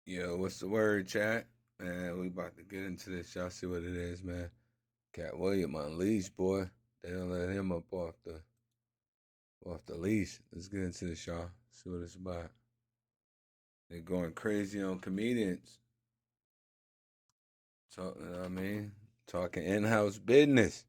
Yo, what's the word, chat? Man, we about to get into this. Y'all see what it is, man. Katt Williams unleashed, boy. They don't let him up off the leash. Let's get into this, y'all. See what it's about. They're going crazy on comedians. Talking in-house business.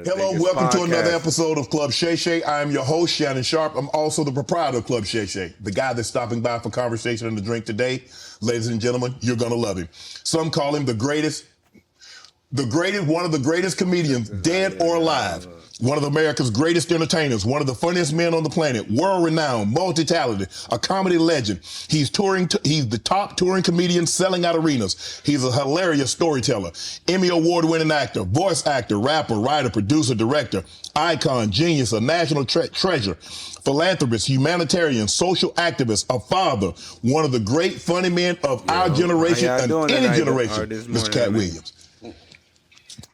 Hello, welcome to another episode of Club Shay Shay. I am your host, Shannon Sharp. I'm also the proprietor of Club Shay Shay, the guy that's stopping by for conversation and a drink today. Ladies and gentlemen, you're going to love him. Some call him one of the greatest comedians, dead or alive. One of America's greatest entertainers, one of the funniest men on the planet, world-renowned, multi-talented, a comedy legend. He's the top touring comedian selling out arenas. He's a hilarious storyteller, Emmy award-winning actor, voice actor, rapper, writer, producer, director, icon, genius, a national treasure, philanthropist, humanitarian, social activist, a father, one of the great funny men of our generation and any generation, Mr. Katt Williams.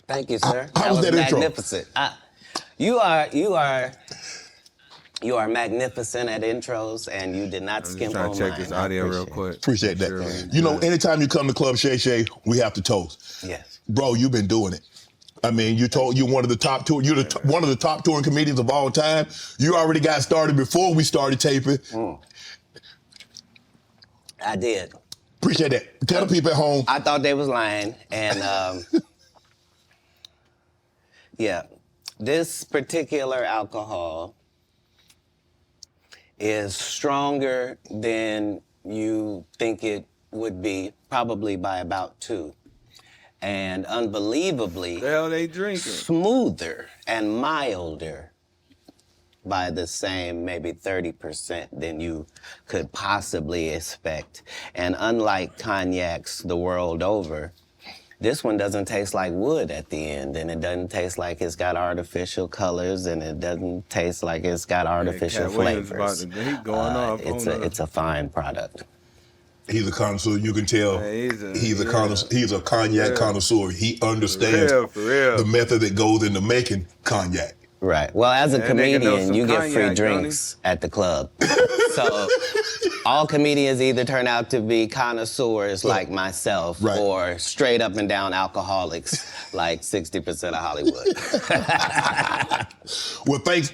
Thank you, sir. How was that intro? Magnificent. You are magnificent at intros, and you did not skimp on mine. Check this audio real quick. Appreciate that. You know, anytime you come to Club Shay Shay, we have to toast. Yes. Bro, you've been doing it. I mean, you're one of the top one of the top touring comedians of all time. You already got started before we started taping. I did. Appreciate that. Tell the people at home. I thought they was lying, and yeah. This particular alcohol is stronger than you think it would be, probably by about 2. And unbelievably The hell they drinking? smoother and milder by the same maybe 30% than you could possibly expect. And unlike cognacs the world over, this one doesn't taste like wood at the end, and it doesn't taste like it's got artificial colors, and it doesn't taste like it's got artificial flavors. It's a fine product. He's a connoisseur. You can tell he's a cognac connoisseur. He understands the method that goes into making cognac. Right. Well, as a comedian, you get free drinks at the club. So all comedians either turn out to be connoisseurs like myself or straight up and down alcoholics like 60% of Hollywood. Well, thanks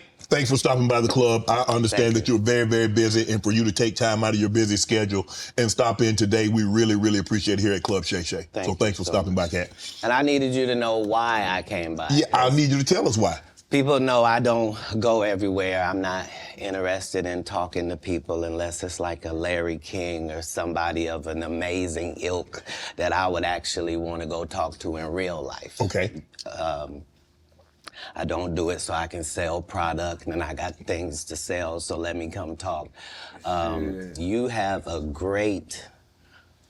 for stopping by the club. I understand that you're very, very busy, and for you to take time out of your busy schedule and stop in today, we really, really appreciate it here at Club Shay Shay. So thanks for stopping by, Katt. And I needed you to know why I came by. Yeah, I need you to tell us why. People know I don't go everywhere. I'm not interested in talking to people unless it's like a Larry King or somebody of an amazing ilk that I would actually want to go talk to in real life. Okay. I don't do it so I can sell product, and I got things to sell, so let me come talk. You have a great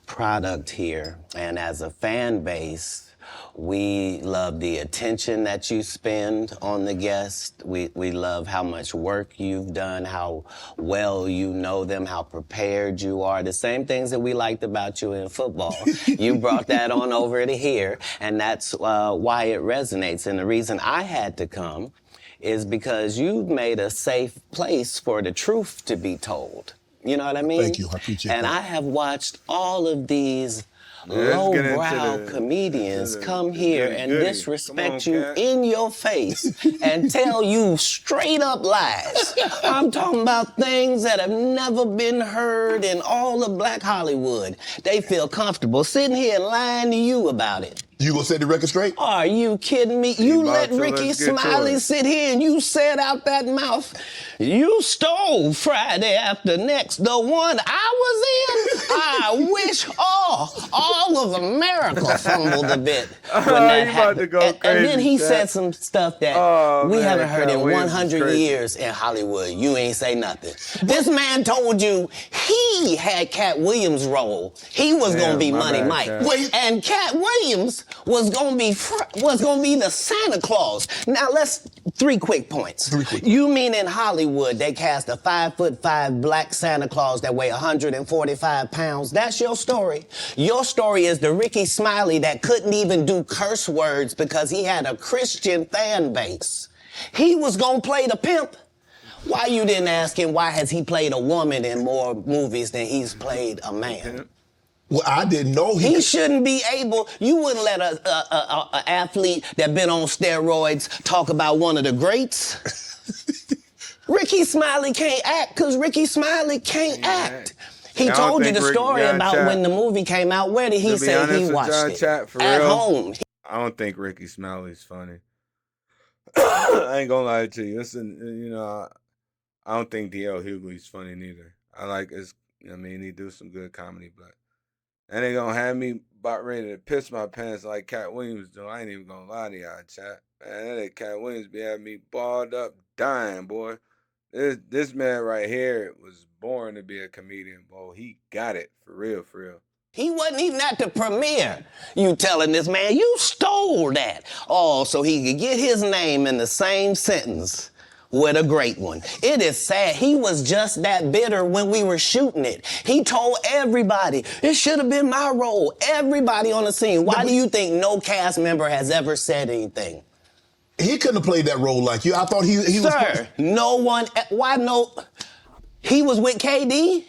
product here, and as a fan base, we love the attention that you spend on the guest. We love how much work you've done, how well you know them, how prepared you are. The same things that we liked about you in football. You brought that on over to here, and that's why it resonates. And the reason I had to come is because you've made a safe place for the truth to be told. You know what I mean? Thank you. I appreciate that. And I have watched all of these lowbrow comedians come here and disrespect you in your face and tell you straight up lies. I'm talking about things that have never been heard in all of Black Hollywood. They feel comfortable sitting here and lying to you about it. You gonna set the record straight? Are you kidding me? You let Ricky Smiley sit here and you said out that mouth, you stole Friday After Next, the one I was in. I wish all of America fumbled a bit when that happened. And then he said some stuff that we haven't heard in 100 years in Hollywood. You ain't say nothing. This man told you he had Katt Williams' role. He was gonna be Money Mike. And Katt Williams was gonna be the Santa Claus. Now let's 3 quick points. You mean in Hollywood they cast a 5'5" black Santa Claus that weigh 145 pounds? That's your story. Your story is the Ricky Smiley that couldn't even do curse words because he had a Christian fan base. He was gonna play the pimp. Why you didn't ask him why has he played a woman in more movies than he's played a man? Well, I didn't know he shouldn't be able. You wouldn't let a athlete that been on steroids talk about one of the greats. Ricky Smiley can't act because Ricky Smiley can't act. He told you the story about when the movie came out. Where did he say he watched it? At home. I don't think Ricky Smiley's funny. I ain't gonna lie to you. Listen, you know, I don't think D.L. Hughley's funny neither. I like his. I mean, he do some good comedy, but and they gonna have me about ready to piss my pants like Katt Williams do. I ain't even gonna lie to y'all, chat. Man, that Katt Williams be having me balled up, dying, boy. This man right here was born to be a comedian, boy. He got it for real, for real. He wasn't even at the premiere. You telling this man, you stole that. Oh, so he could get his name in the same sentence with a great one. It is sad. He was just that bitter when we were shooting it. He told everybody, it should have been my role. Everybody on the scene. Why do you think no cast member has ever said anything? He couldn't have played that role like you. I thought he was... Sir, no one... Why no... He was with KD?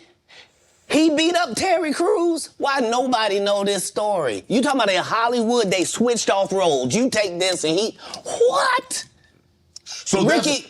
He beat up Terry Crews? Why nobody know this story? You talking about in Hollywood, they switched off roles. You take this and he... What? So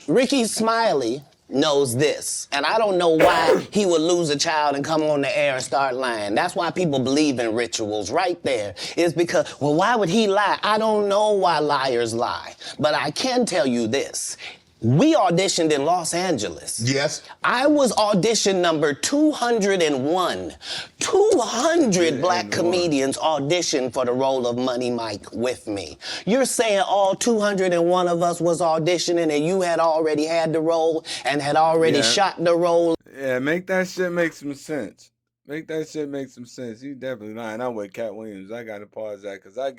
Ricky Smiley knows this. And I don't know why he would lose a child and come on the air and start lying. That's why people believe in rituals right there. It's because, well, why would he lie? I don't know why liars lie. But I can tell you this. We auditioned in Los Angeles. Yes. I was audition number 201. 200 black comedians auditioned for the role of Money Mike with me. You're saying all 201 of us was auditioning and you had already had the role and had already shot the role? Yeah, make that shit make some sense. Make that shit make some sense. You definitely lying. I'm with Katt Williams. I gotta pause that because I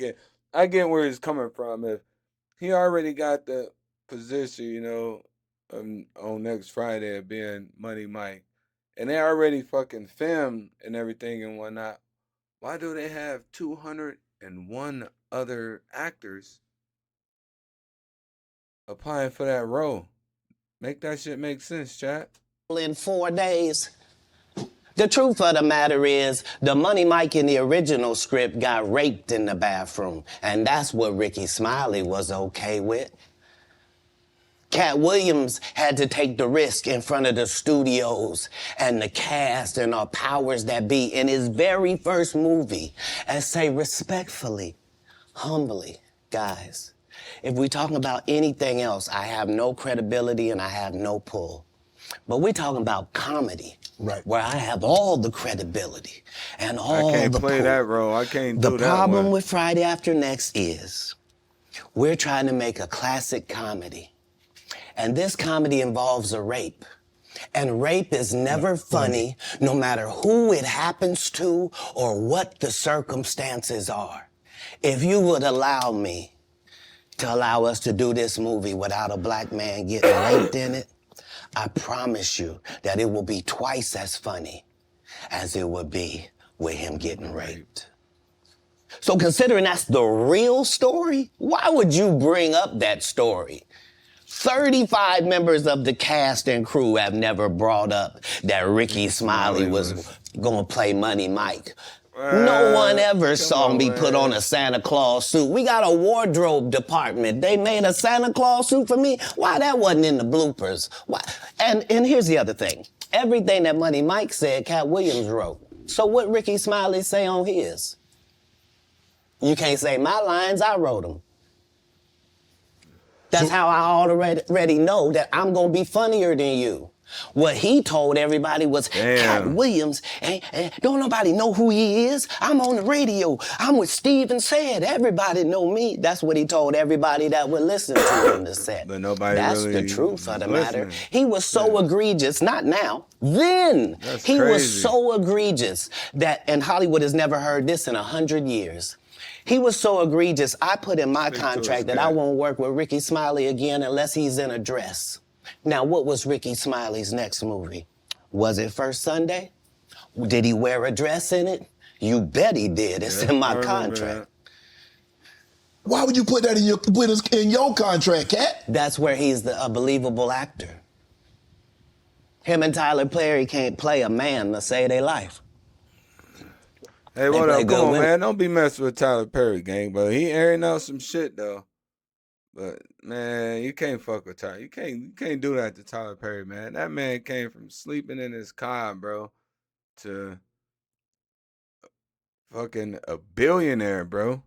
get where he's coming from. If he already got the position, you know, on next Friday of being Money Mike, and they already fucking filmed and everything and whatnot, why do they have 201 other actors applying for that role? Make that shit make sense, chat. In 4 days. The truth of the matter is, the Money Mike in the original script got raped in the bathroom, and that's what Ricky Smiley was okay with. Katt Williams had to take the risk in front of the studios and the cast and our powers that be in his very first movie and say respectfully, humbly, guys, if we're talking about anything else, I have no credibility and I have no pull. But we're talking about comedy, right? Where I have all the credibility and all the pull. I can't play that role. I can't do that. The problem with Friday After Next is we're trying to make a classic comedy. And this comedy involves a rape. And rape is never funny, no matter who it happens to or what the circumstances are. If you would allow me to allow us to do this movie without a black man getting raped in it, I promise you that it will be twice as funny as it would be with him getting raped. So considering that's the real story, why would you bring up that story? 35 members of the cast and crew have never brought up that Ricky Smiley was gonna play Money Mike. No one ever saw me put on a Santa Claus suit. We got a wardrobe department. They made a Santa Claus suit for me. Why that wasn't in the bloopers? Why? And here's the other thing. Everything that Money Mike said, Katt Williams wrote. So what Ricky Smiley say on his? You can't say my lines, I wrote them. That's how I already know that I'm gonna be funnier than you. What he told everybody was, Katt Williams, don't nobody know who he is. I'm on the radio. I'm with Steven Said. Everybody know me. That's what he told everybody that would listen to him to say. But nobody That's really the truth of the matter. He was so egregious, not now, then. He was so egregious that, and Hollywood has never heard this in 100 years. He was so egregious, I put in my contract that I won't work with Ricky Smiley again unless he's in a dress. Now, what was Ricky Smiley's next movie? Was it First Sunday? Did he wear a dress in it? You bet he did. It's in my contract. Why would you put that in your contract, Katt? That's where he's a believable actor. Him and Tyler Perry can't play a man to save their life. Hey, what up? Come on, man. Don't be messing with Tyler Perry, gang, but he airing out some shit, though. But, man, you can't fuck with Tyler. You can't do that to Tyler Perry, man. That man came from sleeping in his car, bro, to fucking a billionaire, bro.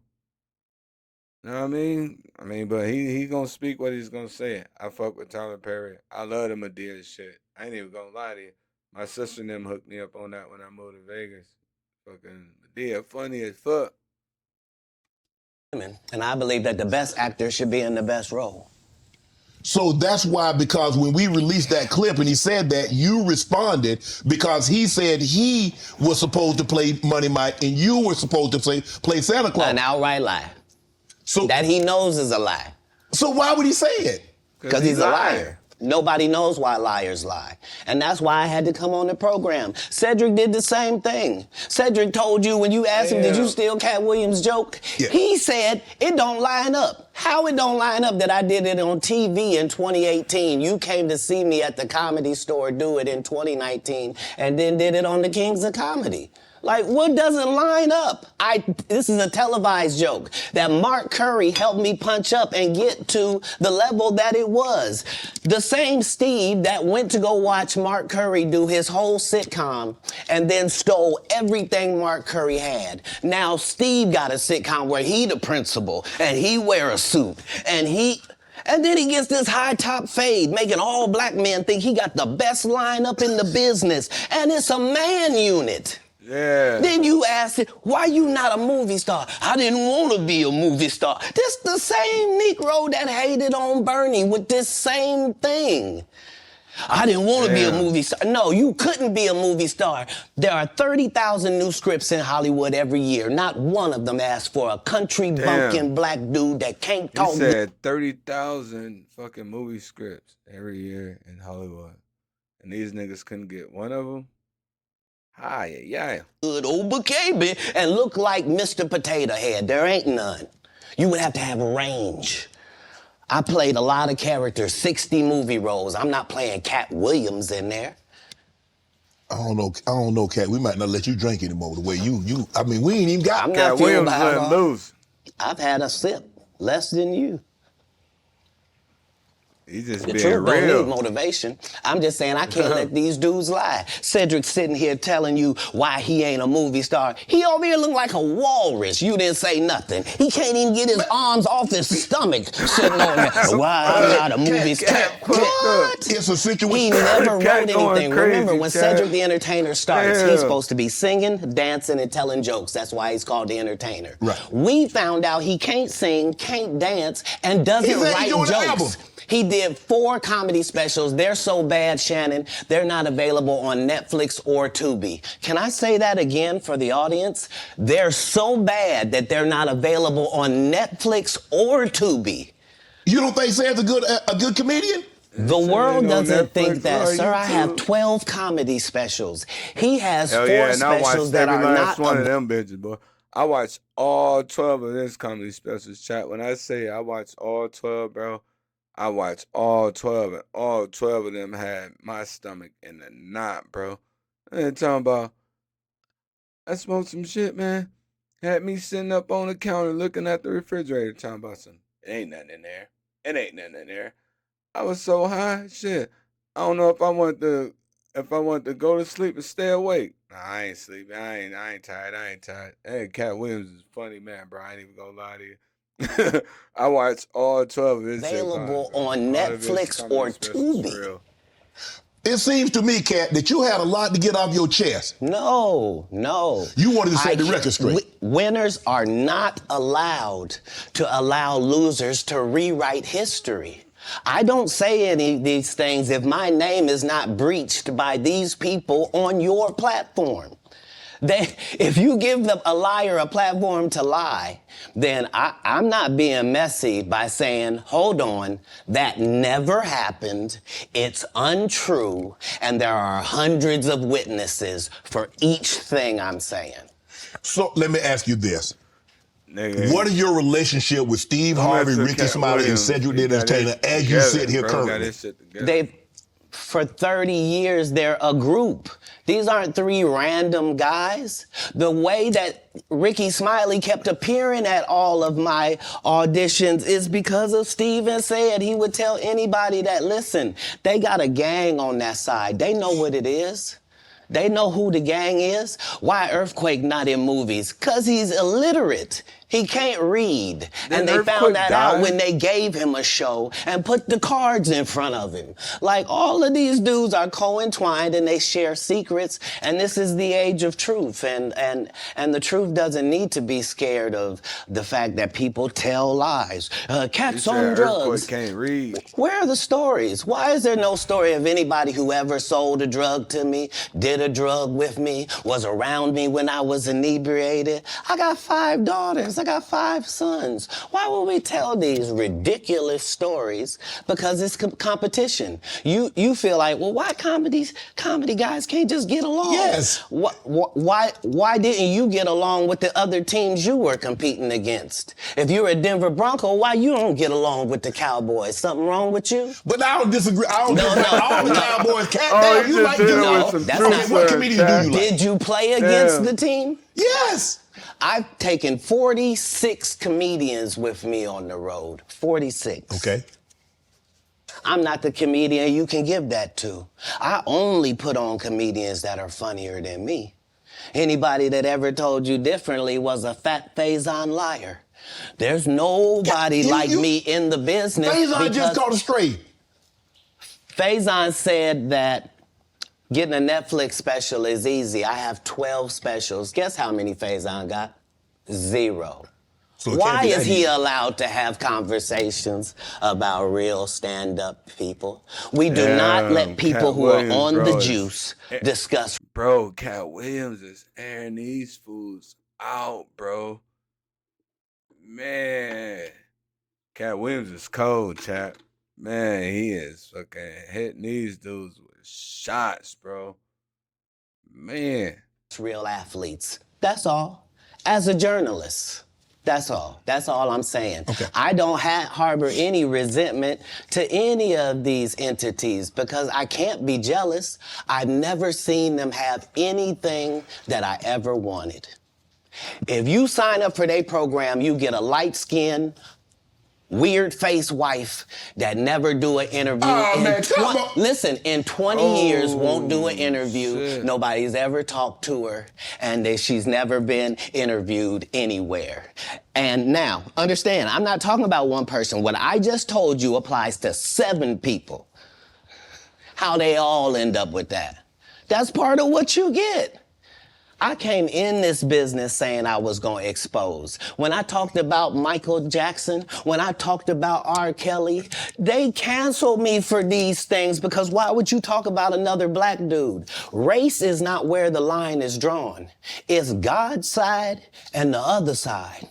You know what I mean? But he gonna speak what he's gonna say. I fuck with Tyler Perry. I love the Madea shit. I ain't even gonna lie to you. My sister and them hooked me up on that when I moved to Vegas. Fucking Madea, funny as fuck. And I believe that the best actor should be in the best role. So that's why, because when we released that clip and he said that, you responded because he said he was supposed to play Money Mike and you were supposed to play Santa Claus. An outright lie. So that he knows is a lie. So why would he say it? Because he's a liar. Nobody knows why liars lie. And that's why I had to come on the program. Cedric did the same thing. Cedric told you when you asked him, did you steal Katt Williams' joke? Yeah. He said, it don't line up. How it don't line up that I did it on TV in 2018? You came to see me at the Comedy Store do it in 2019 and then did it on the Kings of Comedy. Like, what doesn't line up? This is a televised joke that Mark Curry helped me punch up and get to the level that it was. The same Steve that went to go watch Mark Curry do his whole sitcom and then stole everything Mark Curry had. Now Steve got a sitcom where he the principal and he wear a suit and then he gets this high top fade, making all black men think he got the best lineup in the business. And it's a man unit. Yeah. Then you ask it, why you not a movie star? I didn't want to be a movie star. This the same Negro that hated on Bernie with this same thing. I didn't want to be a movie star. No, you couldn't be a movie star. There are 30,000 new scripts in Hollywood every year. Not one of them asks for a country bumpkin black dude that can't talk. You said 30,000 fucking movie scripts every year in Hollywood. And these niggas couldn't get one of them? Yeah. Good old baby and look like Mr. Potato Head. There ain't none. You would have to have range. I played a lot of characters, 60 movie roles. I'm not playing Katt Williams in there. I don't know, Katt. We might not let you drink anymore the way we ain't even got Katt Williams letting loose. I've had a sip, less than you. He just the being truth real. Don't need motivation. I'm just saying I can't let these dudes lie. Cedric sitting here telling you why he ain't a movie star. He over here look like a walrus. You didn't say nothing. He can't even get his arms off his stomach sitting on there. Why I'm not a movie star. What? It's a situation. He never wrote anything. Crazy, remember, when Cedric the Entertainer starts, he's supposed to be singing, dancing, and telling jokes. That's why he's called the Entertainer. Right. We found out he can't sing, can't dance, and doesn't write jokes. He did 4 comedy specials. They're so bad, Shannon, they're not available on Netflix or Tubi. Can I say that again for the audience? They're so bad that they're not available on Netflix or Tubi. You don't think Sam's a good comedian? The world doesn't think that, sir. I have 12 comedy specials. He has 4 specials that are not. I watched one of them bitches, boy. I watched all 12 of his comedy specials, chat. When I say I watched all 12, bro, I watched all 12, and all 12 of them had my stomach in the knot, bro. And talking about, I smoked some shit, man. Had me sitting up on the counter looking at the refrigerator, talking about some, it ain't nothing in there. It ain't nothing in there. I was so high, shit. I don't know if I want to go to sleep and stay awake. Nah, I ain't sleeping. I ain't tired. Hey, Katt Williams is funny, man, bro. I ain't even gonna lie to you. I watched all 12 of his available on Netflix or Tubi. It seems to me, Katt, that you had a lot to get off your chest. No. You wanted to set the record straight. Winners are not allowed to allow losers to rewrite history. I don't say any of these things if my name is not breached by these people on your platform. If you give a liar a platform to lie, then I'm not being messy by saying, hold on, that never happened, it's untrue, and there are hundreds of witnesses for each thing I'm saying. So let me ask you this. Nigga. What is your relationship with Steve Harvey, Ricky Smiley, and Cedric the Entertainer as you sit here currently? For 30 years, they're a group. These aren't three random guys. The way that Ricky Smiley kept appearing at all of my auditions is because of Steven said he would tell anybody that, listen, they got a gang on that side. They know what it is. They know who the gang is. Why Earthquake not in movies? Because he's illiterate. He can't read. Then And they Earthquake found that out died? when they gave him a show and put the cards in front of him. Like, all of these dudes are co-entwined and they share secrets, and this is the age of truth. And the truth doesn't need to be scared of the fact that people tell lies. Cats on drugs. Earthquake can't read. Where are the stories? Why is there no story of anybody who ever sold a drug to me, did a drug with me, was around me when I was inebriated? I got 5 daughters. I got 5 sons. Why would we tell these ridiculous stories? Because it's competition. You feel like, well, why comedy guys can't just get along? Yes. Why didn't you get along with the other teams you were competing against? If you're a Denver Bronco, why you don't get along with the Cowboys? Something wrong with you? But I don't disagree. I don't disagree. All the Cowboys. Cat Oh, down. you You just like did them. it with No, some that's truth, not- What sir, comedian do Chad. you like? Did you play against Damn. the team? Yes. I've taken 46 comedians with me on the road. 46. Okay. I'm not the comedian you can give that to. I only put on comedians that are funnier than me. Anybody that ever told you differently was a fat Faison liar. There's nobody like me in the business. Faison just because caught a stray. Faison said that getting a Netflix special is easy. I have 12 specials. Guess how many Faison got? 0. So it can't Why be is that he easy. allowed to have conversations about real stand-up people? We do not Damn, let people Katt who Williams, are on bro, the is- juice discuss. Bro, Katt Williams is airing these fools out, bro. Man. Katt Williams is cold, chap. Man, he is fucking hitting these dudes with shots, bro. Man. Real athletes. That's all. As a journalist. That's all. That's all I'm saying. Okay. I don't harbor any resentment to any of these entities because I can't be jealous. I've never seen them have anything that I ever wanted. If you sign up for their program, you get a light-skinned, weird-faced wife that never do an interview. Oh, man, come on. Listen, in 20 years, won't do an interview. shit. Nobody's ever talked to her, and she's never been interviewed anywhere. And now, understand, I'm not talking about one person. What I just told you applies to 7 people. How they all end up with that. That's part of what you get. I came in this business saying I was going to expose. When I talked about Michael Jackson, when I talked about R. Kelly, they canceled me for these things because why would you talk about another black dude? Race is not where the line is drawn. It's God's side and the other side.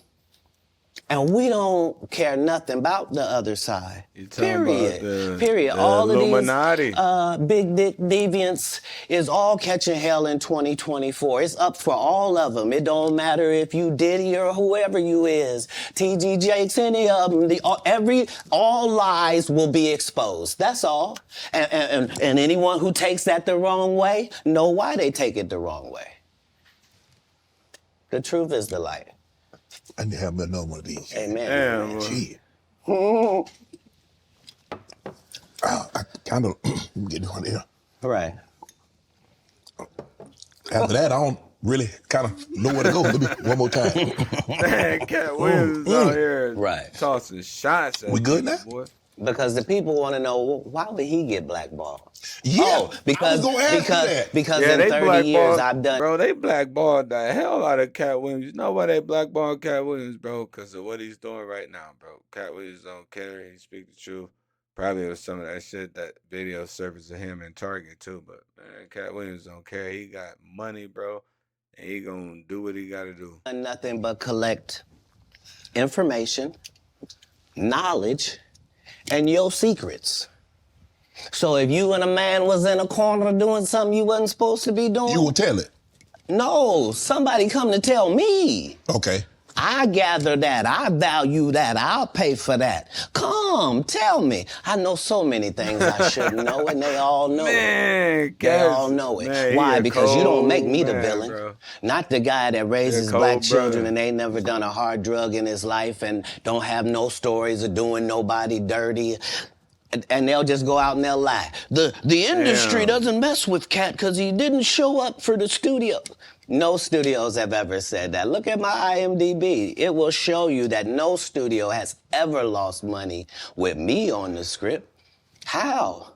And we don't care nothing about the other side. You talking Period. about Period. the All Illuminati. of these big dick deviants is all catching hell in 2024. It's up for all of them. It don't matter if you Diddy or whoever you is. T.G. Jakes, any of them. All lies will be exposed. That's all. And anyone who takes that the wrong way, know why they take it the wrong way. The truth is the light. I need to have another one of these. Amen. Damn, bro. Gee. I kind of get one here. Right. After that, I don't really kind of know where to go. Let me one more time. Man, Katt Williams is out here Right. tossing shots at We good people, now? boy. Because the people want to know, well, why would he get blackballed? Yeah, Oh, because I was gonna ask you that. because Yeah, in they 30 years blackballed, I've done. bro. They blackballed the hell out of Katt Williams. You know why they blackballed Katt Williams, bro? Because of what he's doing right now, bro. Katt Williams don't care. He speak the truth. Probably it was some of that shit that video surfaced of him in Target too. But man, Katt Williams don't care. He got money, bro, and he gonna do what he gotta do. Nothing but collect information, knowledge, and your secrets. So if you and a man was in a corner doing something you wasn't supposed to be doing, You will tell it. no, somebody come to tell me. Okay. I gather that. I value that. I'll pay for that. Come, tell me. I know so many things I shouldn't know, and they all know it. They all know it. Man, why? Because you don't make me the man, villain. bro. Not the guy that raises black children brother. and ain't never done a hard drug in his life and don't have no stories of doing nobody dirty. And they'll just go out and they'll lie. The industry doesn't mess with Katt because he didn't show up for the studio. No studios have ever said that. Look at my IMDb. It will show you that no studio has ever lost money with me on the script. How?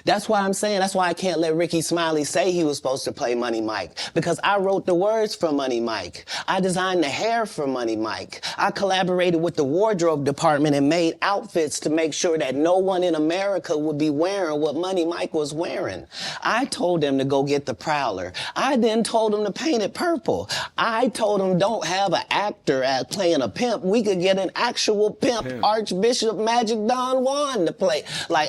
That's why I'm saying, that's why I can't let Ricky Smiley say he was supposed to play Money Mike, because I wrote the words for Money Mike. I designed the hair for Money Mike. I collaborated with the wardrobe department and made outfits to make sure that no one in America would be wearing what Money Mike was wearing. I told them to go get the Prowler. I then told them to paint it purple. I told them don't have an actor playing a pimp. We could get an actual pimp. Archbishop Magic Don Juan to play. Like,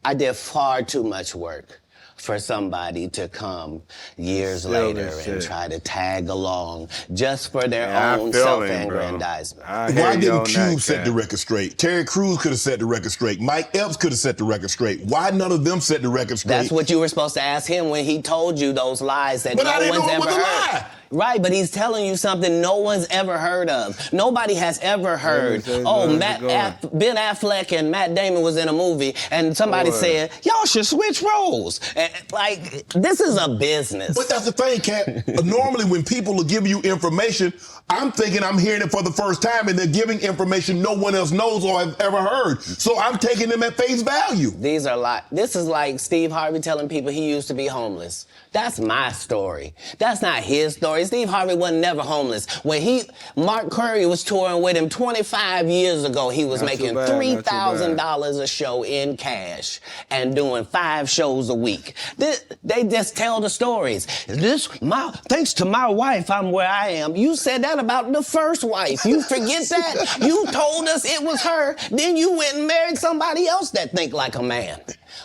I did far too much work for somebody to come years later and try to tag along just for their own self-aggrandizement. Why didn't Cube set the record straight? Terry Crews could have set the record straight. Mike Epps could have set the record straight. Why none of them set the record straight? That's what you were supposed to ask him when he told you those lies that no one's ever heard. Right, but he's telling you something no one's ever heard of. Nobody has ever heard, Ben Affleck and Matt Damon was in a movie, and somebody said, y'all should switch roles. And, like, this is a business. But that's the thing, Katt. Normally when people are giving you information, I'm thinking I'm hearing it for the first time, and they're giving information no one else knows or has ever heard. So I'm taking them at face value. These are like, this is like Steve Harvey telling people he used to be homeless. That's my story. That's not his story. Steve Harvey wasn't never homeless. When Mark Curry was touring with him 25 years ago, he was making $3,000 a show in cash and doing 5 shows a week. They just tell the stories. Thanks to my wife, I'm where I am. You said that about the first wife. You forget that? You told us it was her. Then you went and married somebody else that think like a man.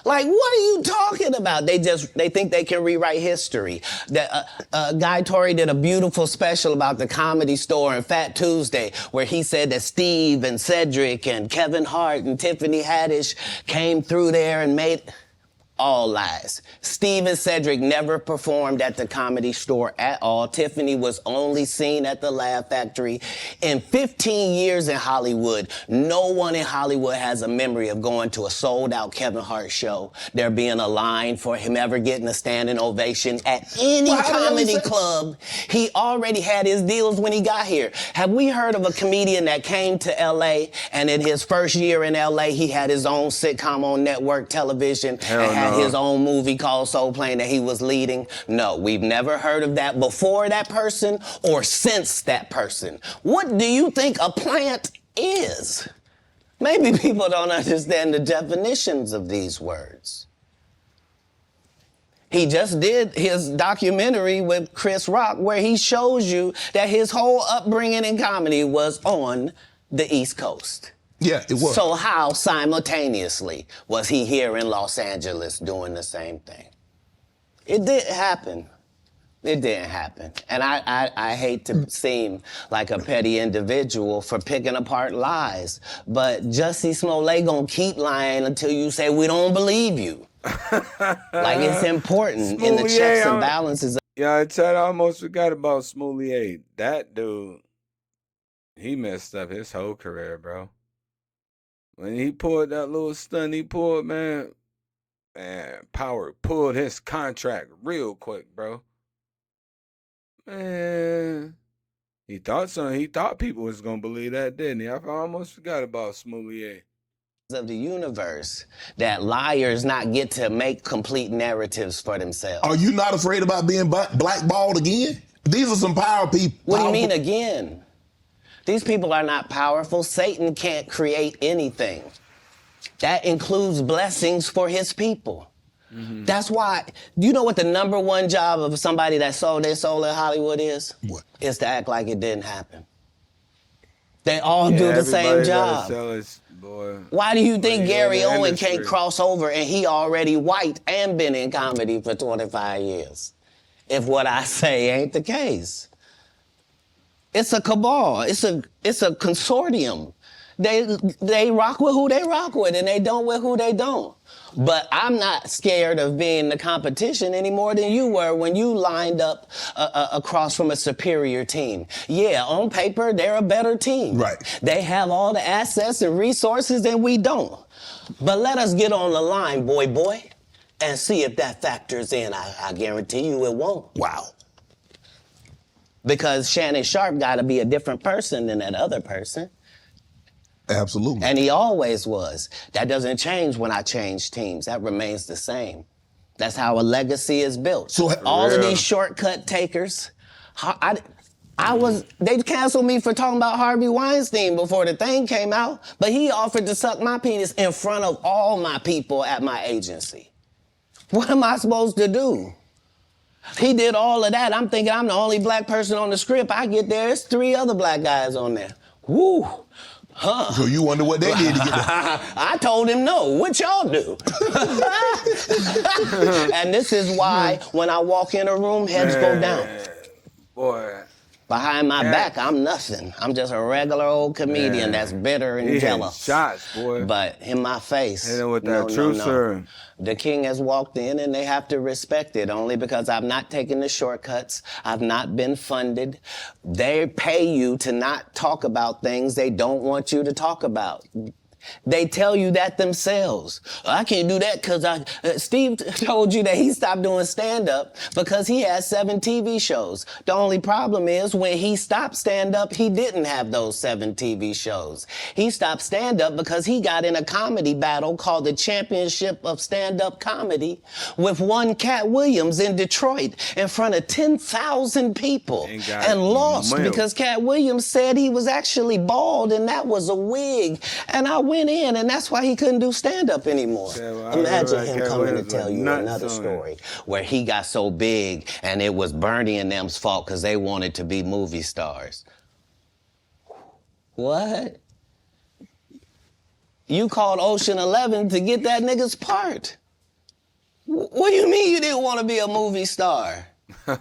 Like, what are you talking about? They think they can rewrite history. Guy Torrey did a beautiful special about the Comedy Store and Fat Tuesday, where he said that Steve and Cedric and Kevin Hart and Tiffany Haddish came through there and made... All lies. Steve and Cedric never performed at the Comedy Store at all. Tiffany was only seen at the Laugh Factory. In 15 years in Hollywood, no one in Hollywood has a memory of going to a sold-out Kevin Hart show, there being a line for him ever getting a standing ovation at any comedy club. He already had his deals when he got here. Have we heard of a comedian that came to L.A. and in his first year in L.A. he had his own sitcom on network television and had his own movie called Soul Plane that he was leading? No, we've never heard of that before that person or since that person. What do you think a plant is? Maybe people don't understand the definitions of these words. He just did his documentary with Chris Rock where he shows you that his whole upbringing in comedy was on the East Coast. Yeah, it was. So how simultaneously was he here in Los Angeles doing the same thing? It didn't happen. It didn't happen. And I hate to seem like a petty individual for picking apart lies, but Jussie Smollett gonna keep lying until you say we don't believe you. Like, it's important in the checks and balances. Yeah, I almost forgot about Smollett. That dude, he messed up his whole career, bro. When he pulled that little stunt he pulled, man, Power pulled his contract real quick, bro. Man, he thought so. He thought people was gonna believe that, didn't he? I almost forgot about Smollett. Of the universe, that liars not get to make complete narratives for themselves. Are you not afraid about being blackballed again? These are some power people. What do you mean again? These people are not powerful. Satan can't create anything. That includes blessings for his people. Mm-hmm. That's why, you know what the #1 job of somebody that sold their soul in Hollywood is? What? Is to act like it didn't happen. They all do the same job. Why do you think Gary Owen can't cross over and he already white and been in comedy for 25 years? If what I say ain't the case. It's a cabal. It's a consortium. They rock with who they rock with, and they don't with who they don't. But I'm not scared of being the competition any more than you were when you lined up across from a superior team. Yeah, on paper, they're a better team. Right. They have all the assets and resources, and we don't. But let us get on the line, boy, and see if that factors in. I guarantee you it won't. Wow. Because Shannon Sharp got to be a different person than that other person. Absolutely. And he always was. That doesn't change when I change teams. That remains the same. That's how a legacy is built. So all of these shortcut takers, they canceled me for talking about Harvey Weinstein before the thing came out, but he offered to suck my penis in front of all my people at my agency. What am I supposed to do? He did all of that. I'm thinking I'm the only black person on the script. I get there, it's 3 other black guys on there. Woo. Huh. So you wonder what they did to get there. I told him no. What y'all do? And this is why when I walk in a room, heads go down. Boy. Behind my back, I'm nothing. I'm just a regular old comedian that's bitter and jealous. Shots, boy. But in my face, hit him with that trucer. The king has walked in and they have to respect it only because I've not taken the shortcuts. I've not been funded. They pay you to not talk about things they don't want you to talk about. They tell you that themselves. I can't do that because Steve told you that he stopped doing stand-up because he has 7 TV shows. The only problem is when he stopped stand-up, he didn't have those 7 TV shows. He stopped stand-up because he got in a comedy battle called the Championship of Stand-Up Comedy with one Katt Williams in Detroit in front of 10,000 people and lost because Katt Williams said he was actually bald and that was a wig. And I went in, and that's why he couldn't do stand-up anymore. Imagine him coming to tell you another story where he got so big and it was Bernie and them's fault because they wanted to be movie stars. What? You called Ocean 11 to get that nigga's part. What do you mean you didn't want to be a movie star?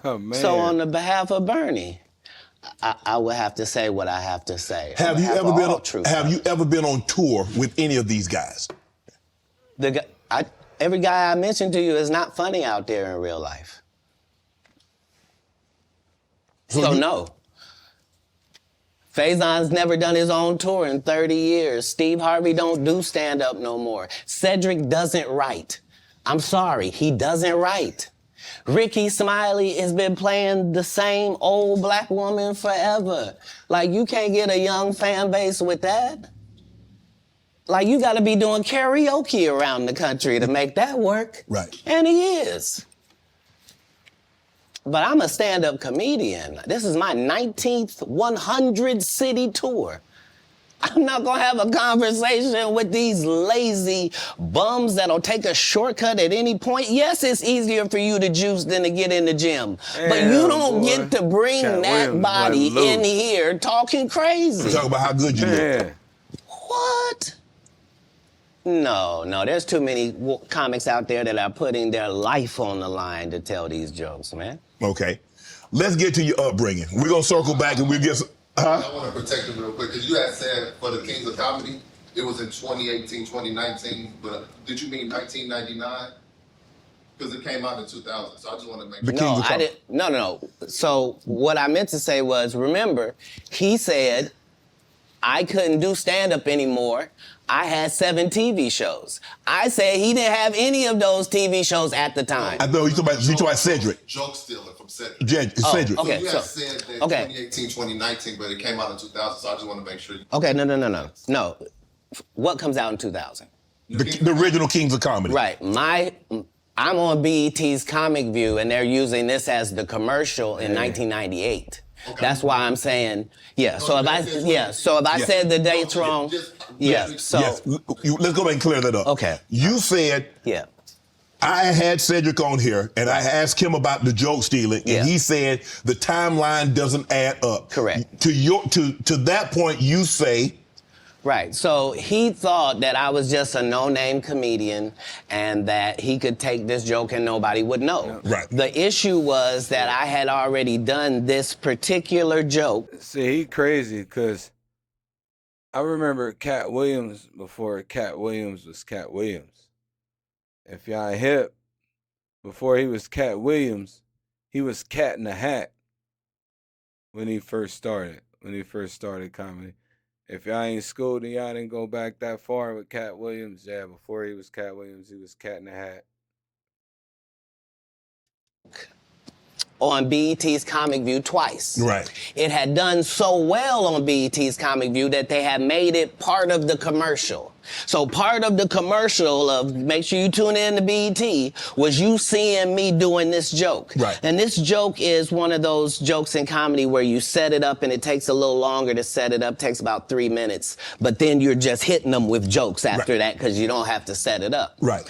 Oh, man. So on the behalf of Bernie, I would have to say what I have to say. Have you ever been on tour with any of these guys? Every guy I mentioned to you is not funny out there in real life. So no. Faison's never done his own tour in 30 years. Steve Harvey don't do stand-up no more. Cedric doesn't write. I'm sorry, he doesn't write. Ricky Smiley has been playing the same old black woman forever. Like, you can't get a young fan base with that. Like, you gotta be doing karaoke around the country to make that work. Right. And he is. But I'm a stand-up comedian. This is my 19th 100-city tour. I'm not gonna have a conversation with these lazy bums that'll take a shortcut at any point. Yes, it's easier for you to juice than to get in the gym. But you don't get to bring that body in here talking crazy. Talk about how good you look. What? No, there's too many comics out there that are putting their life on the line to tell these jokes, man. Okay. Let's get to your upbringing. We're gonna circle back and we'll get some... I want to protect him real quick, because you had said for the Kings of Comedy, it was in 2018, 2019, but did you mean 1999? Because it came out in 2000, so I just want to make sure. No. So what I meant to say was, remember, he said, I couldn't do stand-up anymore. I had 7 TV shows. I said he didn't have any of those TV shows at the time. I know you talking about Cedric. Joke stealing from Cedric. Cedric. Okay, so you had said that 2018, 2019, but it came out in 2000, so I just want to make sure. Okay, no. What comes out in 2000? The original Kings of Comedy. Right. I'm on BET's Comic View, and they're using this as the commercial in 1998. Okay. That's why I'm saying, So if I said the dates wrong, Let's go back and clear that up. Okay. You said, I had Cedric on here, and I asked him about the joke stealing, and he said the timeline doesn't add up. Correct. To that point, you say, Right. So he thought that I was just a no-name comedian and that he could take this joke and nobody would know. Right. The issue was that I had already done this particular joke. See, he crazy because I remember Katt Williams before Katt Williams was Katt Williams. If y'all hip, before he was Katt Williams, he was Cat in the Hat when he first started comedy. If y'all ain't schooled and y'all didn't go back that far with Katt Williams, yeah, before he was Katt Williams, he was Cat in the Hat. On BET's Comic View twice. Right. It had done so well on BET's Comic View that they had made it part of the commercial. So part of the commercial of make sure you tune in to BET was you seeing me doing this joke. Right. And this joke is one of those jokes in comedy where you set it up and it takes a little longer to set it up, takes about 3 minutes, but then you're just hitting them with jokes after that because you don't have to set it up. Right.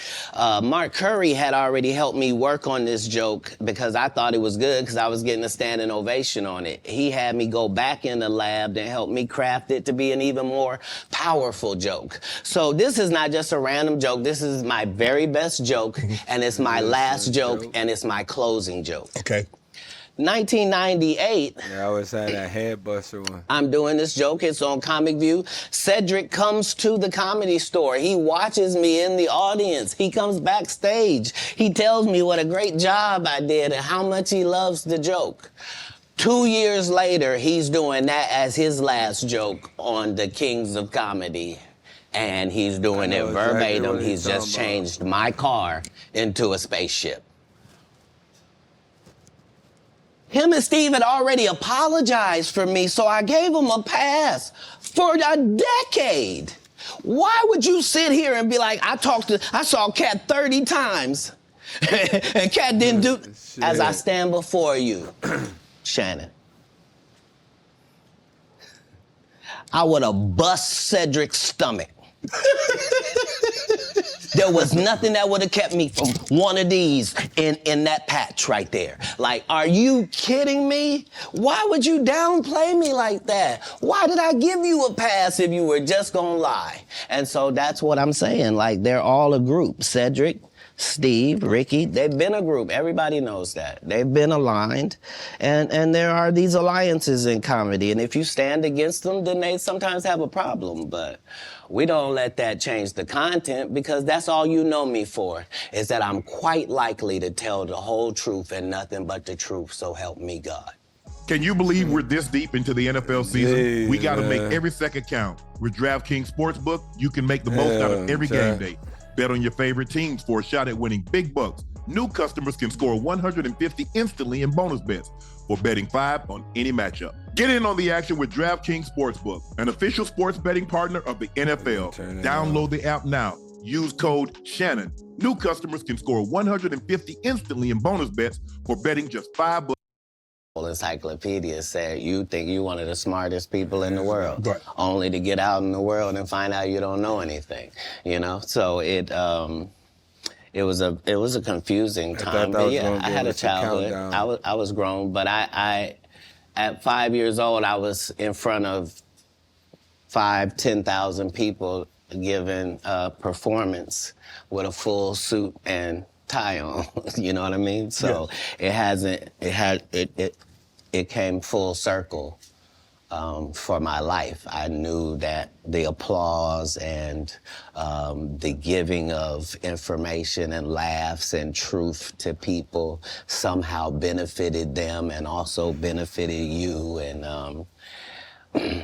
Mark Curry had already helped me work on this joke because I thought it was good because I was getting a standing ovation on it. He had me go back in the lab and help me craft it to be an even more powerful joke. So this is not just a random joke. This is my very best joke, and it's my last joke, and it's my closing joke. Okay. 1998. Yeah, I always had that head buster one. I'm doing this joke. It's on Comic View. Cedric comes to the Comedy Store. He watches me in the audience. He comes backstage. He tells me what a great job I did and how much he loves the joke. 2 years later, he's doing that as his last joke on the Kings of Comedy. And he's doing it verbatim. Exactly he's just changed my car into a spaceship. Him and Steve had already apologized for me, so I gave him a pass for a decade. Why would you sit here and be like, I saw Katt 30 times, and Katt didn't do, as I stand before you, Shannon. I would have bust Cedric's stomach. There was nothing that would have kept me from one of these in that patch right there. Like, are you kidding me? Why would you downplay me like that? Why did I give you a pass if you were just gonna lie? And so that's what I'm saying. Like, they're all a group. Cedric, Steve, Ricky, they've been a group. Everybody knows that. They've been aligned. And there are these alliances in comedy. And if you stand against them, then they sometimes have a problem. But we don't let that change the content because that's all you know me for, is that I'm quite likely to tell the whole truth and nothing but the truth, so help me God. Can you believe we're this deep into the NFL season? We got to make every second count. With DraftKings Sportsbook, you can make the most out of every game day. Bet on your favorite teams for a shot at winning big bucks. New customers can score $150 instantly in bonus bets for betting 5 on any matchup. Get in on the action with DraftKings Sportsbook, an official sports betting partner of the NFL. Download the app now. Use code Shannon. New customers can score $150 instantly in bonus bets for betting just $5. Encyclopedia said you think you one of the smartest people in the world, Right. only to get out in the world and find out you don't know anything, you know? So it was a confusing time. But yeah, I had a childhood. I was grown, but I at 5 years old, I was in front of 10,000 people giving a performance with a full suit and tie on. You know what I mean? So it came full circle for my life. I knew that the applause and the giving of information and laughs and truth to people somehow benefited them and also benefited you. And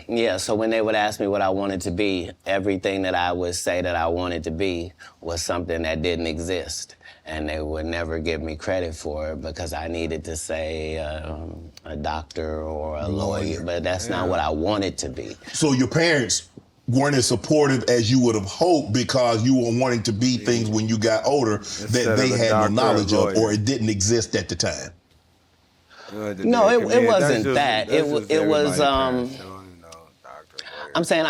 yeah, so when they would ask me what I wanted to be, everything that I would say that I wanted to be was something that didn't exist. And they would never give me credit for it because I needed to say a doctor or a lawyer, but that's not what I wanted to be. So your parents weren't as supportive as you would have hoped because you were wanting to be things when you got older that they had no knowledge of or it didn't exist at the time. No, it wasn't that. It was. I'm saying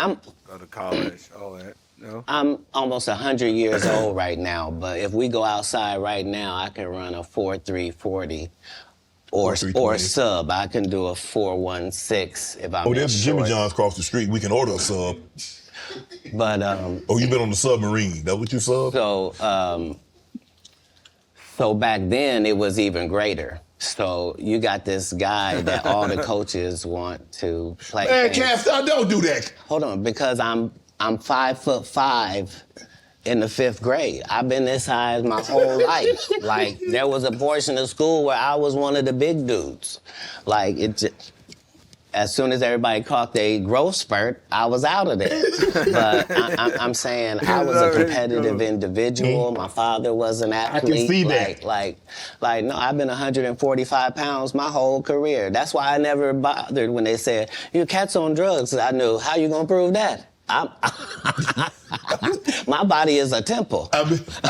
go to college, all that. No? I'm almost 100 years old right now, but if we go outside right now, I can run a 4.340 or sub. I can do a 4.16 if I'm there's Jimmy John's across the street. We can order a sub. But oh, you been on the submarine? That what you saw? So back then it was even greater. So you got this guy that all the coaches want to play. Man, Katt, don't do that. Hold on, because I'm 5'5" in the 5th grade. I've been this size my whole life. Like, there was a portion of school where I was one of the big dudes. Like, as soon as everybody caught their growth spurt, I was out of there. But I'm saying I was a competitive individual. My father was an athlete. I can see that. Like, no, I've been 145 pounds my whole career. That's why I never bothered when they said, your cat's on drugs. I knew, how you gonna prove that? My body is a temple. I've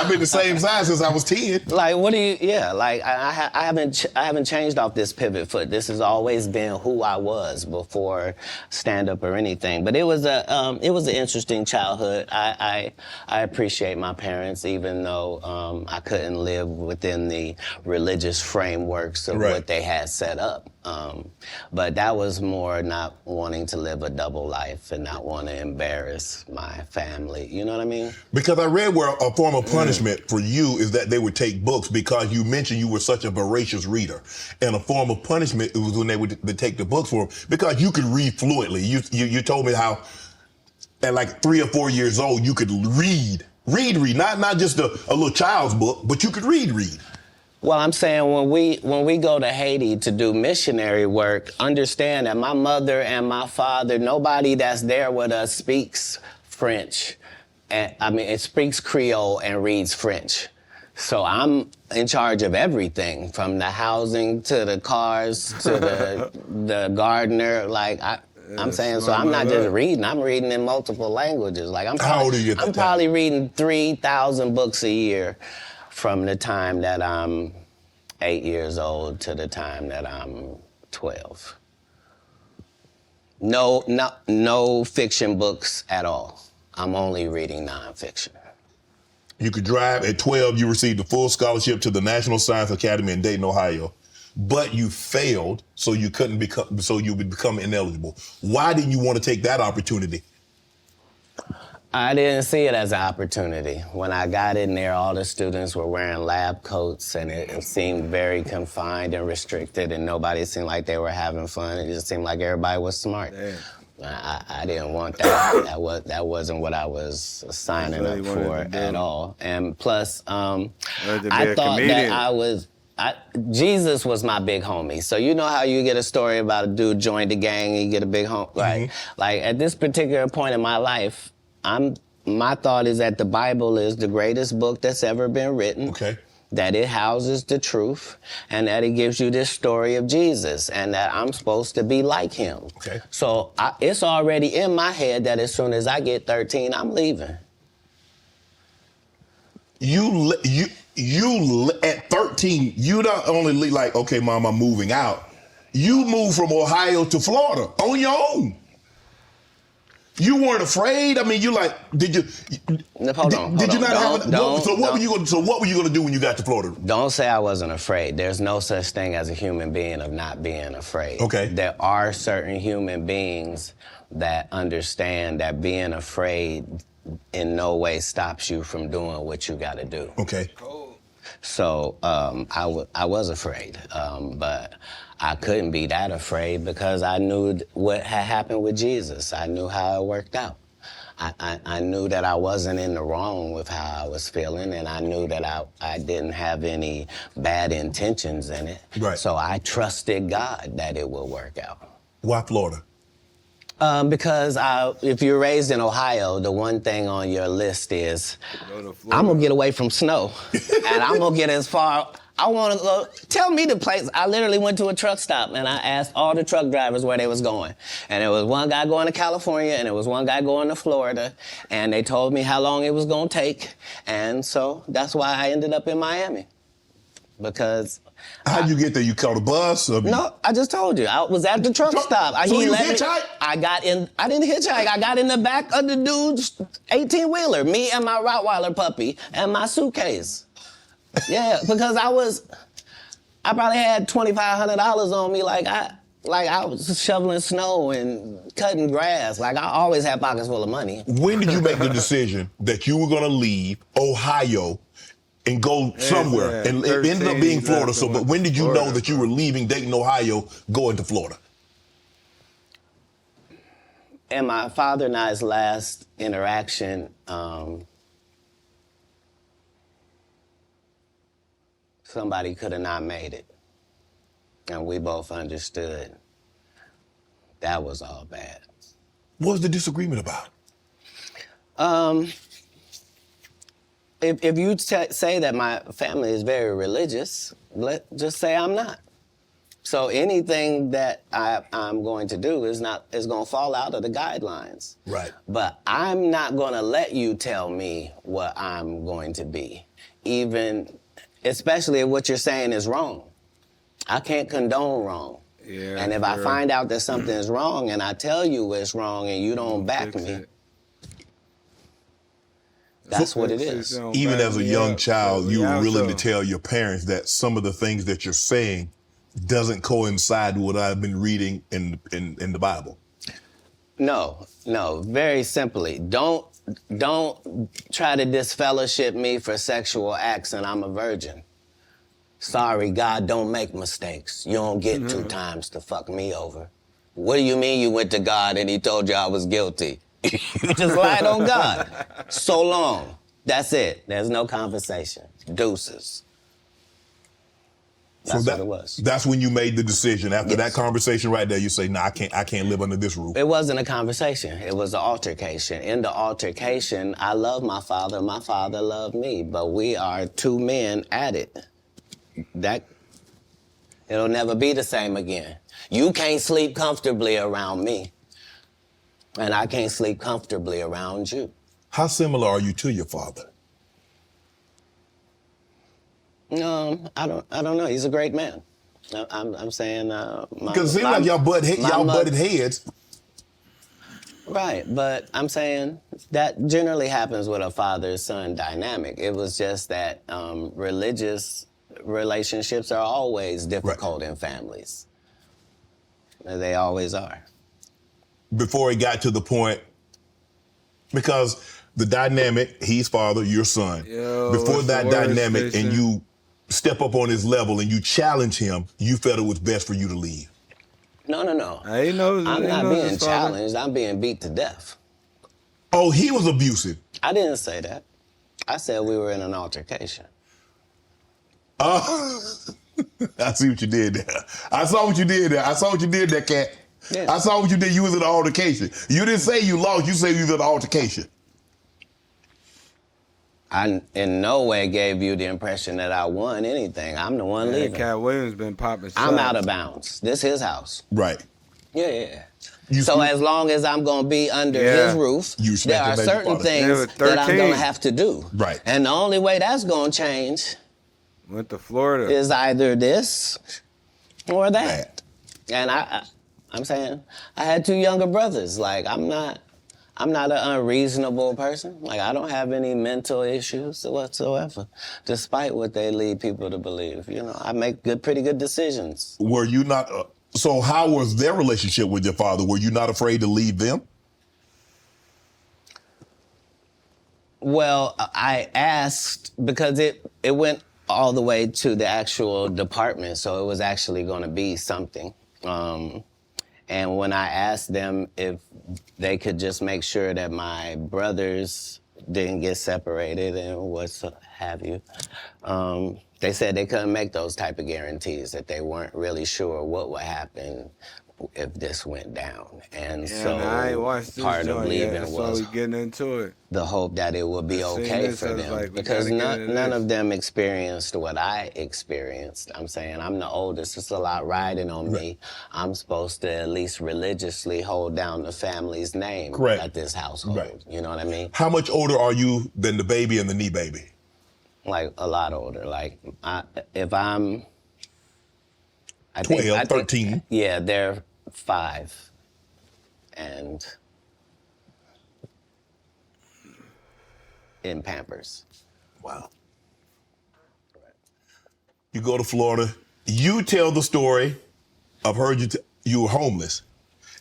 been the same size since I was 10. Like, what do you? Yeah, like I haven't changed off this pivot foot. This has always been who I was before stand up or anything. But it was an interesting childhood. I appreciate my parents, even though I couldn't live within the religious frameworks of what they had set up. But that was more not wanting to live a double life and not want to embarrass my family. You know what I mean? Because I read where a form of punishment for you is that they would take books because you mentioned you were such a voracious reader. And a form of punishment was when they would take the books for them because you could read fluently. You told me how at like 3 or 4 years old you could read, not just a little child's book, but you could read. Well, I'm saying when we go to Haiti to do missionary work, understand that my mother and my father, nobody that's there with us speaks French. And it speaks Creole and reads French. So I'm in charge of everything, from the housing to the cars to the gardener. Like I'm saying, so I'm not just reading. I'm reading in multiple languages. Like how old are you? I'm probably reading 3,000 books a year. From the time that I'm 8 years old to the time that I'm 12. No fiction books at all. I'm only reading nonfiction. You could drive. At 12, you received a full scholarship to the National Science Academy in Dayton, Ohio. But you failed, so you would become ineligible. Why didn't you want to take that opportunity? I didn't see it as an opportunity. When I got in there, all the students were wearing lab coats, and it seemed very confined and restricted, and nobody seemed like they were having fun. It just seemed like everybody was smart. Damn. I didn't want that. That wasn't what I was signing up for at all. And plus, I thought that Jesus was my big homie. So you know how you get a story about a dude joined the gang and you get a big homie, right? Like at this particular point in my life, my thought is that the Bible is the greatest book that's ever been written. Okay. That it houses the truth, and that it gives you this story of Jesus, and that I'm supposed to be like him. Okay. So it's already in my head that as soon as I get 13, I'm leaving. You at 13, you don't only like, okay, Mom, I'm moving out. You moved from Ohio to Florida on your own. You weren't afraid? I mean, you like, did you? Hold on. So what were you gonna do when you got to Florida? Don't say I wasn't afraid. There's no such thing as a human being of not being afraid. Okay. There are certain human beings that understand that being afraid in no way stops you from doing what you got to do. Okay. So I was afraid, but I couldn't be that afraid because I knew what had happened with Jesus. I knew how it worked out. I knew that I wasn't in the wrong with how I was feeling, and I knew that I didn't have any bad intentions in it. Right. So I trusted God that it would work out. Why Florida? Because if you're raised in Ohio, the one thing on your list is, I'm gonna get away from snow, and I'm gonna get as far. I want to go. Tell me the place. I literally went to a truck stop and I asked all the truck drivers where they was going, and there was one guy going to California and there was one guy going to Florida, and they told me how long it was gonna take, and so that's why I ended up in Miami, because. How'd you get there? You caught a bus? No, I just told you. I was at the truck stop. So you hitchhiked? I didn't hitchhike. I got in the back of the dude's 18-wheeler, me and my Rottweiler puppy and my suitcase. Yeah, because I probably had $2,500 on me. Like, Like, I was shoveling snow and cutting grass. Like, I always had pockets full of money. When did you make the decision that you were going to leave Ohio and go somewhere? And it ended up being Florida. So, but when did you know that you were leaving Dayton, Ohio, going to Florida? In my father and I's last interaction, somebody could have not made it. And we both understood that was all bad. What was the disagreement about? If you say that my family is very religious, just say I'm not. So anything that I'm going to do is going to fall out of the guidelines. Right. But I'm not going to let you tell me what I'm going to be, especially if what you're saying is wrong. I can't condone wrong. Yeah, and if I find out that something is wrong and I tell you it's wrong and you don't back me, that's what it is. Even as a young child, you were willing to tell your parents that some of the things that you're saying doesn't coincide with what I've been reading in the Bible. No, very simply. Don't try to disfellowship me for sexual acts and I'm a virgin. Sorry, God don't make mistakes. You don't get 2 times to fuck me over. What do you mean you went to God and he told you I was guilty? You just lied on God. So long. That's it. There's no conversation. Deuces. That's what it was. That's when you made the decision. After that conversation right there, you say, "Nah, I can't live under this roof." It wasn't a conversation. It was an altercation. In the altercation, I love my father. My father loved me. But we are 2 men at it. It'll never be the same again. You can't sleep comfortably around me. And I can't sleep comfortably around you. How similar are you to your father? I don't know. He's a great man. I'm saying because it seems like y'all butted heads. Right, but I'm saying that generally happens with a father-son dynamic. It was just that religious relationships are always difficult in families. They always are. Before it got to the point, because the dynamic, he's father, you're son. Before that dynamic and you step up on his level and you challenge him, you felt it was best for you to leave. No. I'm not being challenged. I'm being beat to death. Oh, he was abusive. I didn't say that. I said we were in an altercation. I see what you did there. I saw what you did there, Katt. Yeah. I saw what you did. You was in an altercation. You didn't say you lost. You said you was in an altercation. I in no way gave you the impression that I won anything. I'm the one leaving. Katt Williams been popping shots. I'm out of bounds. This is his house. Right. Yeah. So as long as I'm going to be under his roof, there are certain things that I'm going to have to do. Right. And the only way that's going to change went to Florida is either this or that. And I'm saying I had 2 younger brothers. Like, I'm not an unreasonable person. Like, I don't have any mental issues whatsoever, despite what they lead people to believe. You know, I make pretty good decisions. Were you not? So how was their relationship with your father? Were you not afraid to leave them? Well, I asked because it went all the way to the actual department, so it was actually going to be something. And when I asked them if they could just make sure that my brothers didn't get separated and what have you, they said they couldn't make those type of guarantees, that they weren't really sure what would happen if this went down. And so part of leaving was getting into it. The hope that it would be okay for them, because none of them experienced what I experienced. I'm saying I'm the oldest. It's a lot riding on me. I'm supposed to at least religiously hold down the family's name at this household. Right. You know what I mean? How much older are you than the baby and the knee baby? Like a lot older. Like if I'm 12, 13. Yeah, they're 5. And in Pampers. Wow. You go to Florida. You tell the story. I've heard you. you were homeless.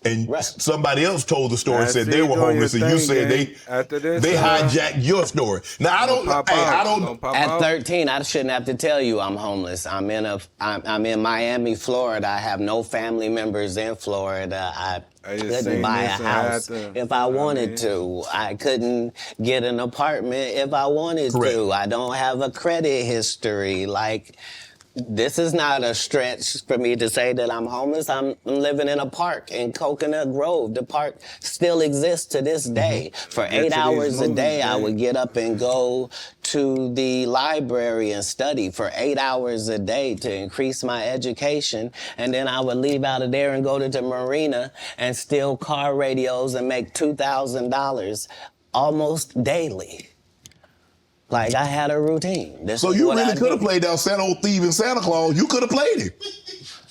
And Right. somebody else told the story, I said see they you were doing homeless, your and you thing, said gang. After this, they hijacked your story. Now I don't. Pop Hey, out. I don't. Gonna pop At out? 13, I shouldn't have to tell you I'm homeless. I'm in Miami, Florida. I have no family members in Florida. I just couldn't seen buy a this and had house to, if I wanted to. I couldn't get an apartment if I wanted Correct. to. I don't have a credit history. Like, this is not a stretch for me to say that I'm homeless. I'm living in a park in Coconut Grove. The park still exists to this day. For Get 8 to hours these a day, movies, I man. would get up and go to the library and study for 8 hours a day to increase my education. And then I would leave out of there and go to the marina and steal car radios and make $2,000 almost daily. Like, I had a routine. This So is you what really I could have did. played that Santa old thief and Santa Claus. You could have played it.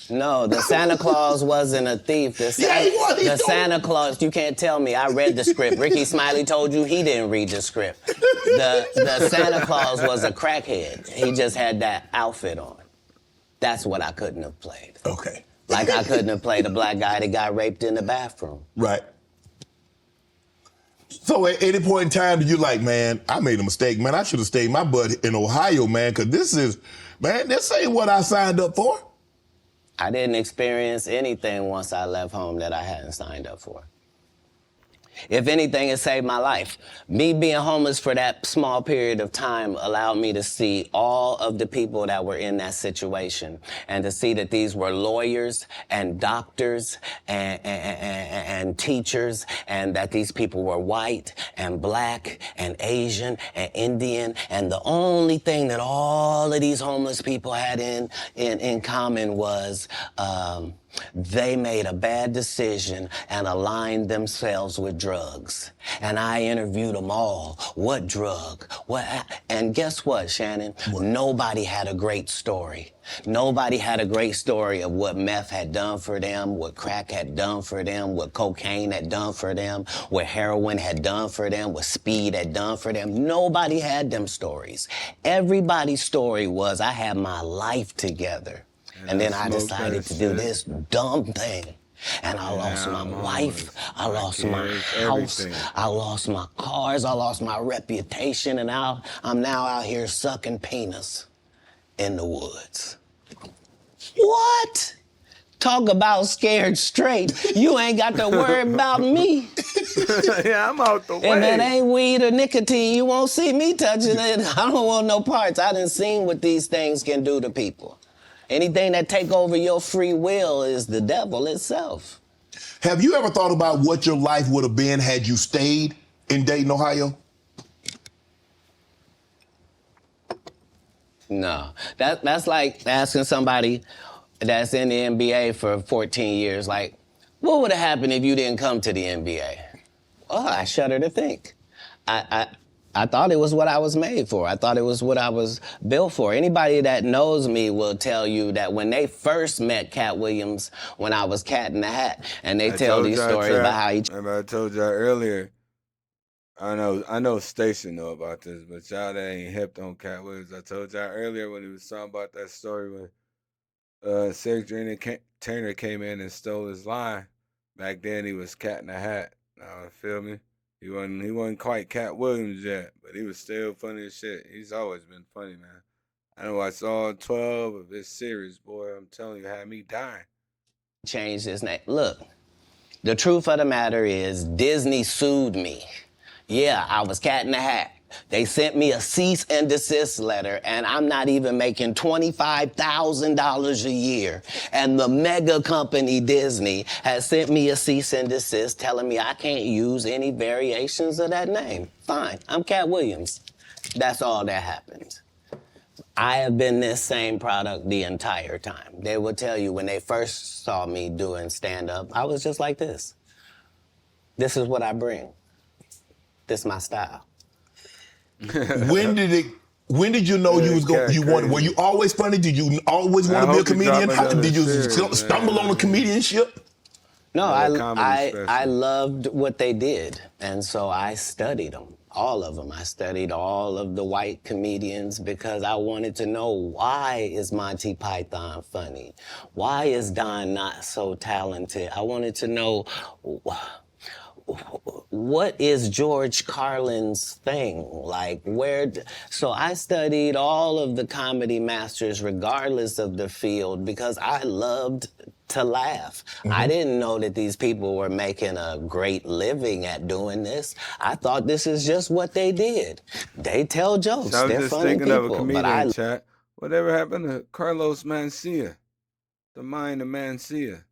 No, the Santa Claus wasn't a thief. The Santa Claus, you can't tell me. I read the script. Ricky Smiley told you he didn't read the script. The Santa Claus was a crackhead. He just had that outfit on. That's what I couldn't have played. Okay. Like, I couldn't have played a black guy that got raped in the bathroom. Right. So at any point in time, did you like, man, I made a mistake, man. I should have stayed my butt in Ohio, man, because this ain't what I signed up for. I didn't experience anything once I left home that I hadn't signed up for. If anything, it saved my life. Me being homeless for that small period of time allowed me to see all of the people that were in that situation and to see that these were lawyers and doctors and teachers, and that these people were white and black and Asian and Indian. And the only thing that all of these homeless people had in common was they made a bad decision and aligned themselves with drugs. And I interviewed them all. What drug? And guess what, Shannon? Nobody had a great story. Nobody had a great story of what meth had done for them, what crack had done for them, what cocaine had done for them, what heroin had done for them, what speed had done for them. Nobody had them stories. Everybody's story was, I had my life together. And then I decided to do this dumb thing. And I lost my wife, I lost my house, everything. I lost my cars, I lost my reputation, and I'm now out here sucking penis in the woods. What? Talk about scared straight. You ain't got to worry about me. Yeah, I'm out the way. If it ain't weed or nicotine, you won't see me touching it. I don't want no parts. I done seen what these things can do to people. Anything that take over your free will is the devil itself. Have you ever thought about what your life would have been had you stayed in Dayton, Ohio? No. That's like asking somebody that's in the NBA for 14 years, like, what would have happened if you didn't come to the NBA? Well, I shudder to think. I thought it was what I was made for. I thought it was what I was built for. Anybody that knows me will tell you that when they first met Katt Williams, when I was Cat in the Hat, and they tell these stories about how he... Remember I told y'all earlier, I know Station know about this, but y'all that ain't hip on Katt Williams. I told y'all earlier when he was talking about that story when Cedric Turner came in and stole his line. Back then he was Cat in the Hat. Now, feel me? He wasn't quite Katt Williams yet, but he was still funny as shit. He's always been funny, man. I know I saw 12 of his series, boy. I'm telling you, had me dying. Changed his name. Look, the truth of the matter is Disney sued me. Yeah, I was Cat in the Hat. They sent me a cease and desist letter, and I'm not even making $25,000 a year. And the mega company Disney has sent me a cease and desist telling me I can't use any variations of that name. Fine, I'm Katt Williams. That's all that happened. I have been this same product the entire time. They will tell you when they first saw me doing stand-up, I was just like this. This is what I bring. This is my style. When did you know you was going? Were you always funny? Did you always want to be a comedian? Did you stumble on a comedianship? No, I loved what they did, and so I studied them. all of them. I studied all of the white comedians because I wanted to know, why is Monty Python funny? Why is Don not so talented? I wanted to know, what is George Carlin's thing? Like, so I studied all of the comedy masters regardless of the field because I loved to laugh. I didn't know that these people were making a great living at doing this. I thought this is just what they did. They tell jokes. So I was They're just funny thinking people. of a comedian, chat. Whatever happened to Carlos Mencia? The mind of Mencia.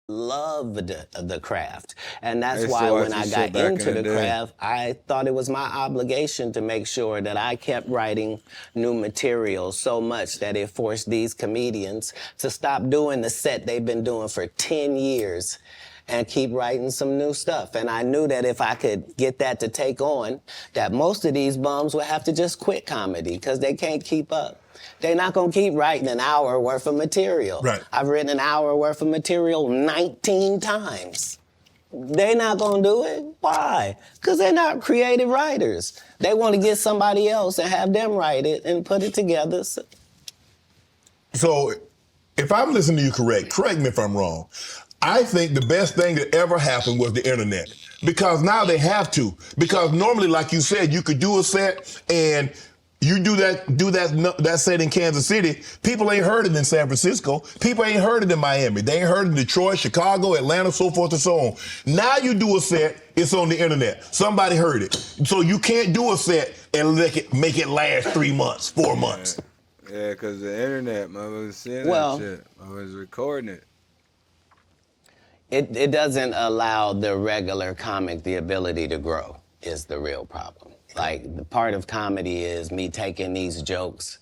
Loved the craft, and that's why when I got into the craft, I thought it was my obligation to make sure that I kept writing new material so much that it forced these comedians to stop doing the set they've been doing for 10 years and keep writing some new stuff. And I knew that if I could get that to take on, that most of these bums would have to just quit comedy because they can't keep up. They're not going to keep writing an hour worth of material. Right. I've written an hour worth of material 19 times. They're not going to do it. Why? Because they're not creative writers. They want to get somebody else and have them write it and put it together. So if I'm listening to you correct me if I'm wrong. I think the best thing that ever happened was the internet. Because now they have to. Because normally, like you said, you could do a set and you do that set in Kansas City, people ain't heard it in San Francisco. People ain't heard it in Miami. They ain't heard it in Detroit, Chicago, Atlanta, so forth and so on. Now you do a set, it's on the internet. Somebody heard it. So you can't do a set and make it last 3 months, 4 months. Yeah, because the internet, mother was seeing that shit. I was recording it. It doesn't allow the regular comic the ability to grow is the real problem. Like, the part of comedy is me taking these jokes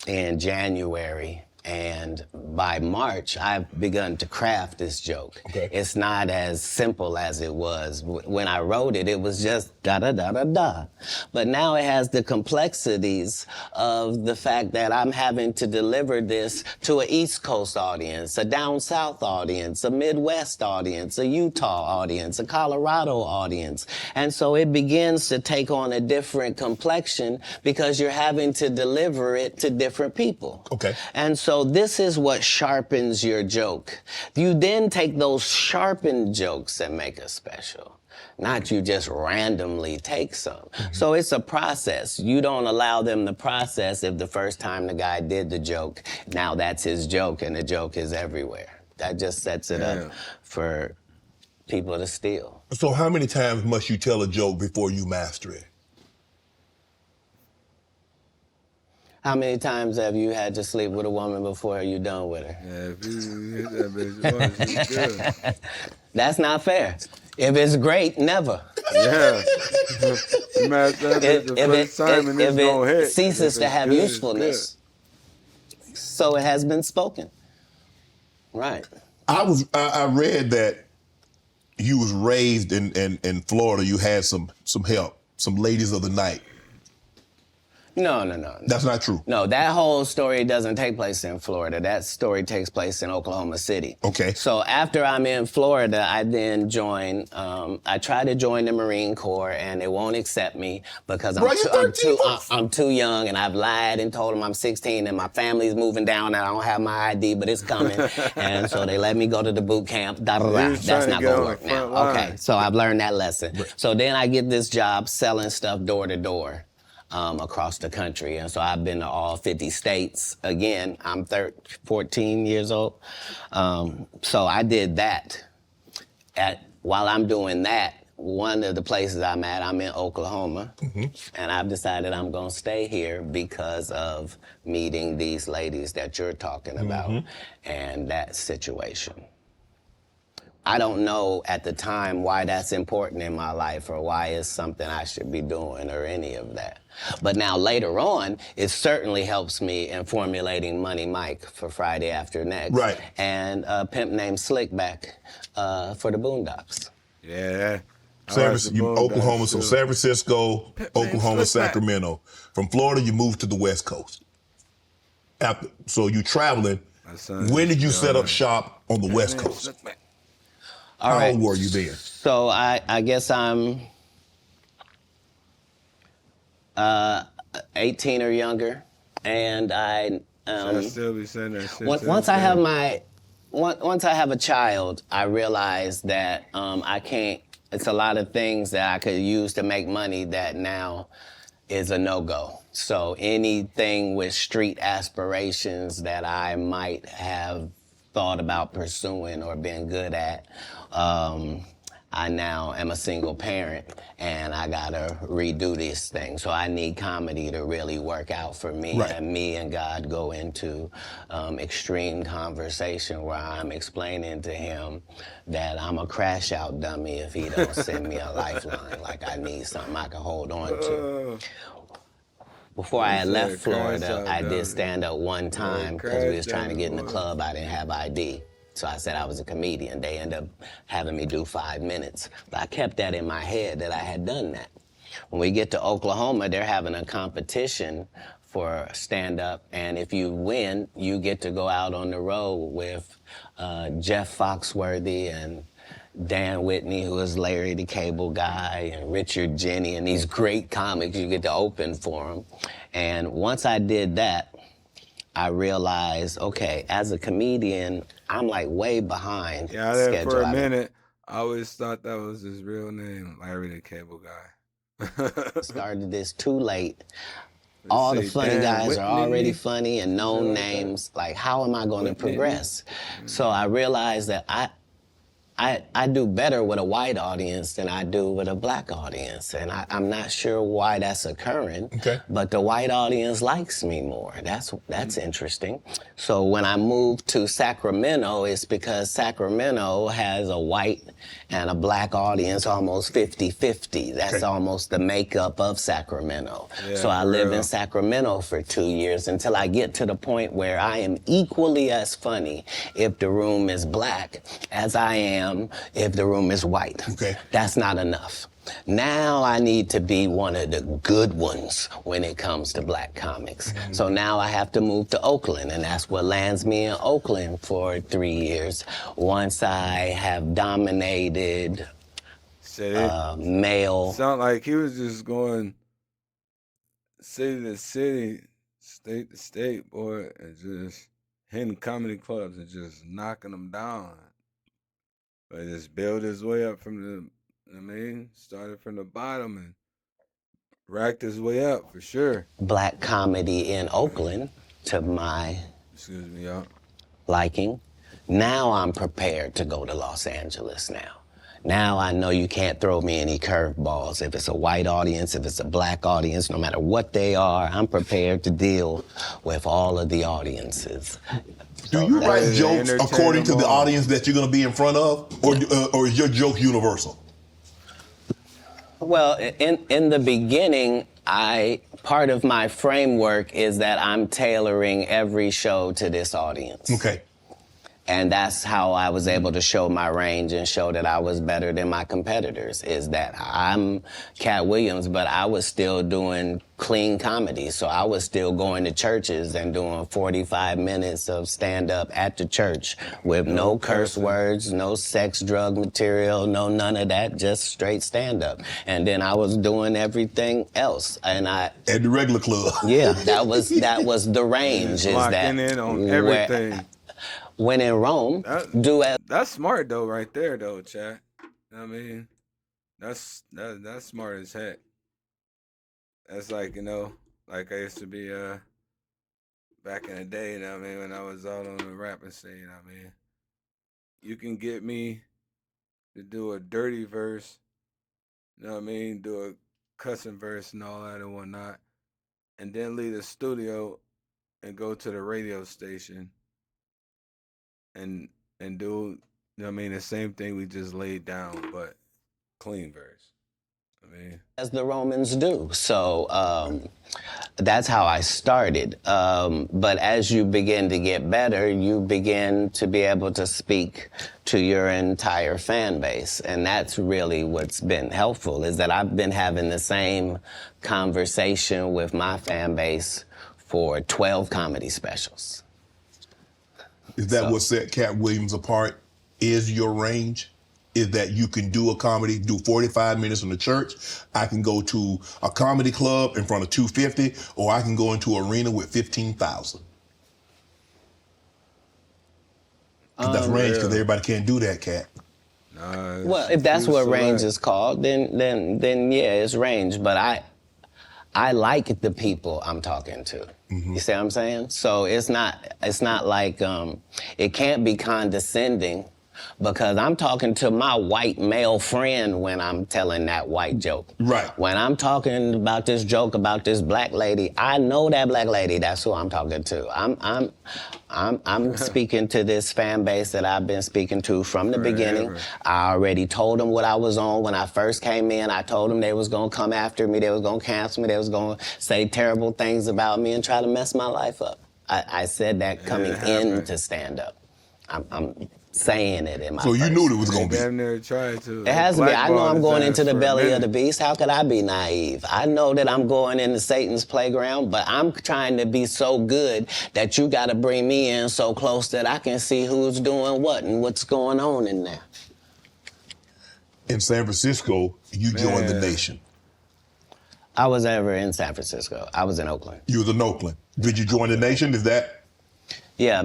in January, and by March, I've begun to craft this joke. Okay. It's not as simple as it was. When I wrote it, it was just da-da-da-da-da. But now it has the complexities of the fact that I'm having to deliver this to an East Coast audience, a down South audience, a Midwest audience, a Utah audience, a Colorado audience. And so it begins to take on a different complexion because you're having to deliver it to different people. Okay. And so this is what sharpens your joke. You then take those sharpened jokes and make a special. Not you just randomly take some. So it's a process. You don't allow them to process if the first time the guy did the joke, now that's his joke and the joke is everywhere. That just sets it up for people to steal. So how many times must you tell a joke before you master it? How many times have you had to sleep with a woman before you're done with her? Yeah, if you hit that bitch once, it's good. That's not fair. If it's great, never. Yeah. You master that the first time and it's gonna hit. If it ceases to have usefulness, so it has been spoken. Right. I read that you was raised in Florida. You had some help, some ladies of the night. No. That's not true. No, that whole story doesn't take place in Florida. That story takes place in Oklahoma City. Okay. So after I'm in Florida, I then join, I try to join the Marine Corps and they won't accept me because I'm too young and I've lied and told them I'm 16 and my family's moving down and I don't have my ID, but it's coming. And so they let me go to the boot camp. That's not gonna work now. Okay, so I've learned that lesson. Right. So then I get this job selling stuff door to door. Across the country. And so I've been to all 50 states. Again, I'm 14 years old. So I did that. While I'm doing that, one of the places I'm at, I'm in Oklahoma. And I've decided I'm going to stay here because of meeting these ladies that you're talking about and that situation. I don't know at the time why that's important in my life or why it's something I should be doing or any of that. But now later on, it certainly helps me in formulating Money Mike for Friday After Next. Right. And a pimp named Slickback for the Boondocks. Yeah. Oklahoma, so San Francisco, Oklahoma, Sacramento. From Florida, you moved to the West Coast. So you traveling. When did you set up shop on the West Coast? How old were you then? So I guess I'm 18 or younger, and I. Should I still be saying that shit? Once I have once I have a child, I realize that I can't. It's a lot of things that I could use to make money that now is a no-go. So anything with street aspirations that I might have thought about pursuing or been good at, I now am a single parent and I gotta redo this thing. So I need comedy to really work out for me. Right. And me and God go into extreme conversation where I'm explaining to him that I'm a crash out dummy if he don't send me a lifeline. Like I need something I can hold on to. Before I had left Florida, I did stand up one time because we was trying to get in the club. I didn't have ID. So I said I was a comedian. They ended up having me do 5 minutes. But I kept that in my head that I had done that. When we get to Oklahoma, they're having a competition for stand-up, and if you win, you get to go out on the road with Jeff Foxworthy and Dan Whitney, who is Larry the Cable Guy, and Richard Jenny, and these great comics. You get to open for them. And once I did that, I realized, okay, as a comedian, I'm like way behind schedule. For a minute, I always thought that was his real name, Larry the Cable Guy. Started this too late. All the funny guys are already funny and known names. Like, how am I going to progress? So I realized that I do better with a white audience than I do with a black audience. And I'm not sure why that's occurring, but the white audience likes me more. That's interesting. So when I moved to Sacramento, it's because Sacramento has a white and a black audience almost 50-50. That's almost the makeup of Sacramento. Yeah, so I lived in Sacramento for 2 years until I get to the point where I am equally as funny if the room is black as I am if the room is white. That's not enough. Now I need to be one of the good ones when it comes to black comics. So now I have to move to Oakland, and that's what lands me in Oakland for 3 years. Once I have dominated male. Sound like he was just going city to city, state to state, boy, and just hitting comedy clubs and just knocking them down. But just build his way up from started from the bottom and racked his way up for sure. Black comedy in Oakland to my liking. Now I'm prepared to go to Los Angeles now. Now I know you can't throw me any curveballs. If it's a white audience, if it's a black audience, no matter what they are, I'm prepared to deal with all of the audiences. Do you write jokes according to the audience that you're going to be in front of, or is your joke universal? Well, in the beginning, part of my framework is that I'm tailoring every show to this audience. And that's how I was able to show my range and show that I was better than my competitors, is that I'm Katt Williams, but I was still doing clean comedy. So I was still going to churches and doing 45 minutes of stand-up at the church with no curse words, no sex, drug material, no none of that, just straight stand-up. And then I was doing everything else. And at the regular club. Yeah, that was the range. Locking in on everything. When in Rome, That's smart though, right there though, chat. I mean, that's smart as heck. That's like, like I used to be back in the day, when I was out on the rapping scene, you can get me to do a dirty verse, do a cussing verse and all that and whatnot, and then leave the studio and go to the radio station and do, the same thing we just laid down, but clean verse. As the Romans do. So that's how I started. But as you begin to get better, you begin to be able to speak to your entire fan base. And that's really what's been helpful, is that I've been having the same conversation with my fan base for 12 comedy specials. Is that what set Katt Williams apart, is your range? is that you can do a comedy, do 45 minutes in the church. I can go to a comedy club in front of 250, or I can go into an arena with 15,000. That's range, because everybody can't do that, Katt. Nah, well, if that's what range is called, then yeah, it's range. But I like the people I'm talking to. Mm-hmm. You see what I'm saying? So it's not like it can't be condescending, because I'm talking to my white male friend when I'm telling that white joke. Right. When I'm talking about this joke about this black lady, I know that black lady. That's who I'm talking to. I'm speaking to this fan base that I've been speaking to from the beginning. I already told them what I was on when I first came in. I told them they was gonna come after me. They was gonna cancel me. They was gonna say terrible things about me and try to mess my life up. I said that coming into stand-up. I'm saying it in my So you knew it was going to be. Damn near tried to. It has to be. I know I'm going into the belly of the beast. How could I be naive? I know that I'm going into Satan's playground, but I'm trying to be so good that you got to bring me in so close that I can see who's doing what and what's going on in there. In San Francisco, you joined the Nation. I was never in San Francisco. I was in Oakland. You was in Oakland. Did you join the Nation? Is that? Yeah,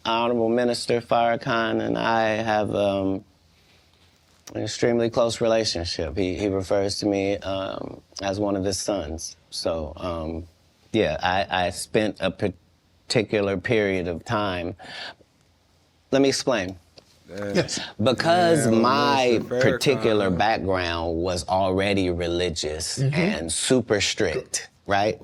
Honorable Minister Farrakhan and I have an extremely close relationship. He refers to me as one of his sons. So, yeah, I spent a particular period of time. Let me explain. Yes. Because my particular background was already religious and super strict, right?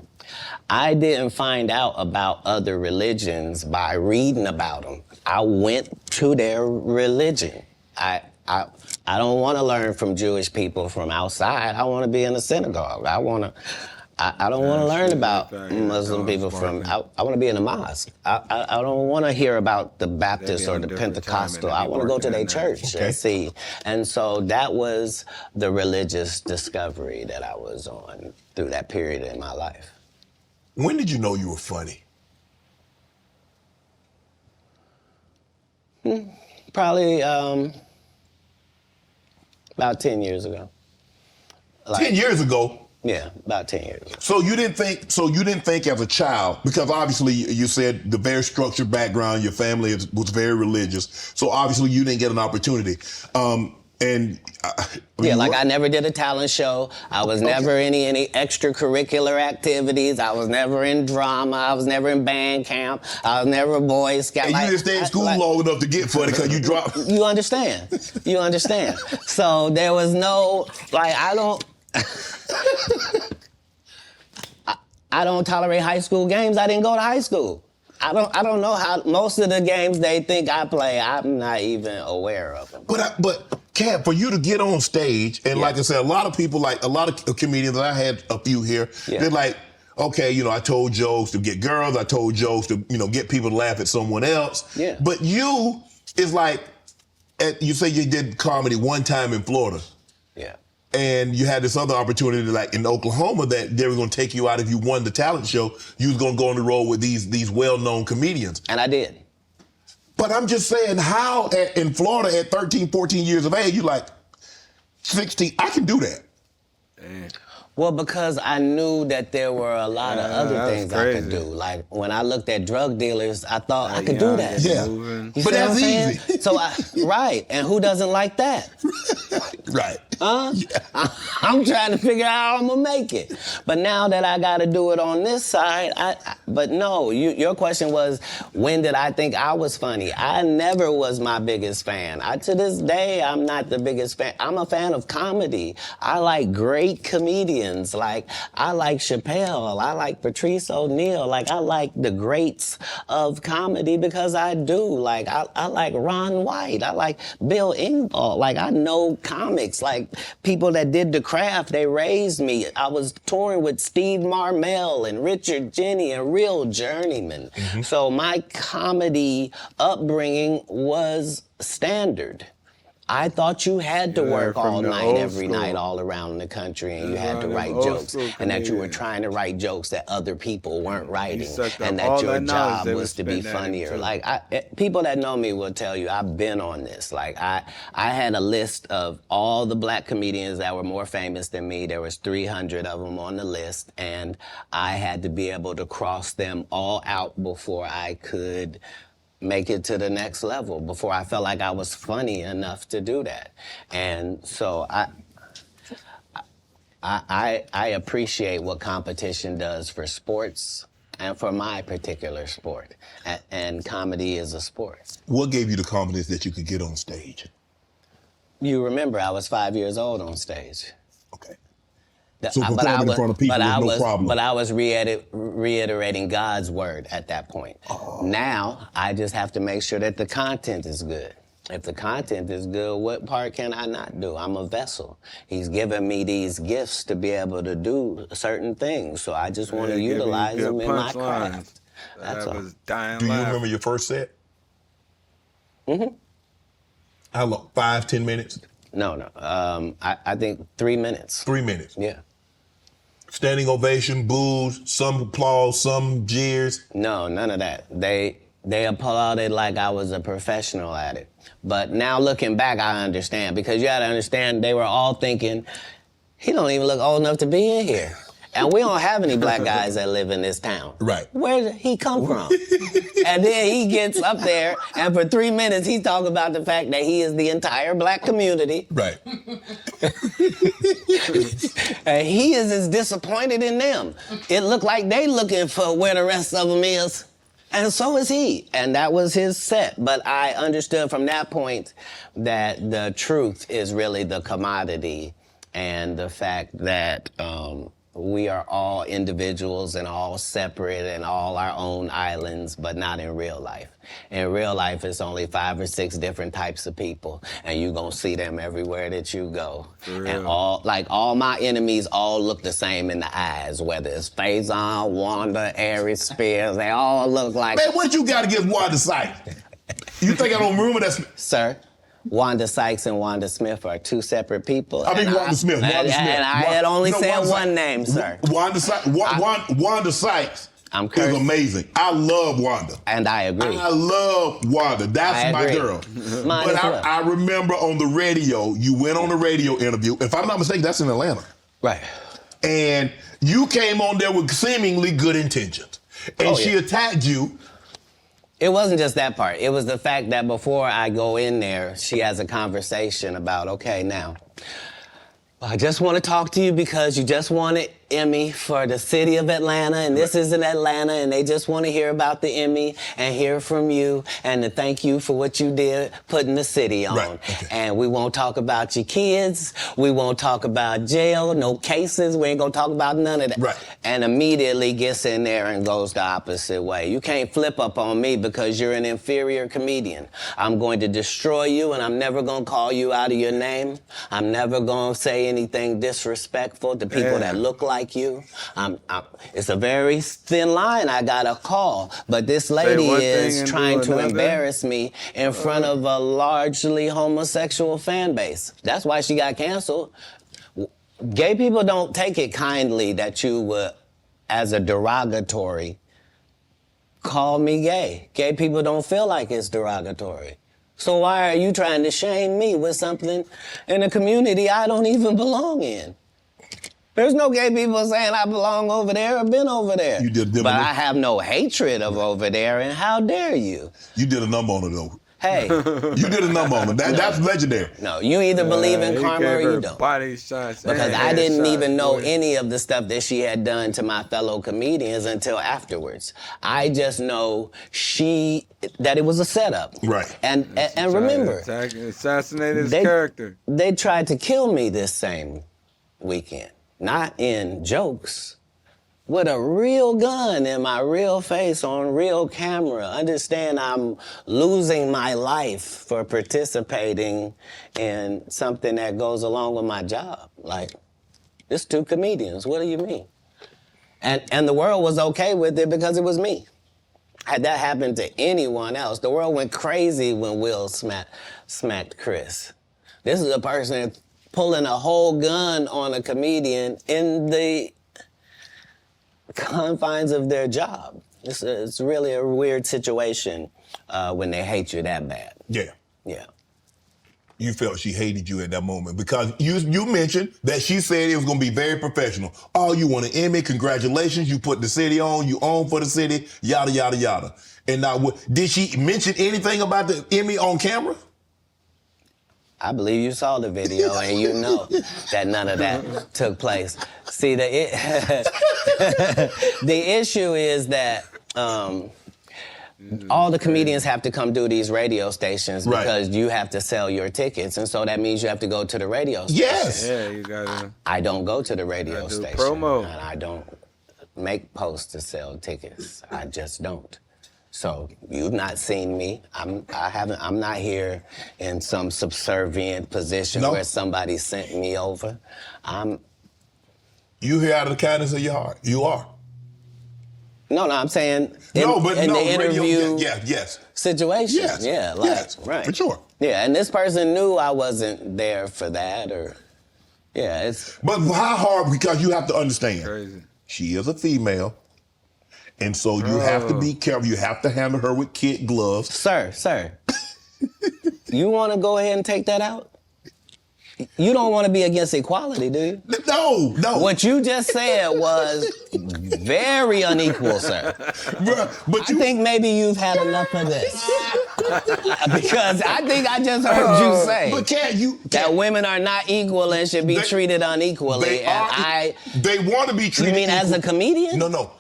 I didn't find out about other religions by reading about them. I went to their religion. I don't want to learn from Jewish people from outside. I want to be in a synagogue. I don't want to learn about Muslim people from. I want to be in a mosque. I don't want to hear about the Baptist or the Pentecostal. I want to go to their church and see. And so that was the religious discovery that I was on through that period in my life. When did you know you were funny? Probably about 10 years ago. 10 years ago? Yeah, about 10 years ago. So you didn't think as a child, because obviously you said the very structured background, your family was very religious, so obviously you didn't get an opportunity. I never did a talent show. I was never in any extracurricular activities. I was never in drama. I was never in band camp. I was never a Boy Scout. And you didn't stay in school long enough to get funny because you dropped. You understand? You understand? So there was no, I don't tolerate high school games. I didn't go to high school. I don't know how most of the games they think I play, I'm not even aware of them. But Katt, for you to get on stage, and like I said, a lot of people, like a lot of comedians, I had a few here, they're like, okay, I told jokes to get girls, I told jokes to, get people to laugh at someone else. Yeah. But you is like, you say you did comedy one time in Florida. Yeah. And you had this other opportunity, like in Oklahoma, that they were going to take you out if you won the talent show. You was going to go on the road with these well-known comedians. And I did. But I'm just saying, how in Florida at 13, 14 years of age, you like 16, I can do that. Damn. Well, because I knew that there were a lot of other things I could do. Like when I looked at drug dealers, I thought I could do that. Yeah. But that's easy. So right. And who doesn't like that? Right. I'm trying to figure out how I'm gonna make it. But now that I gotta do it on this side, but no, your question was, when did I think I was funny? I never was my biggest fan. To this day, I'm not the biggest fan. I'm a fan of comedy. I like great comedians. Like, I like Chappelle. I like Patrice O'Neal. Like, I like the greats of comedy because I do. Like, I like Ron White. I like Bill Engvall. Like, I know comics. Like, people that did the craft, they raised me. I was touring with Steve Marmel and Richard Jenny and real journeymen. Mm-hmm. So my comedy upbringing was standard. I thought you had to work all night, every school. night, all around the country, and you had to Them write old jokes, school and that you were comedians. trying to write jokes that other people weren't writing, sucked up and all that your that knowledge job they was to be was spitting at him, funnier. too. Like, people that know me will tell you, I've been on this. Like, I had a list of all the black comedians that were more famous than me. There was 300 of them on the list, and I had to be able to cross them all out before I could make it to the next level, before I felt like I was funny enough to do that. And so I appreciate what competition does for sports and for my particular sport. And comedy is a sport. What gave you the confidence that you could get on stage? You remember I was 5 years old on stage. Okay. So performing in front of people was no problem. But I was reiterating God's word at that point. Oh. Now, I just have to make sure that the content is good. If the content is good, what part can I not do? I'm a vessel. He's given me these gifts to be able to do certain things, so I just want to utilize them in my craft. That's all. Do you remember your first set? Mm-hmm. How long? 5, 10 minutes? No. I think 3 minutes. 3 minutes. Yeah. Standing ovation, boos, some applause, some jeers. No, none of that. They applauded like I was a professional at it. But now looking back, I understand, because you gotta understand, they were all thinking, he don't even look old enough to be in here. And we don't have any black guys that live in this town. Right. Where did he come from? And then he gets up there, and for 3 minutes, he's talking about the fact that he is the entire black community. Right. And he is as disappointed in them. It looked like they looking for where the rest of them is. And so is he. And that was his set. But I understood from that point that the truth is really the commodity, and the fact that we are all individuals and all separate and all our own islands, but not in real life. In real life, it's only 5 or 6 different types of people, and you're gonna see them everywhere that you go. And all my enemies all look the same in the eyes, whether it's Faison, Wanda, Aries Spears, they all look like... Man, what you got against Wanda Sykes? You think I don't remember that? Sir? Wanda Sykes and Wanda Smith are 2 separate people. I mean, Wanda Smith. And I had only said one name, sir. Wanda Sykes I'm is amazing. I love Wanda. And I agree. I love Wanda. That's my girl. But I remember on the radio, you went on a radio interview. If I'm not mistaken, that's in Atlanta. Right. And you came on there with seemingly good intentions. And she attacked you. It wasn't just that part. It was the fact that before I go in there, she has a conversation about, okay, now, I just want to talk to you because you just won an Emmy for the city of Atlanta, and this is in Atlanta, and they just want to hear about the Emmy and hear from you and to thank you for what you did putting the city on. Right. Okay. And we won't talk about your kids. We won't talk about jail, no cases. We ain't going to talk about none of that. Right. And immediately gets in there and goes the opposite way. You can't flip up on me because you're an inferior comedian. I'm going to destroy you, and I'm never going to call you out of your name. I'm never going to say anything disrespectful to people that look like you. It's a very thin line I got to call, but this lady is trying to embarrass me in front of a largely homosexual fan base. That's why she got canceled. Gay people don't take it kindly that you would, as a derogatory, call me gay. Gay people don't feel like it's derogatory. So why are you trying to shame me with something in a community I don't even belong in? There's no gay people saying I belong over there or been over there. You did, but I have no hatred of over there, and how dare you? You did a number on it, though. Hey. You did a number on it. That's legendary. No, you either believe in karma or you don't. Body shots. Because I didn't even know any of the stuff that she had done to my fellow comedians until afterwards. I just know that it was a setup. Right. And remember, assassinate his character. They tried to kill me this same weekend. Not in jokes, with a real gun in my real face on real camera. Understand I'm losing my life for participating in something that goes along with my job. Like, it's 2 comedians, what do you mean? And the world was okay with it because it was me. Had that happened to anyone else, the world went crazy when Will smacked Chris. This is a person pulling a whole gun on a comedian in the confines of their job. It's really a weird situation when they hate you that bad. Yeah. Yeah. You felt she hated you at that moment because you mentioned that she said it was going to be very professional. Oh, you won an Emmy, congratulations. You put the city on, you own for the city, yada, yada, yada. And now, did she mention anything about the Emmy on camera? I believe you saw the video and you know that none of that took place. See, the issue is that all the comedians have to come do these radio stations because you have to sell your tickets, and so that means you have to go to the radio station. Yes. Yeah, you gotta. I don't go to the radio station. Promo. And I don't make posts to sell tickets. I just don't. So you've not seen me. I'm not here in some subservient position where somebody sent me over. You here out of the kindness of your heart. You are. No, I'm saying in the interview situation. Yes. Yeah, right. For sure. Yeah, and this person knew I wasn't there for that it's... But how hard, because you have to understand. Crazy. She is a female, and so you have to be careful. You have to handle her with kid gloves. Sir, you want to go ahead and take that out? You don't want to be against equality, do you? No. What you just said was very unequal, sir. But I think maybe you've had enough of this. Because I think I just heard you say that women are not equal and should be treated unequally. They want to be treated. You mean equal. as a comedian? No.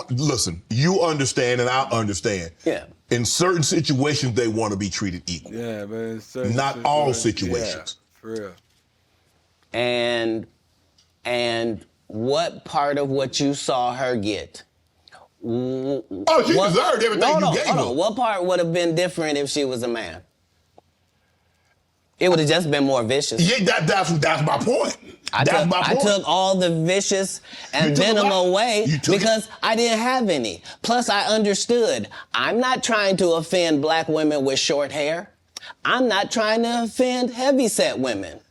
Listen, you understand and I understand. Yeah. In certain situations, they want to be treated equal. Yeah, but not all situations. Yeah, for real. And what part of what you saw her get? She deserved everything you gave her. What part would have been different if she was a man? It would have just been more vicious. Yeah, that's my point. I took all the vicious and venom away because I didn't have any. Plus, I understood. I'm not trying to offend black women with short hair. I'm not trying to offend heavyset women.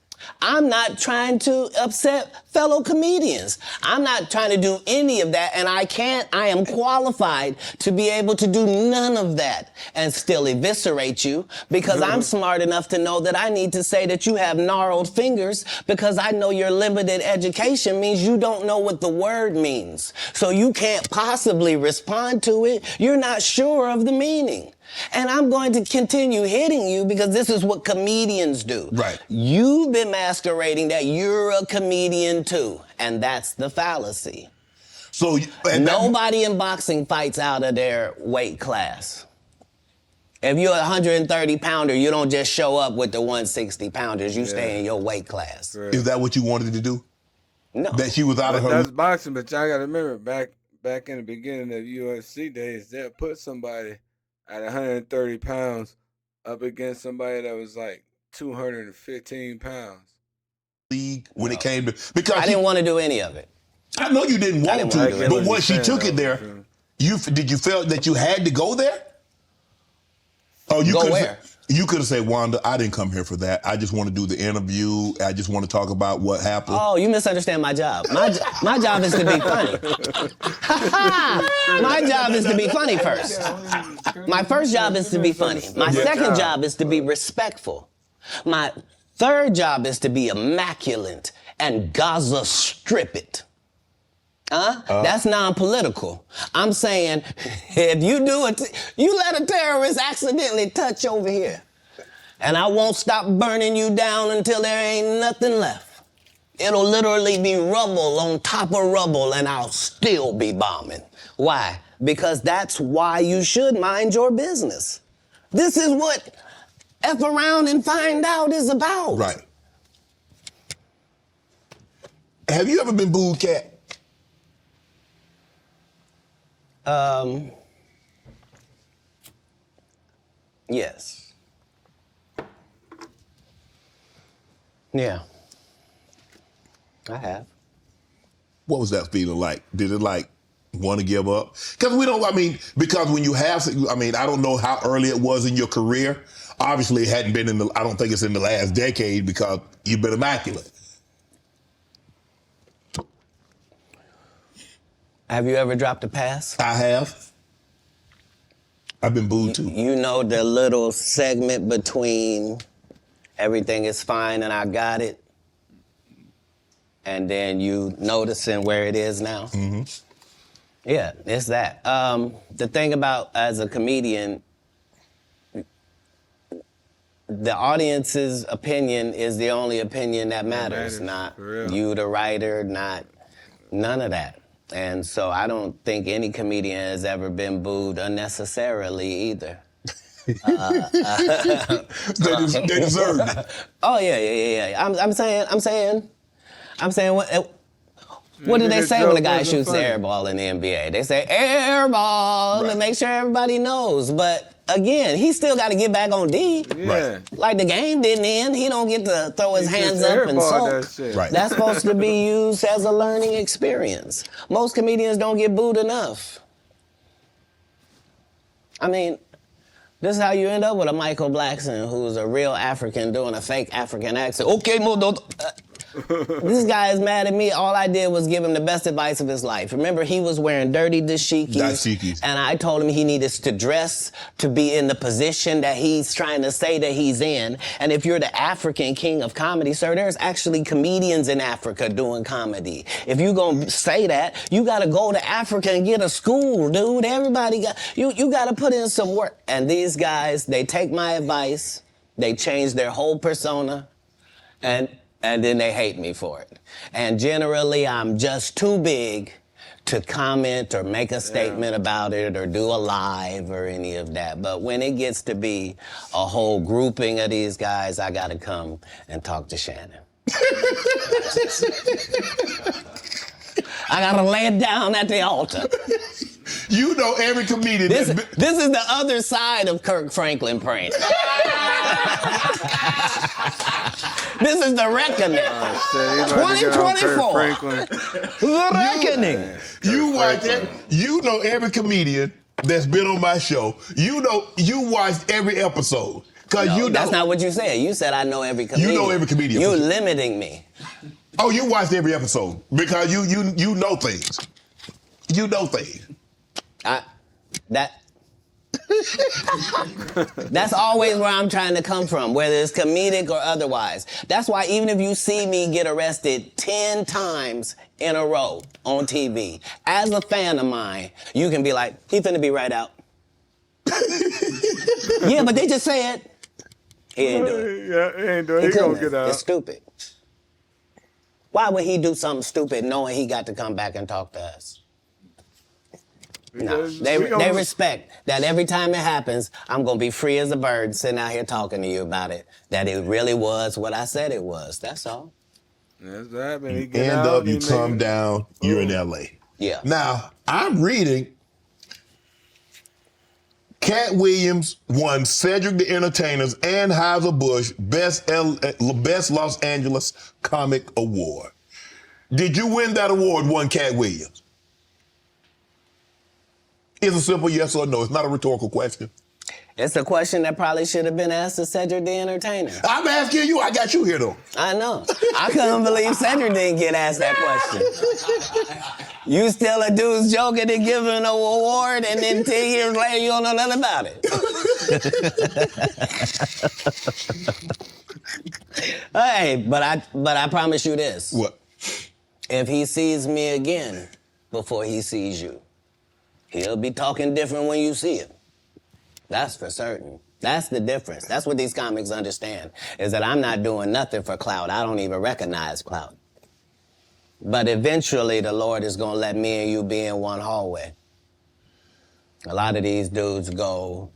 I'm not trying to upset fellow comedians. I'm not trying to do any of that, and I am qualified to be able to do none of that and still eviscerate you because I'm smart enough to know that I need to say that you have gnarled fingers because I know your limited education means you don't know what the word means. So you can't possibly respond to it. You're not sure of the meaning. And I'm going to continue hitting you because this is what comedians do. Right. You've been masquerading that you're a comedian too, and that's the fallacy. So nobody in boxing fights out of their weight class. If you're a 130-pounder, you don't just show up with the 160-pounders. You stay in your weight class. Right. Is that what you wanted to do? No. That she was out of her... That's boxing, but y'all got to remember, back in the beginning of UFC days, they'll put somebody at 130 pounds up against somebody that was like 215 pounds. League when it came to... Because I didn't want to do any of it. I know you didn't want to, but once she took it there, did you feel that you had to go there? Oh, you go where? You could have said, Wanda, I didn't come here for that. I just want to do the interview. I just want to talk about what happened. Oh, you misunderstand my job. My job is to be funny. My job is to be funny first. My first job is to be funny. My second job is to be respectful. My third job is to be immaculate and Gaza strip it. That's non-political. I'm saying, if you do it, you let a terrorist accidentally touch over here, and I won't stop burning you down until there ain't nothing left. It'll literally be rubble on top of rubble, and I'll still be bombing. Why? Because that's why you should mind your business. This is what F around and find out is about. Right. Have you ever been booed, Katt? Yes. Yeah. I have. What was that feeling like? Did it want to give up? Because because when you have, I don't know how early it was in your career. Obviously, it hadn't been I don't think it's in the last decade because you've been immaculate. Have you ever dropped a pass? I have. I've been booed too. You know the little segment between everything is fine and I got it, and then you noticing where it is now? Mm-hmm. Yeah, it's that. The thing about, as a comedian, the audience's opinion is the only opinion that matters, not you, the writer, none of that. And so I don't think any comedian has ever been booed unnecessarily either. They deserve it. Oh yeah. I'm saying, what do they say when a guy shoots the air ball in the NBA? They say air ball to make sure everybody knows. But again, he still got to get back on D. Yeah. Like the game didn't end. He don't get to throw his hands up and sulk. Right. That's supposed to be used as a learning experience. Most comedians don't get booed enough. I mean, this is how you end up with a Michael Blackson who's a real African doing a fake African accent. Okay, this guy is mad at me. All I did was give him the best advice of his life. Remember, he was wearing dirty dashikis. And I told him he needed to dress to be in the position that he's trying to say that he's in. And if you're the African king of comedy, sir, there's actually comedians in Africa doing comedy. If you're going to say that, you got to go to Africa and get a school, dude. Everybody you got to put in some work. And these guys, they take my advice, they change their whole persona, and then they hate me for it. And generally, I'm just too big to comment or make a statement about it or do a live or any of that. But when it gets to be a whole grouping of these guys, I gotta come and talk to Shannon. I gotta lay it down at the altar. You know every comedian. This is the other side of Kirk Franklin praying. This is the reckoning. 2024. The reckoning. You watch it. You know every comedian that's been on my show. You watched every episode. That's not what you said. You said I know every comedian. You know every comedian. You're limiting me. Oh, you watched every episode because you know things. You know things. That's always where I'm trying to come from, whether it's comedic or otherwise. That's why even if you see me get arrested 10 times in a row on TV, as a fan of mine, you can be like, he finna be right out. Yeah, but they just said, he ain't do it. Yeah, he ain't do it. He gonna get out. It's stupid. Why would he do something stupid knowing he got to come back and talk to us? No, they respect that every time it happens, I'm going to be free as a bird sitting out here talking to you about it, that it really was what I said it was. That's all. That's what happened. You end up, you come down, you're in L.A. Yeah. Now, I'm reading Katt Williams won Cedric the Entertainer's and Anheuser-Busch Best Los Angeles Comic Award. Did you win that award, won Katt Williams? It's a simple yes or no. It's not a rhetorical question. It's a question that probably should have been asked to Cedric the Entertainer. I'm asking you. I got you here, though. I know. I couldn't believe Cedric didn't get asked that question. You still a dude's joking and giving an award, and then 10 years later you don't know nothing about it. Hey, but I promise you this. What? If he sees me again before he sees you, he'll be talking different when you see him. That's for certain. That's the difference. That's what these comics understand, is that I'm not doing nothing for clout. I don't even recognize clout. But eventually the Lord is going to let me and you be in one hallway. A lot of these dudes go...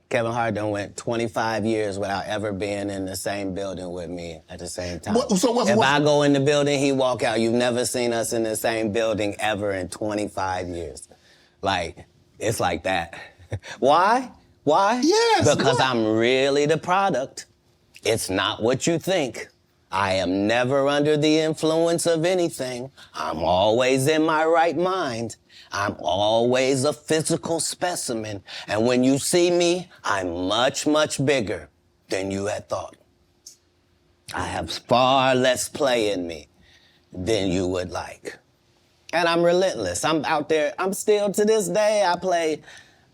Kevin Hart done went 25 years without ever being in the same building with me at the same time. If I go in the building, he walk out. You've never seen us in the same building ever in 25 years. Like, it's like that. Why? Why? Yes. Because I'm really the product. It's not what you think. I am never under the influence of anything. I'm always in my right mind. I'm always a physical specimen. And when you see me, I'm much, much bigger than you had thought. I have far less play in me than you would like. And I'm relentless. I'm out there. I'm still, to this day, I play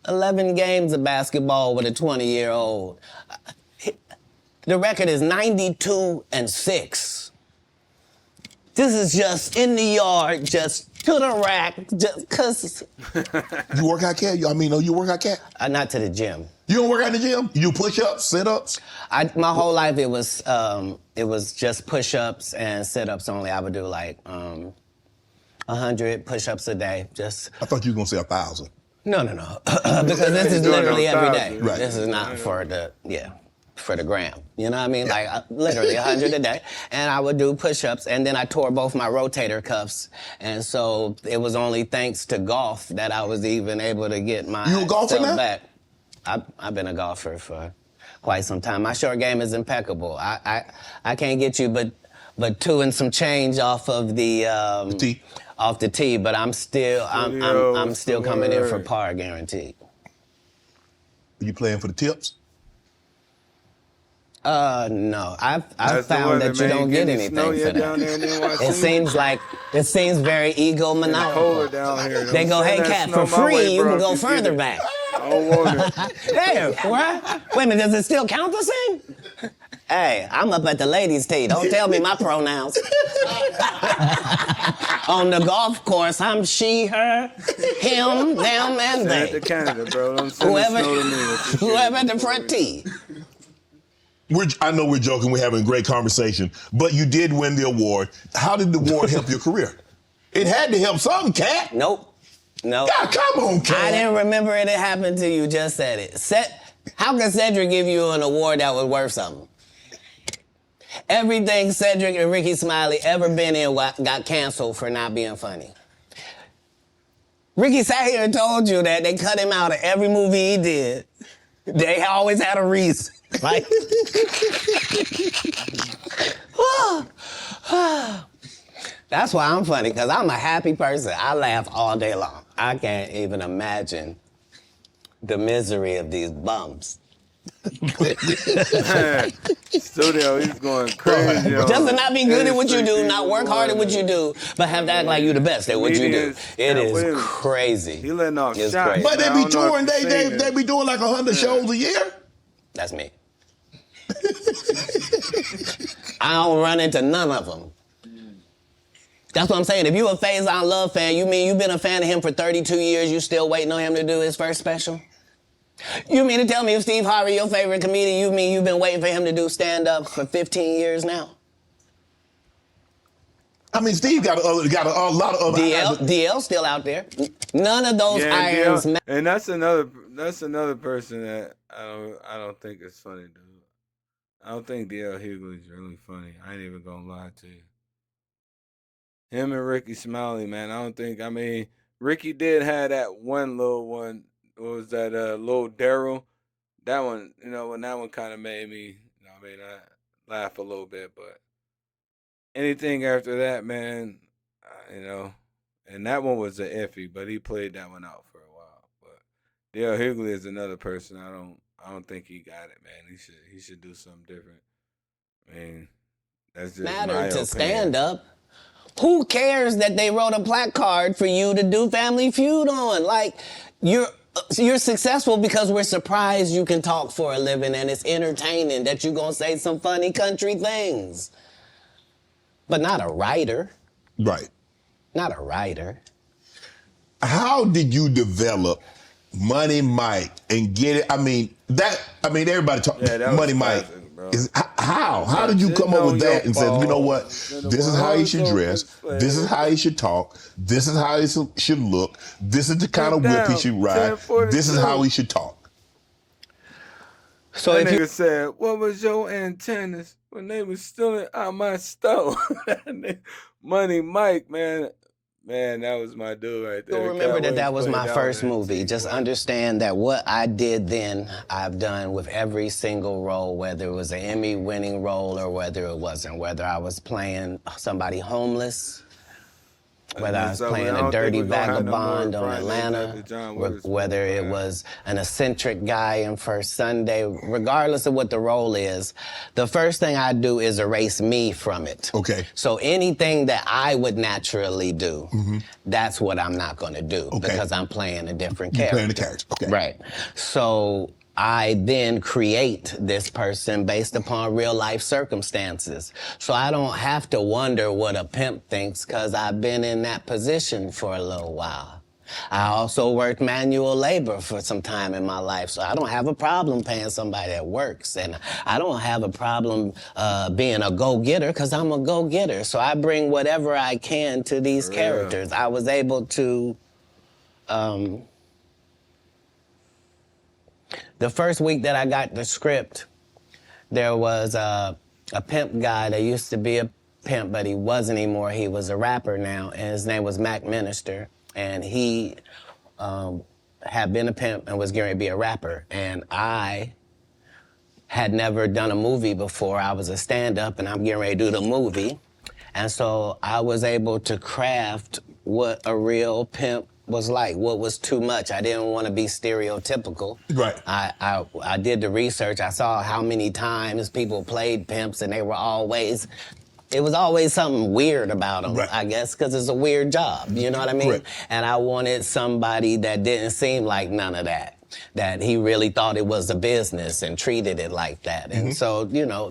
11 games of basketball with a 20-year-old. The record is 92-6. This is just in the yard, just to the rack, just cause. You work out, Cat? You work out, Cat? Not to the gym. You don't work out in the gym? You do push-ups, sit-ups? My whole life it was just push-ups and sit-ups only. I would do like 100 push-ups a day. Just. I thought you were gonna say 1,000. No. Because this is literally every day. Right. This is not for the gram. You know what I mean? Like literally 100 a day. And I would do push-ups, and then I tore both my rotator cuffs. And so it was only thanks to golf that I was even able to get my You a golfer now? back. I've been a golfer for quite some time. My short game is impeccable. I can't get you but 2 and some change off of the tee. Off the tee, but I'm still coming in for par guaranteed. Are you playing for the tips? No. I've found that you don't get anything for that. It seems very egomaniacal. They go, hey, Cat, for free, you can go further back. I don't want it. Damn, what? Wait a minute, does it still count the same? Hey, I'm up at the ladies' tee. Don't tell me my pronouns. On the golf course, I'm she, her, him, them, and they. To Canada, bro. Don't Whoever at the front tee. I know we're joking, we're having a great conversation, but you did win the award. How did the award help your career? It had to help something, Cat. Nope. God, come on, Cat. I didn't remember it had happened to you, just said it. How can Cedric give you an award that was worth something? Everything Cedric and Ricky Smiley ever been in got canceled for not being funny. Ricky sat here and told you that they cut him out of every movie he did. They always had a reason. Like, that's why I'm funny, because I'm a happy person. I laugh all day long. I can't even imagine the misery of these bums. Studio, he's going crazy. Just to not be good at what you do, not work hard at what you do, but have to act like you the best at what you do. It is crazy. He letting off shots. Crazy. But they be touring, they be doing like 100 shows a year. That's me. I don't run into none of them. That's what I'm saying. If you a Faison Love fan, you mean you've been a fan of him for 32 years, you still waiting on him to do his first special? You mean to tell me if Steve Harvey, your favorite comedian, you mean you've been waiting for him to do stand-up for 15 years now? I mean, Steve got a lot of other... DL's still out there. None of those irons... And that's another person that I don't think is funny, dude. I don't think DL Hughley's really funny. I ain't even gonna lie to you. Him and Ricky Smiley, man, Ricky did have that one little one. What was that, Lil Daryl? That one, when that one kind of made me, I laugh a little bit, but anything after that, man, and that one was an iffy, but he played that one out for a while. But DL Hughley is another person. I don't think he got it, man. He should do something different. I mean, that's just my opinion. To stand up. Who cares that they wrote a placard for you to do Family Feud on? Like, you're successful because we're surprised you can talk for a living and it's entertaining that you're gonna say some funny country things. But not a writer. Right. Not a writer. How did you develop Money Mike and get it? Everybody talk Money Mike. How did you come up with that and say, you know what, this is how he should dress, this is how he should talk, this is how he should look, this is the kind of whip he should ride, this is how he should talk? So that nigga said, what was your antennas when they was stealing out my stove? Money Mike, man, Man, that was my dude right there. So remember that was my first movie. Just understand that what I did then, I've done with every single role, whether it was an Emmy-winning role or whether it wasn't. Whether I was playing somebody homeless, whether I was playing a dirty vagabond on Atlanta, whether it was an eccentric guy in First Sunday, regardless of what the role is, the first thing I do is erase me from it. Okay. So anything that I would naturally do, that's what I'm not going to do because I'm playing a different character. You're playing a character, okay. Right. So I then create this person based upon real life circumstances. So I don't have to wonder what a pimp thinks because I've been in that position for a little while. I also worked manual labor for some time in my life, so I don't have a problem paying somebody that works. And I don't have a problem being a go-getter because I'm a go-getter. So I bring whatever I can to these characters. I was able to... The first week that I got the script, there was a pimp guy that used to be a pimp, but he wasn't anymore. He was a rapper now, and his name was Mac Minister. And he had been a pimp and was getting ready to be a rapper. And I had never done a movie before. I was a stand-up, and I'm getting ready to do the movie. And so I was able to craft what a real pimp was like, what was too much. I didn't want to be stereotypical. Right. I did the research. I saw how many times people played pimps, and they were always... It was always something weird about them, I guess, because it's a weird job, you know what I mean? Right. And I wanted somebody that didn't seem like none of that he really thought it was a business and treated it like that. And so, you know,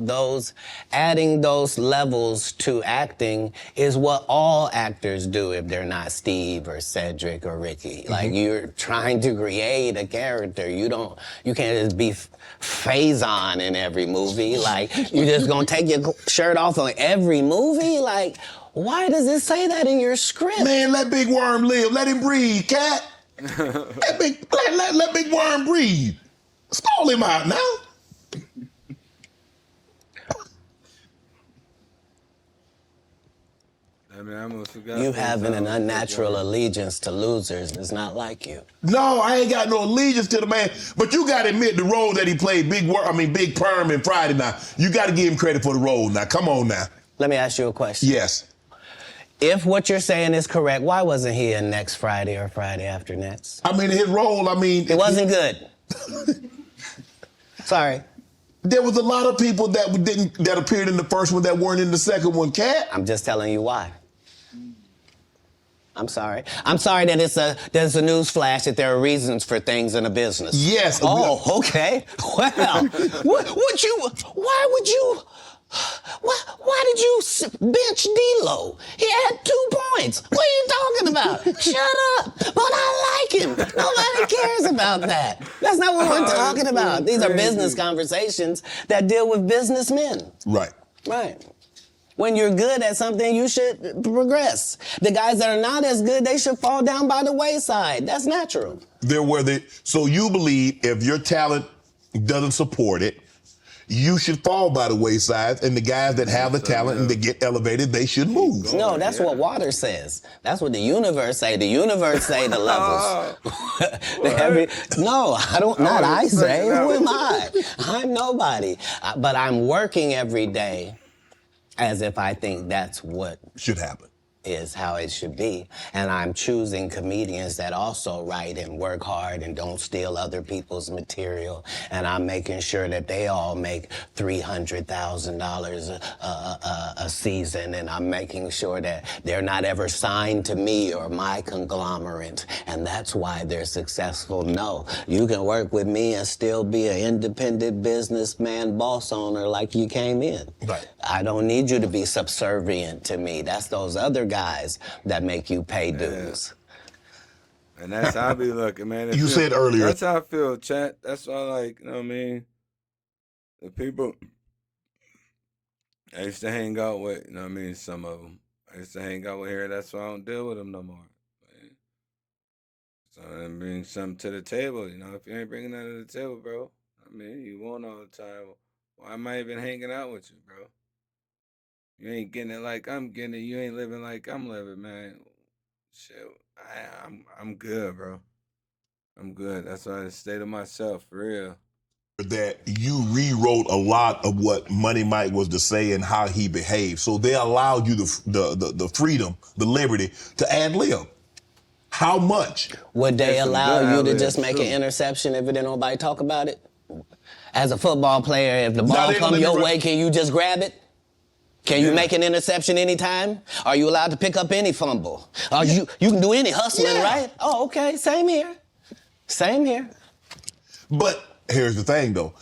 adding those levels to acting is what all actors do if they're not Steve or Cedric or Ricky. Like, you're trying to create a character. You can't just be Faison in every movie. Like, you're just gonna take your shirt off on every movie? Like, why does it say that in your script? Man, let Big Worm live. Let him breathe, Katt. let Big Worm breathe. Stall him out now. I mean, I almost forgot. You having an unnatural allegiance to losers is not like you. No, I ain't got no allegiance to the man. But you got to admit the role that he played, Big Perm in Friday now. You got to give him credit for the role now. Come on now. Let me ask you a question. Yes. If what you're saying is correct, why wasn't he in Next Friday or Friday After Next? I mean, his role, It wasn't good. Sorry. There was a lot of people that appeared in the first one that weren't in the second one, Katt. I'm just telling you why. I'm sorry. I'm sorry that there's a news flash that there are reasons for things in a business. Yes. Oh, okay. Well, why did you bench D-Lo? He had 2 points. What are you talking about? Shut up. But I like him. Nobody cares about that. That's not what we're talking about. These are business conversations that deal with businessmen. Right. Right. When you're good at something, you should progress. The guys that are not as good, they should fall down by the wayside. That's natural. So you believe if your talent doesn't support it, you should fall by the wayside, and the guys that have the talent and they get elevated, they should move. No, that's what water says. That's what the universe say. The universe say the levels. No, I don't. Not I say. Who am I? I'm nobody. But I'm working every day as if I think that's what should happen. Is how it should be. And I'm choosing comedians that also write and work hard and don't steal other people's material. And I'm making sure that they all make $300,000 a season. And I'm making sure that they're not ever signed to me or my conglomerate. And that's why they're successful. No, you can work with me and still be an independent businessman, boss owner like you came in. Right. I don't need you to be subservient to me. That's those other guys that make you pay dues. And that's how I be looking, man. You said earlier. That's how I feel, chat. That's why, like, you know what I mean? The people I used to hang out with, you know what I mean? Some of them. I used to hang out with here. That's why I don't deal with them no more. Man. So I bring something to the table. You know, if you ain't bringing that to the table, bro, I mean, you won't all the time. Why am I even hanging out with you, bro? You ain't getting it like I'm getting it. You ain't living like I'm living, man. Shit, I'm good, bro. I'm good. That's why I stay to myself, for real. That you rewrote a lot of what Money Mike was to say and how he behaved. So they allowed you the freedom, the liberty to ad lib. How much? Would they allow you to just make an interception if it didn't nobody talk about it? As a football player, if the ball come your way, can you just grab it? Can you make an interception anytime? Are you allowed to pick up any fumble? You can do any hustling, right? Oh, okay. Same here. Same here. But here's the thing, though.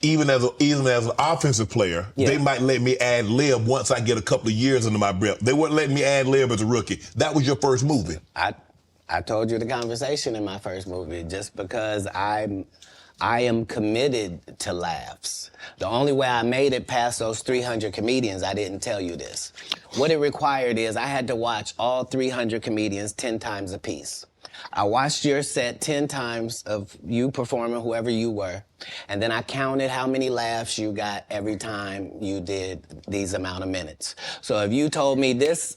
Even as an offensive player, they might let me ad lib once I get a couple of years under my belt. They wouldn't let me ad lib as a rookie. That was your first movie. I told you the conversation in my first movie, just because I am committed to laughs. The only way I made it past those 300 comedians, I didn't tell you this. What it required is I had to watch all 300 comedians 10 times a piece. I watched your set 10 times of you performing, whoever you were, and then I counted how many laughs you got every time you did these amount of minutes. So if you told me this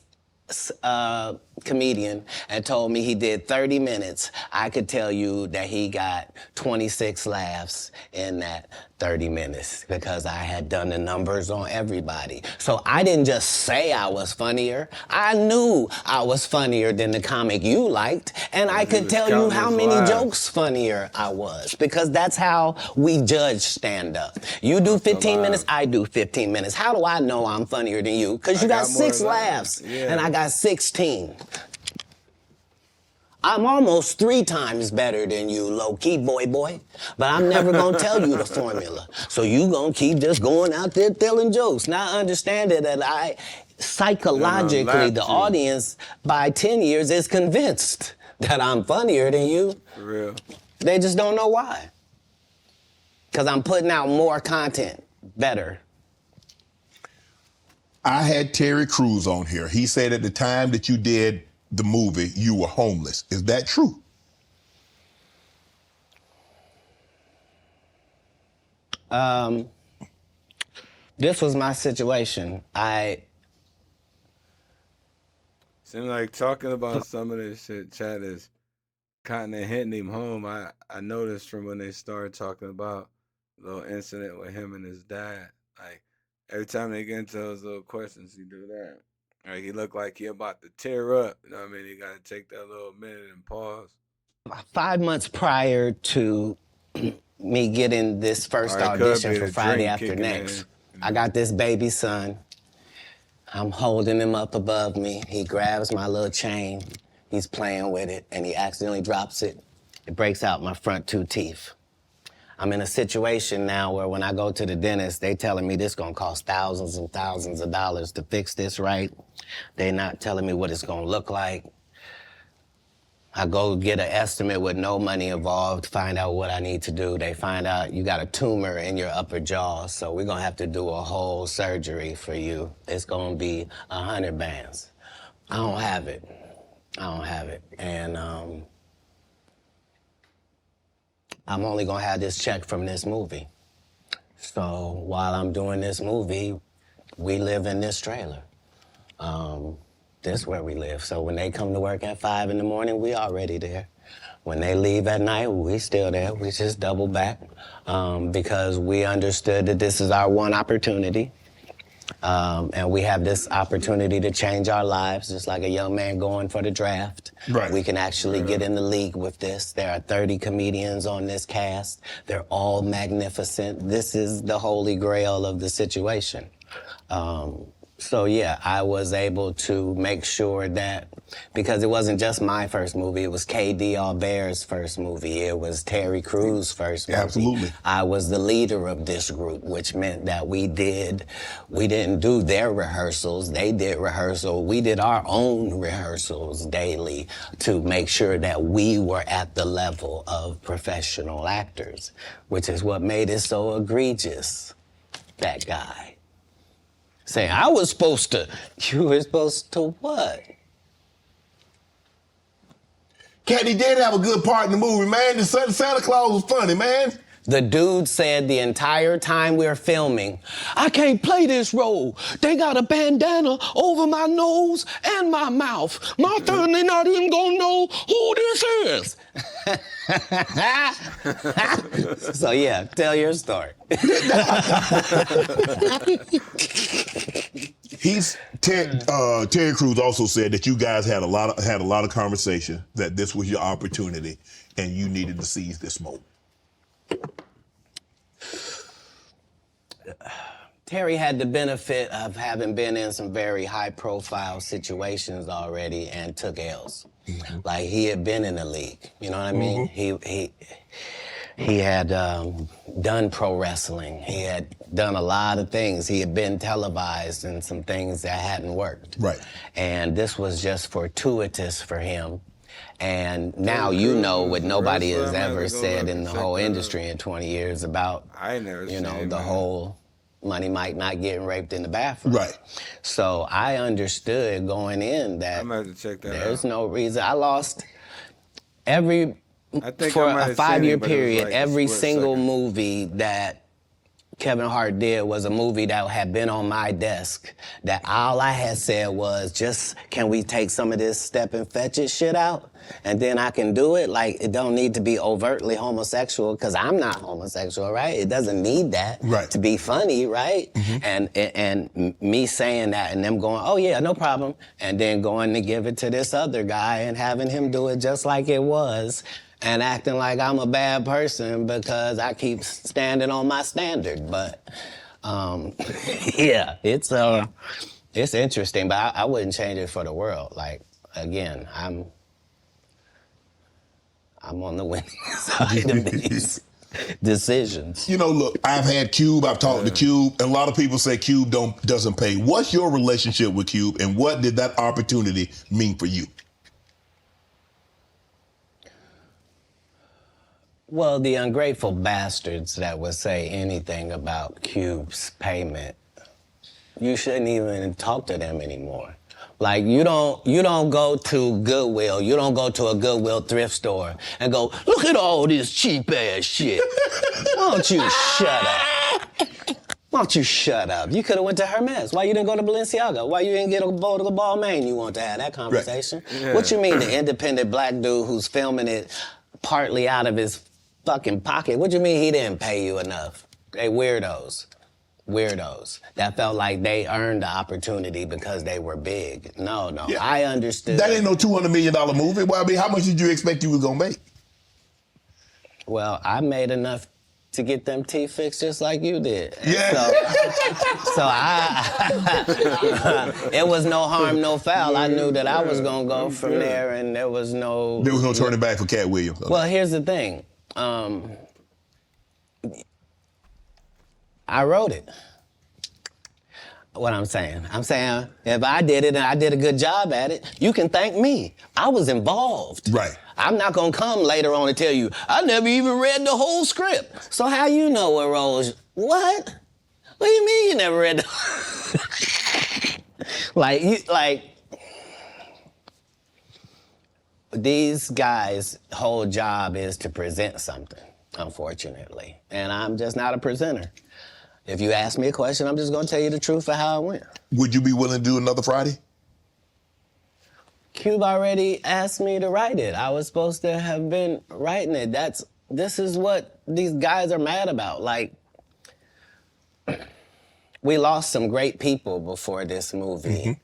comedian and told me he did 30 minutes, I could tell you that he got 26 laughs in that 30 minutes because I had done the numbers on everybody. So I didn't just say I was funnier. I knew I was funnier than the comic you liked, and I could tell you how many jokes funnier I was, because that's how we judge stand-up. You do 15 minutes, I do 15 minutes. How do I know I'm funnier than you? Because you got 6 laughs, and I got 16. I'm almost 3 times better than you, low-key, boy. But I'm never gonna tell you the formula. So you gonna keep just going out there telling jokes, not understanding that I, psychologically, the audience, by 10 years, is convinced that I'm funnier than you. For real. They just don't know why. Because I'm putting out more content, better. I had Terry Crews on here. He said at the time that you did the movie, you were homeless. Is that true? This was my situation. Seems like talking about some of this shit, Chad, is kind of hitting him home. I noticed from when they started talking about the little incident with him and his dad. Like, every time they get into those little questions, he do that. Like, he looked like he about to tear up. You know what I mean? He got to take that little minute and pause. 5 months prior to me getting this first audition for Friday After Next, I got this baby son. I'm holding him up above me. He grabs my little chain. He's playing with it, and he accidentally drops it. It breaks out my front 2 teeth. I'm in a situation now where when I go to the dentist, they telling me this gonna cost thousands and thousands of dollars to fix this right. They not telling me what it's gonna look like. I go get an estimate with no money involved, find out what I need to do. They find out you got a tumor in your upper jaw, so we're gonna have to do a whole surgery for you. It's gonna be 100 bands. I don't have it. And I'm only gonna have this check from this movie. So while I'm doing this movie, we live in this trailer. This is where we live. So when they come to work at 5 in the morning, we already there. When they leave at night, we still there. We just double back because we understood that this is our one opportunity. And we have this opportunity to change our lives, just like a young man going for the draft. Right. We can actually get in the league with this. There are 30 comedians on this cast. They're all magnificent. This is the holy grail of the situation. So yeah, I was able to make sure that, because it wasn't just my first movie, it was K.D. Albert's first movie, it was Terry Crews' first movie. Absolutely. I was the leader of this group, which meant that we didn't do their rehearsals, they did rehearsal, we did our own rehearsals daily to make sure that we were at the level of professional actors, which is what made it so egregious, that guy. Saying, I was supposed to. You were supposed to what? Katt, he did have a good part in the movie, man. The Santa Claus was funny, man. The dude said the entire time we're filming, I can't play this role. They got a bandana over my nose and my mouth. My family not even gonna know who this is. So yeah, tell your story. Terry Crews also said that you guys had a lot of conversation, that this was your opportunity and you needed to seize this moment. Terry had the benefit of having been in some very high-profile situations already and took L's. Mm-hmm. Like, he had been in the league, you know what I mean? Mm-hmm. He had done pro wrestling. He had done a lot of things. He had been televised in some things that hadn't worked. Right. And this was just fortuitous for him. And now you know what nobody has ever said in the whole industry in 20 years about, the whole Money Mike not getting raped in the bathroom. Right. So I understood going in that I'm gonna have to check that there's out. no reason. I lost for a 5-year period, every single movie that Kevin Hart did was a movie that had been on my desk, that all I had said was, just, can we take some of this step and fetch it shit out? And then I can do it. Like, it don't need to be overtly homosexual, because I'm not homosexual, right? It doesn't need that to be funny, right? Mm-hmm. And me saying that and them going, oh yeah, no problem. And then going to give it to this other guy and having him do it just like it was, and acting like I'm a bad person because I keep standing on my standard. But yeah, it's interesting, but I wouldn't change it for the world. Like, again, I'm on the winning side of these decisions. You know, look, I've had Cube, I've talked to Cube, and a lot of people say Cube doesn't pay. What's your relationship with Cube, and what did that opportunity mean for you? Well, the ungrateful bastards that would say anything about Cube's payment, you shouldn't even talk to them anymore. Like, you don't go to Goodwill, you don't go to a Goodwill thrift store and go, look at all this cheap ass shit. Why don't you shut up? Why don't you shut up? You could have went to Hermes. Why you didn't go to Balenciaga? Why you didn't get a bowl to the Balmain? You want to have that conversation? Right. Yeah. What you mean, the independent black dude who's filming it partly out of his fucking pocket? What you mean he didn't pay you enough? They weirdos. Weirdos that felt like they earned the opportunity because they were big. No, yeah. I understood. That ain't no $200 million movie. Well, I mean, how much did you expect you was gonna make? Well, I made enough to get them teeth fixed just like you did. Yeah. So it was no harm, no foul. I knew that I was gonna go from there, and there was no turning back for Katt Williams. Okay. Well, here's the thing. I wrote it. What I'm saying if I did it and I did a good job at it, you can thank me. I was involved. Right. I'm not gonna come later on and tell you, I never even read the whole script. So how you know what roles? What? What do you mean you never read the these guys' whole job is to present something, unfortunately. And I'm just not a presenter. If you ask me a question, I'm just going to tell you the truth of how it went. Would you be willing to do another Friday? Cube already asked me to write it. I was supposed to have been writing it. This is what these guys are mad about. Like, we lost some great people before this movie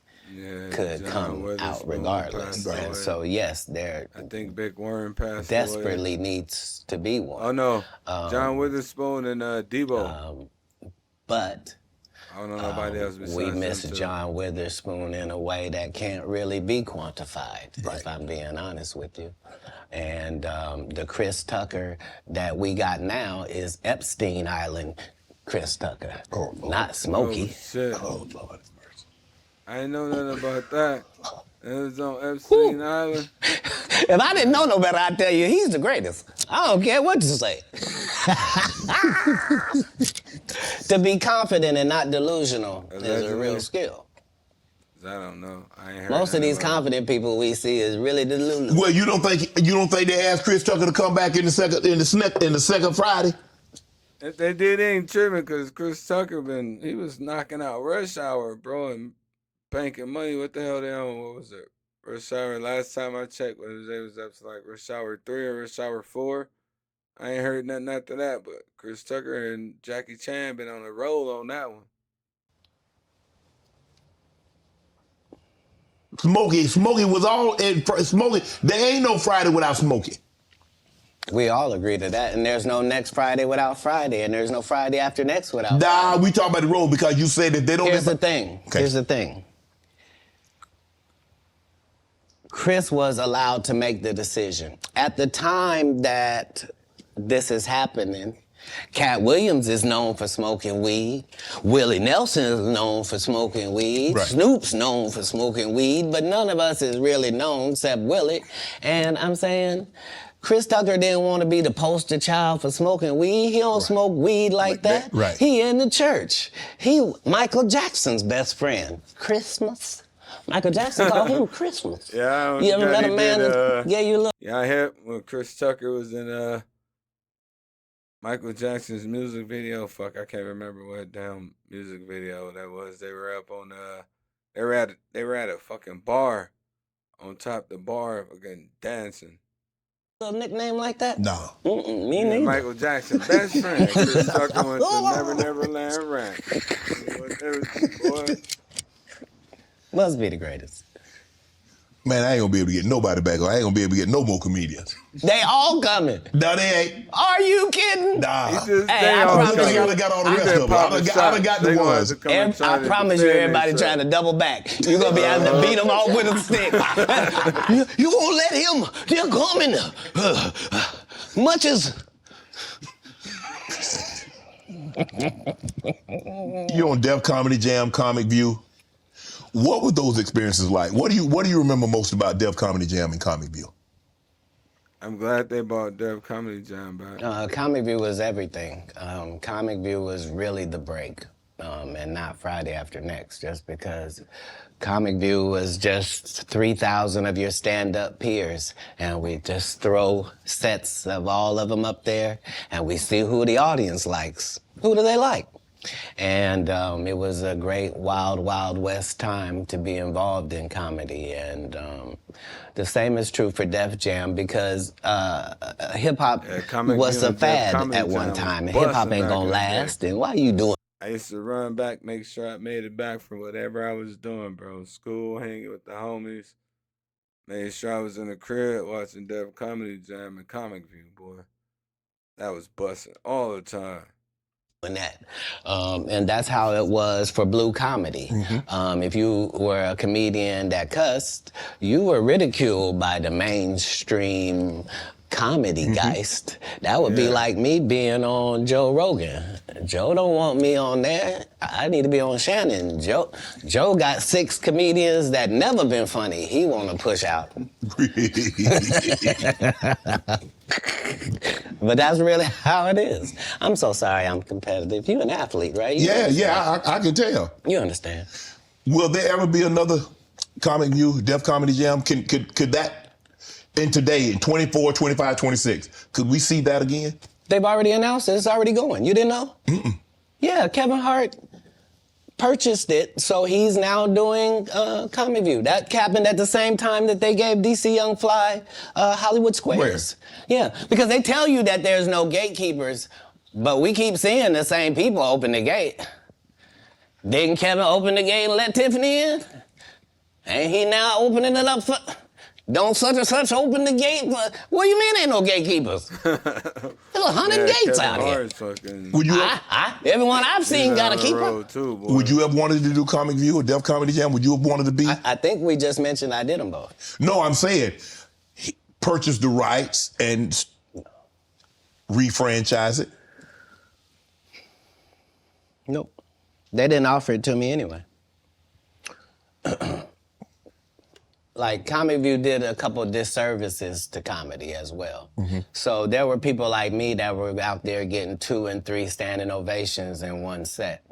could come out regardless. And so, yes, I think Big Worm passed desperately away. Needs to be one. Oh, no. John Witherspoon and Debo. But I don't know nobody else besides we miss John Witherspoon in a way that can't really be quantified, if I'm being honest with you. And the Chris Tucker that we got now is Epstein Island Chris Tucker, not Smokey. Oh, shit. Oh, Lord. I didn't know nothing about that. It was on Epstein Island. If I didn't know no better, I'd tell you he's the greatest. I don't care what you say. To be confident and not delusional is a real skill. I don't know. I ain't heard Most of these confident people we see is really delusional. Well, you don't think they asked Chris Tucker to come back in the second Friday? If they did, they ain't tripping because Chris Tucker he was knocking out Rush Hour, bro, and banking money. What the hell they on? What was it? Rush Hour. Last time I checked, they was up to like Rush Hour 3 or Rush Hour 4. I ain't heard nothing after that, but Chris Tucker and Jackie Chan been on a roll on that one. Smokey was all in Smokey. There ain't no Friday without Smokey. We all agree to that, and there's no next Friday without Friday, and there's no Friday after next without Friday. We talk about the road because you said that they don't... Here's the thing. Okay. Here's the thing. Chris was allowed to make the decision. At the time that this is happening, Katt Williams is known for smoking weed. Willie Nelson is known for smoking weed. Right. Snoop's known for smoking weed, but none of us is really known except Willie. And I'm saying... Chris Tucker didn't want to be the poster child for smoking weed. He don't smoke weed like that. Right. He in the church. He Michael Jackson's best friend. Christmas. Michael Jackson called him Christmas. Yeah, you ever met a man? You look. Yeah, I heard when Chris Tucker was in Michael Jackson's music video. Fuck, I can't remember what damn music video that was. They were up on they were at a fucking bar, on top of the bar, fucking dancing. A nickname like that? No. Me neither. Michael Jackson, best friend. Chris Tucker went to Never Never Land Ranch. Boy. Must be the greatest. Man, I ain't gonna be able to get nobody back. I ain't gonna be able to get no more comedians. They all coming. No, they ain't. Are you kidding? Nah. I promise you. I got all the rest of them. I done got the ones. I promise you, everybody trying to double back. You're gonna be having to beat them off with a stick. You gonna let him? They're coming. Much as... You're on Def Comedy Jam, Comic View. What were those experiences like? What do you remember most about Def Comedy Jam and Comic View? I'm glad they brought Def Comedy Jam back. Comic View was everything. Comic View was really the break, and not Friday after next, just because Comic View was just 3,000 of your stand-up peers, and we just throw sets of all of them up there, and we see who the audience likes. Who do they like? And it was a great wild, wild west time to be involved in comedy. And the same is true for Def Jam because hip-hop was a fad at one time. And hip-hop ain't gonna last. And why you doing? I used to run back, make sure I made it back from whatever I was doing, bro. School, hanging with the homies. Made sure I was in the crib watching Def Comedy Jam and Comic View, boy. That was busting all the time. That. And that's how it was for Blue Comedy. Mm-hmm. If you were a comedian that cussed, you were ridiculed by the mainstream comedy geist. That would be like me being on Joe Rogan. Joe don't want me on there. I need to be on Shannon. Joe got 6 comedians that never been funny. He want to push out. But that's really how it is. I'm so sorry I'm competitive. You're an athlete, right? I can tell. You understand. Will there ever be another Comic View, Def Comedy Jam? Could that, in today, in 24, 25, 26, could we see that again? They've already announced it. It's already going. You didn't know? Mm-mm. Yeah, Kevin Hart purchased it, so he's now doing Comic View. That happened at the same time that they gave DC Young Fly Hollywood Squares. Where? Yeah, because they tell you that there's no gatekeepers, but we keep seeing the same people open the gate. Didn't Kevin open the gate and let Tiffany in? Ain't he now opening it up for... Don't such and such open the gate? What do you mean ain't no gatekeepers? There's 100 gates out here. Would you everyone I've seen got a keeper. Would you have wanted to do Comic View or Def Comedy Jam? Would you have wanted to be? I think we just mentioned I did them both. No, I'm saying he purchased the rights and refranchise it. Nope. They didn't offer it to me anyway. Like, Comic View did a couple disservices to comedy as well. Mm-hmm. So there were people like me that were out there getting 2 and 3 standing ovations in one set.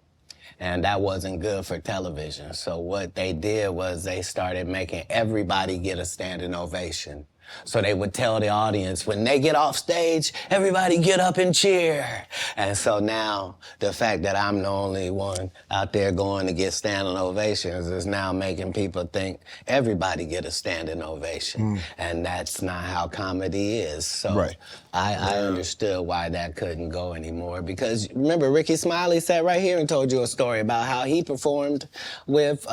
And that wasn't good for television. So what they did was they started making everybody get a standing ovation So they would tell the audience, when they get off stage, everybody get up and cheer. And so now the fact that I'm the only one out there going to get standing ovations is now making people think everybody get a standing ovation. And that's not how comedy is. So I understood why that couldn't go anymore. Because remember, Ricky Smiley sat right here and told you a story about how he performed with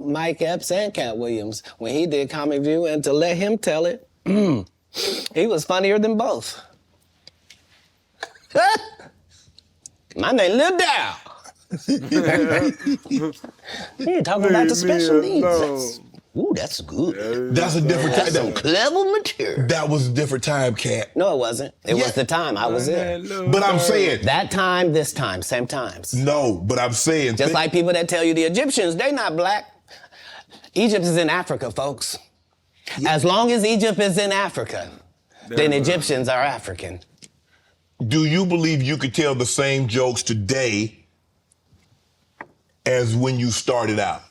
Mike Epps and Katt Williams when he did Comic View, and to let him tell it, he was funnier than both. My name Lil Dow. You're talking about the special needs. That's good. That's a different time. That's some clever material. That was a different time, Katt. No, it wasn't. It was the time I was there. But I'm saying... That time, this time, same times. No, but I'm saying... Just like people that tell you the Egyptians, they not black. Egypt is in Africa, folks. As long as Egypt is in Africa, then Egyptians are African. Do you believe you could tell the same jokes today as when you started out?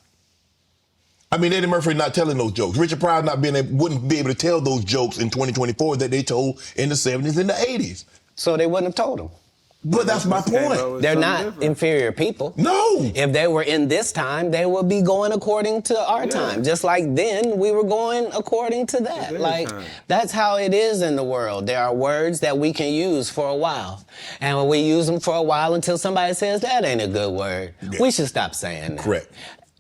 I mean, Eddie Murphy not telling those jokes. Richard Pryor wouldn't be able to tell those jokes in 2024 that they told in the 70s and the 80s. So they wouldn't have told them. But that's my point. They're not inferior people. No. If they were in this time, they would be going according to our time. Just like then, we were going according to that. Like, that's how it is in the world. There are words that we can use for a while. And when we use them for a while until somebody says, that ain't a good word, we should stop saying that. Correct.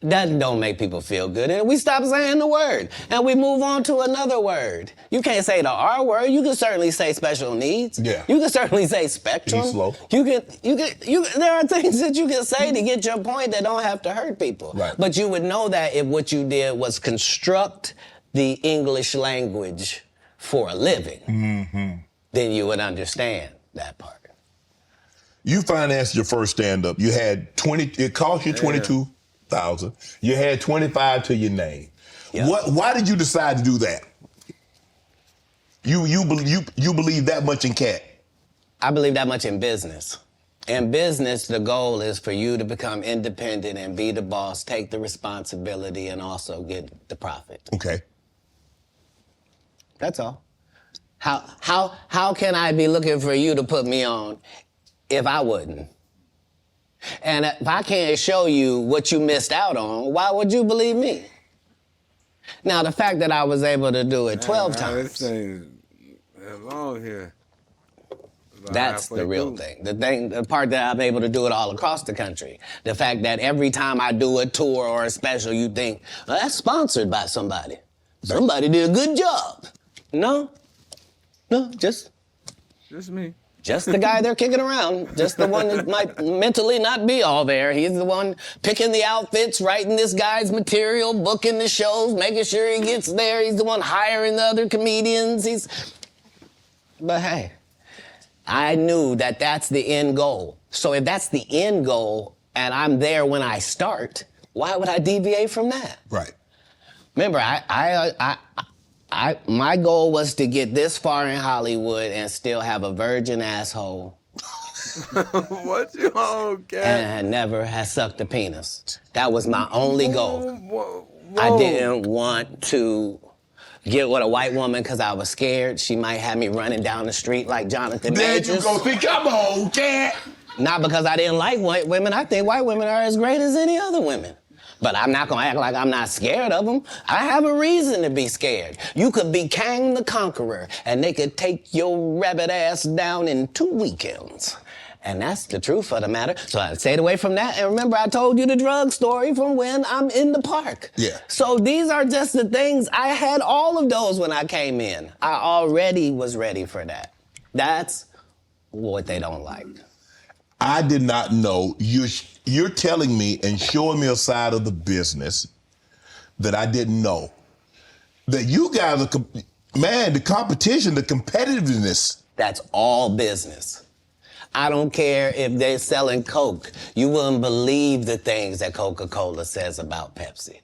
That don't make people feel good. And we stop saying the word. And we move on to another word. You can't say the R word. You can certainly say special needs. Yeah. You can certainly say spectrum. Be slow. There are things that you can say to get your point that don't have to hurt people. Right. But you would know that if what you did was construct the English language for a living, then you would understand that part. You financed your first stand-up. You had it cost you $22,000. You had 25 to your name. Yep. Why did you decide to do that? You believe that much in Katt? I believe that much in business. In business, the goal is for you to become independent and be the boss, take the responsibility, and also get the profit. Okay. That's all. How can I be looking for you to put me on if I wouldn't? And if I can't show you what you missed out on, why would you believe me? Now, the fact that I was able to do it 12 times. This thing is long here. That's the real thing. The part that I'm able to do it all across the country. The fact that every time I do a tour or a special, you think, well, that's sponsored by somebody. Somebody did a good job. No, just me. Just the guy they're kicking around. Just the one that might mentally not be all there. He's the one picking the outfits, writing this guy's material, booking the shows, making sure he gets there. He's the one hiring the other comedians. But hey, I knew that that's the end goal. So if that's the end goal and I'm there when I start, why would I deviate from that? Right. Remember, my goal was to get this far in Hollywood and still have a virgin asshole. What you on, Katt? And never have sucked a penis. That was my only goal. Whoa. I didn't want to get with a white woman because I was scared she might have me running down the street like Jonathan Majors. There you go. See, come on, Katt. Not because I didn't like white women. I think white women are as great as any other women. But I'm not gonna act like I'm not scared of them. I have a reason to be scared. You could be Kang the Conqueror, and they could take your rabbit ass down in 2 weekends. And that's the truth of the matter. So I stayed away from that. And remember, I told you the drug story from when I'm in the park. Yeah. So these are just the things. I had all of those when I came in. I already was ready for that. That's what they don't like. I did not know. You're telling me and showing me a side of the business that I didn't know. That you guys are, man, the competition, the competitiveness. That's all business. I don't care if they're selling Coke. You wouldn't believe the things that Coca-Cola says about Pepsi.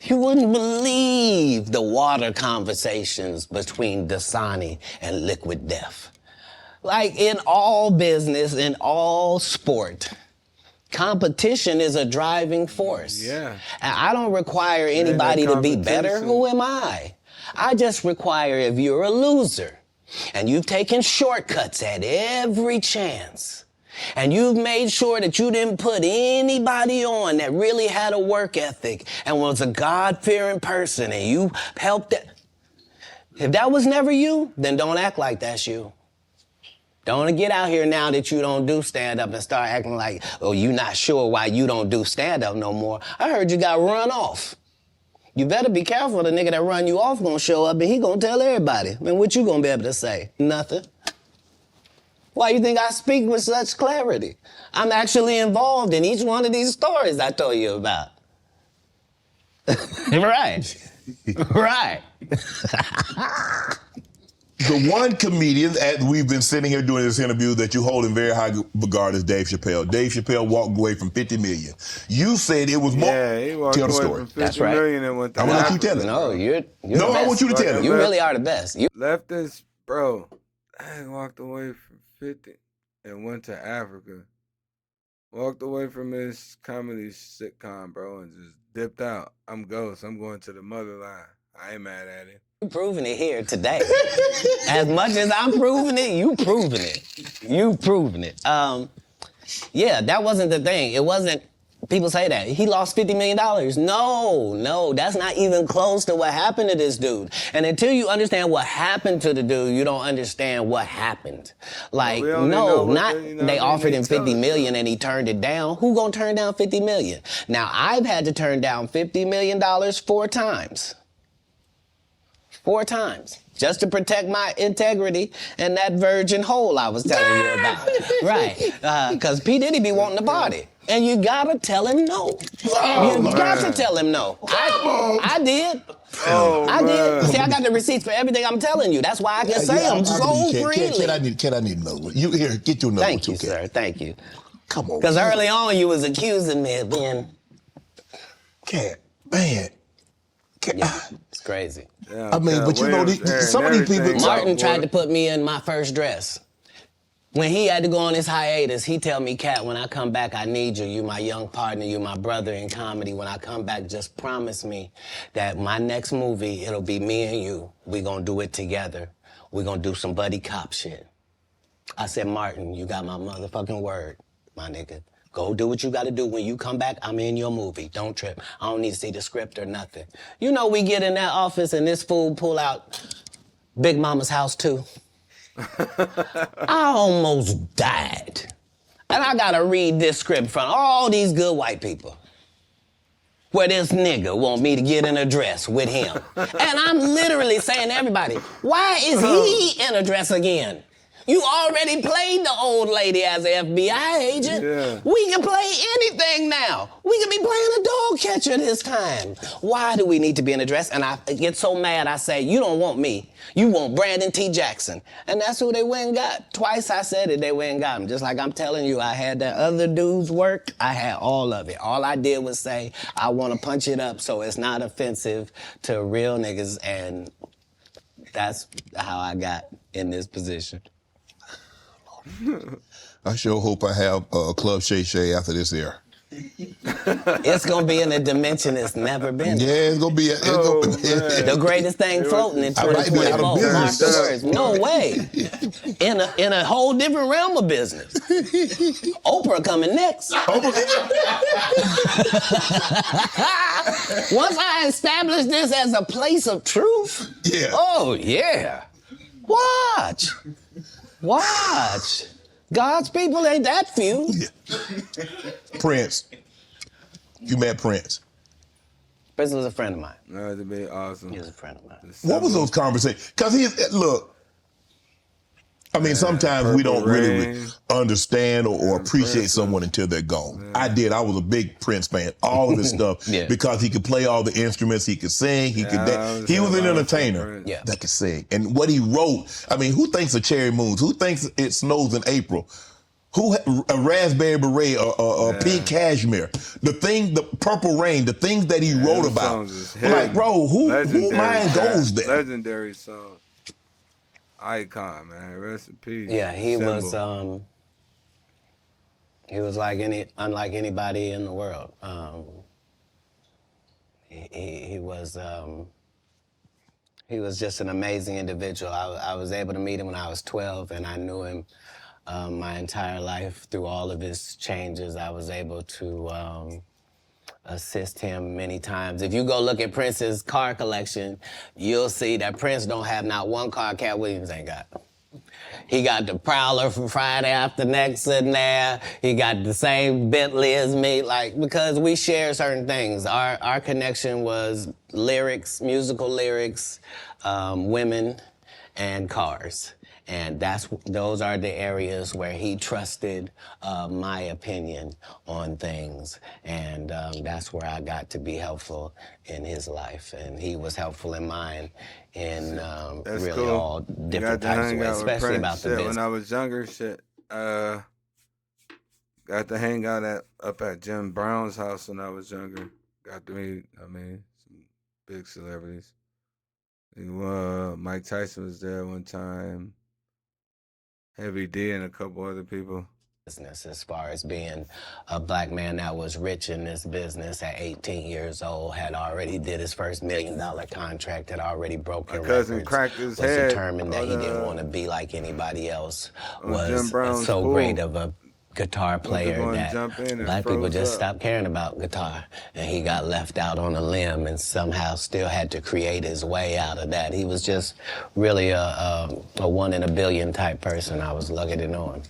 You wouldn't believe the water conversations between Dasani and Liquid Death. Like in all business, in all sport, competition is a driving force. Yeah. And I don't require anybody to be better. Who am I? I just require if you're a loser and you've taken shortcuts at every chance and you've made sure that you didn't put anybody on that really had a work ethic and was a God-fearing person and you helped it. If that was never you, then don't act like that's you. Don't get out here now that you don't do stand-up and start acting like, oh, you not sure why you don't do stand-up no more. I heard you got run off. You better be careful. The nigga that run you off gonna show up and he gonna tell everybody. Man, what you gonna be able to say? Nothing. Why you think I speak with such clarity? I'm actually involved in each one of these stories I told you about. Right. Right. The one comedian that we've been sitting here doing this interview that you hold in very high regard is Dave Chappelle. Dave Chappelle walked away from $50 million. You said it was more. Yeah, he walked tell the away story. from $50 That's right. million and went to I want to let you tell it. No, you're No, the best. I want you to tell it. You really are the best. Left this, bro. I walked away from 50 and went to Africa. Walked away from his comedy sitcom, bro, and just dipped out. I'm Ghost. I'm going to the motherland. I ain't mad at it. You proving it here today. As much as I'm proving it, you proving it. You proving it. Yeah, that wasn't the thing. It wasn't, people say that. He lost $50 million. No, that's not even close to what happened to this dude. And until you understand what happened to the dude, you don't understand what happened. Like, they offered him $50 million and he turned it down. Who gonna turn down $50 million? Now, I've had to turn down $50 million 4 times. 4 times, just to protect my integrity and that virgin hole I was telling you about. Right, because P. Diddy be wanting to party. And you gotta tell him no. Got to tell him no. I did. I did. See, I got the receipts for everything I'm telling you. That's why I can say them so freely. Kid, I need another one. You here, get your number. Thank you, sir. Thank you. Come on. Because early on you was accusing me of being... Cat, man. Yeah, it's crazy. Yeah, I mean, but you know, some of these people... Martin tried to put me in my first dress. When he had to go on his hiatus, he tell me, Cat, when I come back, I need you. You my young partner, you my brother in comedy. When I come back, just promise me that my next movie, it'll be me and you. We gonna do it together. We gonna do some buddy cop shit. I said, Martin, you got my motherfucking word, my nigga. Go do what you gotta do. When you come back, I'm in your movie. Don't trip. I don't need to see the script or nothing. You know, we get in that office and this fool pull out Big Mama's House 2. I almost died. And I gotta read this script from all these good white people. Where this nigga want me to get in a dress with him. And I'm literally saying to everybody, why is he in a dress again? You already played the old lady as an FBI agent. Yeah. We can play anything now. We can be playing a dog catcher this time. Why do we need to be in a dress? And I get so mad, I say, you don't want me. You want Brandon T. Jackson. And that's who they went and got. Twice I said it, they went and got him. Just like I'm telling you, I had that other dude's work. I had all of it. All I did was say, I want to punch it up so it's not offensive to real niggas. And that's how I got in this position. I sure hope I have a Club Shay Shay after this air. It's gonna be in a dimension it's never been. Yeah, it's gonna be. The greatest thing floating in 2024. Mark the words. No way. In a whole different realm of business. Oprah coming next. Once I establish this as a place of truth. Yeah. Oh yeah. Watch. God's people ain't that few. Prince. You met Prince. Prince was a friend of mine. That'd be awesome. He was a friend of mine. What was those conversations? Because look, I mean, sometimes we don't really understand or appreciate someone until they're gone. I did. I was a big Prince fan. All of his stuff. Because he could play all the instruments. He could sing. He could dance. He was an entertainer that could sing. And what he wrote, I mean, who thinks of Cherry Moons? Who thinks it snows in April? Who a raspberry beret or pink cashmere? The Purple Rain, the things that he wrote about. Like, bro, who mind goes there? Legendary song. Icon, man. Rest in peace. Yeah, he was unlike anybody in the world. He was He was just an amazing individual. I was able to meet him when I was 12, and I knew him my entire life through all of his changes. I was able to assist him many times. If you go look at Prince's car collection, you'll see that Prince don't have not one car Katt Williams ain't got. He got the Prowler from Friday After Next sitting there. He got the same Bentley as me, like, because we share certain things. Our connection was lyrics, musical lyrics, women, and cars. And those are the areas where he trusted my opinion on things. And that's where I got to be helpful in his life. And he was helpful in mine in really cool. all different types of ways, especially about the business. When I was younger, got to hang out up at Jim Brown's house when I was younger. Got to meet, some big celebrities. Mike Tyson was there one time. Heavy D and a couple other people. Business, as far as being a black man that was rich in this business at 18 years old, had already did his first $1 million contract, had already broken records, was determined that he didn't want to be like anybody else, was so great of a guitar player that black people just stopped caring about guitar, and he got left out on a limb and somehow still had to create his way out of that. He was just really a 1 in a billion type person. I was lucky to know him.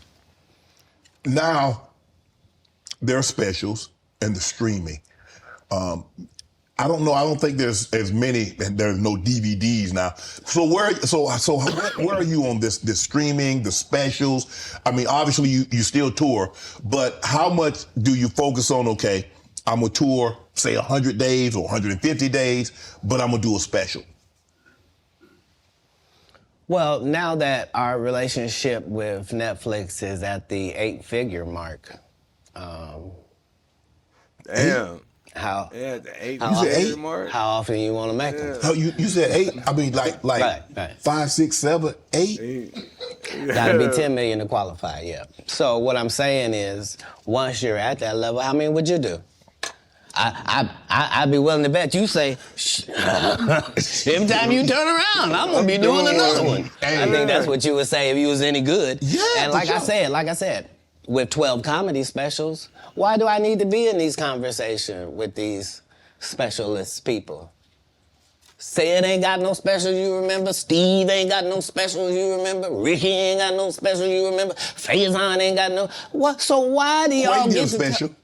Now, there are specials and the streaming. I don't know. I don't think there's as many, and there's no DVDs now. So where are you on this streaming, the specials? I mean, obviously you still tour, but how much do you focus on? Okay, I'm gonna tour, say 100 days or 150 days, but I'm gonna do a special. Well, now that our relationship with Netflix is at the 8-figure mark, damn. How? Yeah, the 8. You said 8? Mark? How often you want to make them? Oh, you said 8? I mean, like right. 5, 6, 7, 8? Gotta be 10 million to qualify, yeah. So what I'm saying is, once you're at that level, how many would you do? I'd be willing to bet you say, every time you turn around, I'm gonna be doing another one. I think that's what you would say if you was any good. Yeah. And like I said, with 12 comedy specials, why do I need to be in these conversations with these specialist people? Sid ain't got no specials you remember. Steve ain't got no specials you remember. Ricky ain't got no specials you remember. Faison ain't got no. What? So why do y'all get special?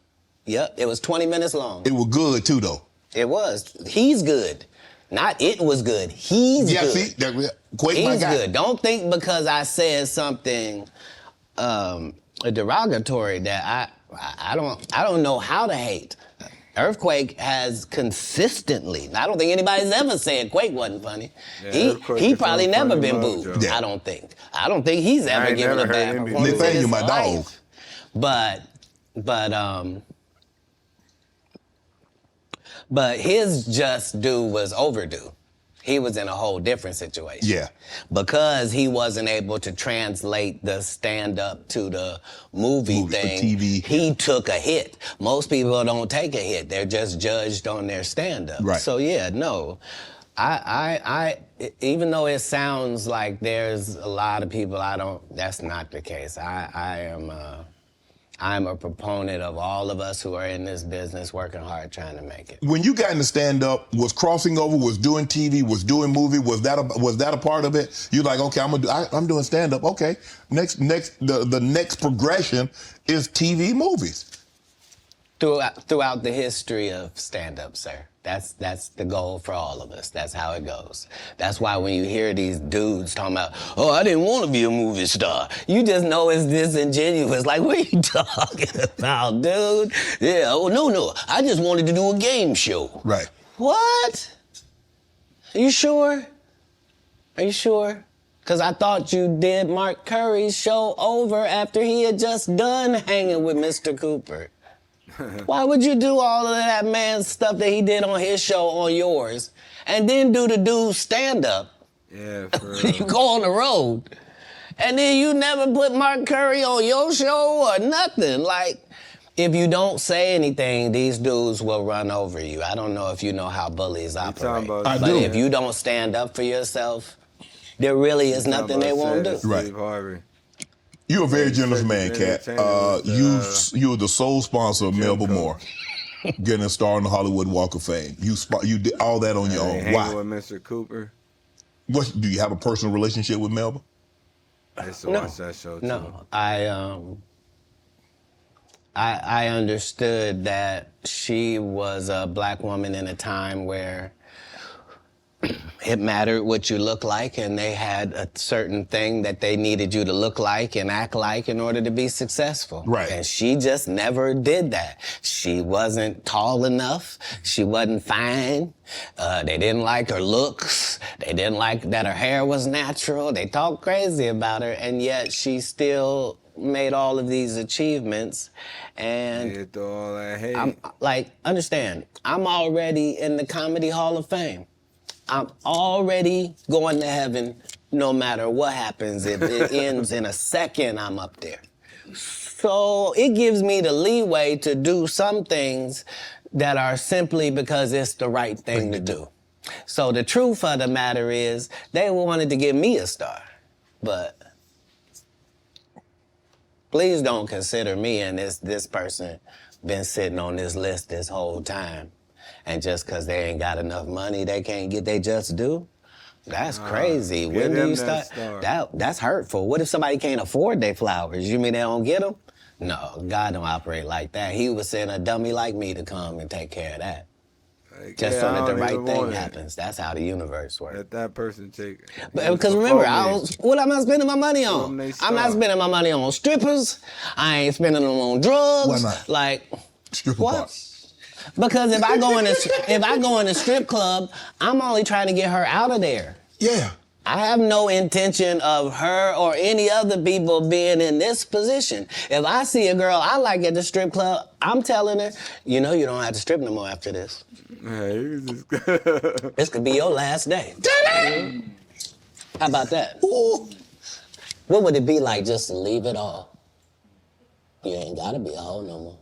Yep, it was 20 minutes long. It was good too, though. It was. He's good. Not it was good. He's good. See, he's good. Don't think because I said something derogatory that I don't know how to hate. Earthquake has consistently, I don't think anybody's ever said Quake wasn't funny. Yeah, he probably never been booed, yeah. I don't think. I don't think he's ever given a bad performance. Nathaniel, my dog. But his just due was overdue. He was in a whole different situation. Yeah. Because he wasn't able to translate the stand-up to the movie thing, TV. He took a hit. Most people don't take a hit. They're just judged on their stand-up. Right. So yeah, no. I even though it sounds like there's a lot of people that's not the case. I'm a proponent of all of us who are in this business working hard trying to make it. When you got into stand-up, was crossing over, was doing TV, was doing movie, was that a part of it? You're like, okay, I'm doing stand-up. Okay, the next progression is TV movies. Throughout the history of stand-up, sir. That's the goal for all of us. That's how it goes. That's why when you hear these dudes talking about, oh, I didn't want to be a movie star, you just know it's disingenuous. Like, what are you talking about, dude? Yeah, oh, no, I just wanted to do a game show. Right. What? Are you sure? Are you sure? Because I thought you did Mark Curry's show over after he had just done hanging with Mr. Cooper. Why would you do all of that man's stuff that he did on his show on yours and then do the dude's stand-up? Yeah, for real. You go on the road. And then you never put Mark Curry on your show or nothing. Like, if you don't say anything, these dudes will run over you. I don't know if you know how bullies operate. I but do. if you don't stand up for yourself, there really is nothing they won't do. Right. Harvey. You're a very generous man, Katt. You're the sole sponsor of Melba Moore getting a star on the Hollywood Walk of Fame. You did all that on your own. Why? With Mr. Cooper. What, do you have a personal relationship with Melba? I used to watch that show too. No, I understood that she was a black woman in a time where it mattered what you look like, and they had a certain thing that they needed you to look like and act like in order to be successful. Right. And she just never did that. She wasn't tall enough. She wasn't fine. They didn't like her looks. They didn't like that her hair was natural. They talked crazy about her, and yet she still made all of these achievements. And all that hate. I'm like, understand, I'm already in the Comedy Hall of Fame. I'm already going to heaven no matter what happens. If it ends in a second, I'm up there. So it gives me the leeway to do some things that are simply because it's the right thing to do. So the truth of the matter is, they wanted to give me a star, but please don't consider me and this person been sitting on this list this whole time. And just because they ain't got enough money, they can't get they just due? That's crazy. When do you start? That's hurtful. What if somebody can't afford their flowers? You mean they don't get them? No, God don't operate like that. He would send a dummy like me to come and take care of that. Just so that the right thing happens. That's how the universe works. Let that person take. Because remember, what am I spending my money on? I'm not spending my money on strippers. I ain't spending them on drugs. Why not? Like, stripper what? parts. Because if I go in a strip club, I'm only trying to get her out of there. Yeah. I have no intention of her or any other people being in this position. If I see a girl I like at the strip club, I'm telling her, you know you don't have to strip no more after this. This could be your last day. How about that? Ooh. What would it be like just to leave it all? You ain't gotta be a hoe no more.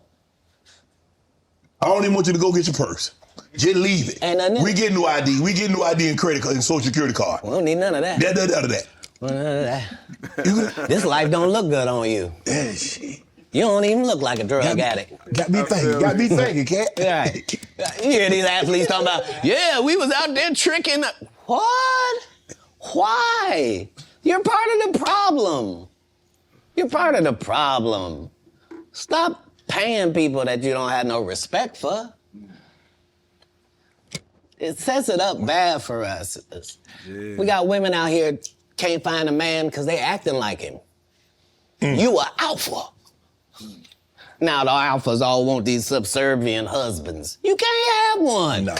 I don't even want you to go get your purse. Just leave it. Ain't nothing. We get new ID. We get new ID and credit card and social security card. We don't need none of that. None of that. None of that. This life don't look good on you. Yeah, shit. You don't even look like a drug addict. Got me thinking, Katt. Right. You hear these athletes talking about, yeah, we was out there tricking. What? Why? You're part of the problem. You're part of the problem. Stop paying people that you don't have no respect for. It sets it up bad for us. Yeah. We got women out here can't find a man because they acting like him. You are alpha. Now the alphas all want these subservient husbands. You can't have one. No.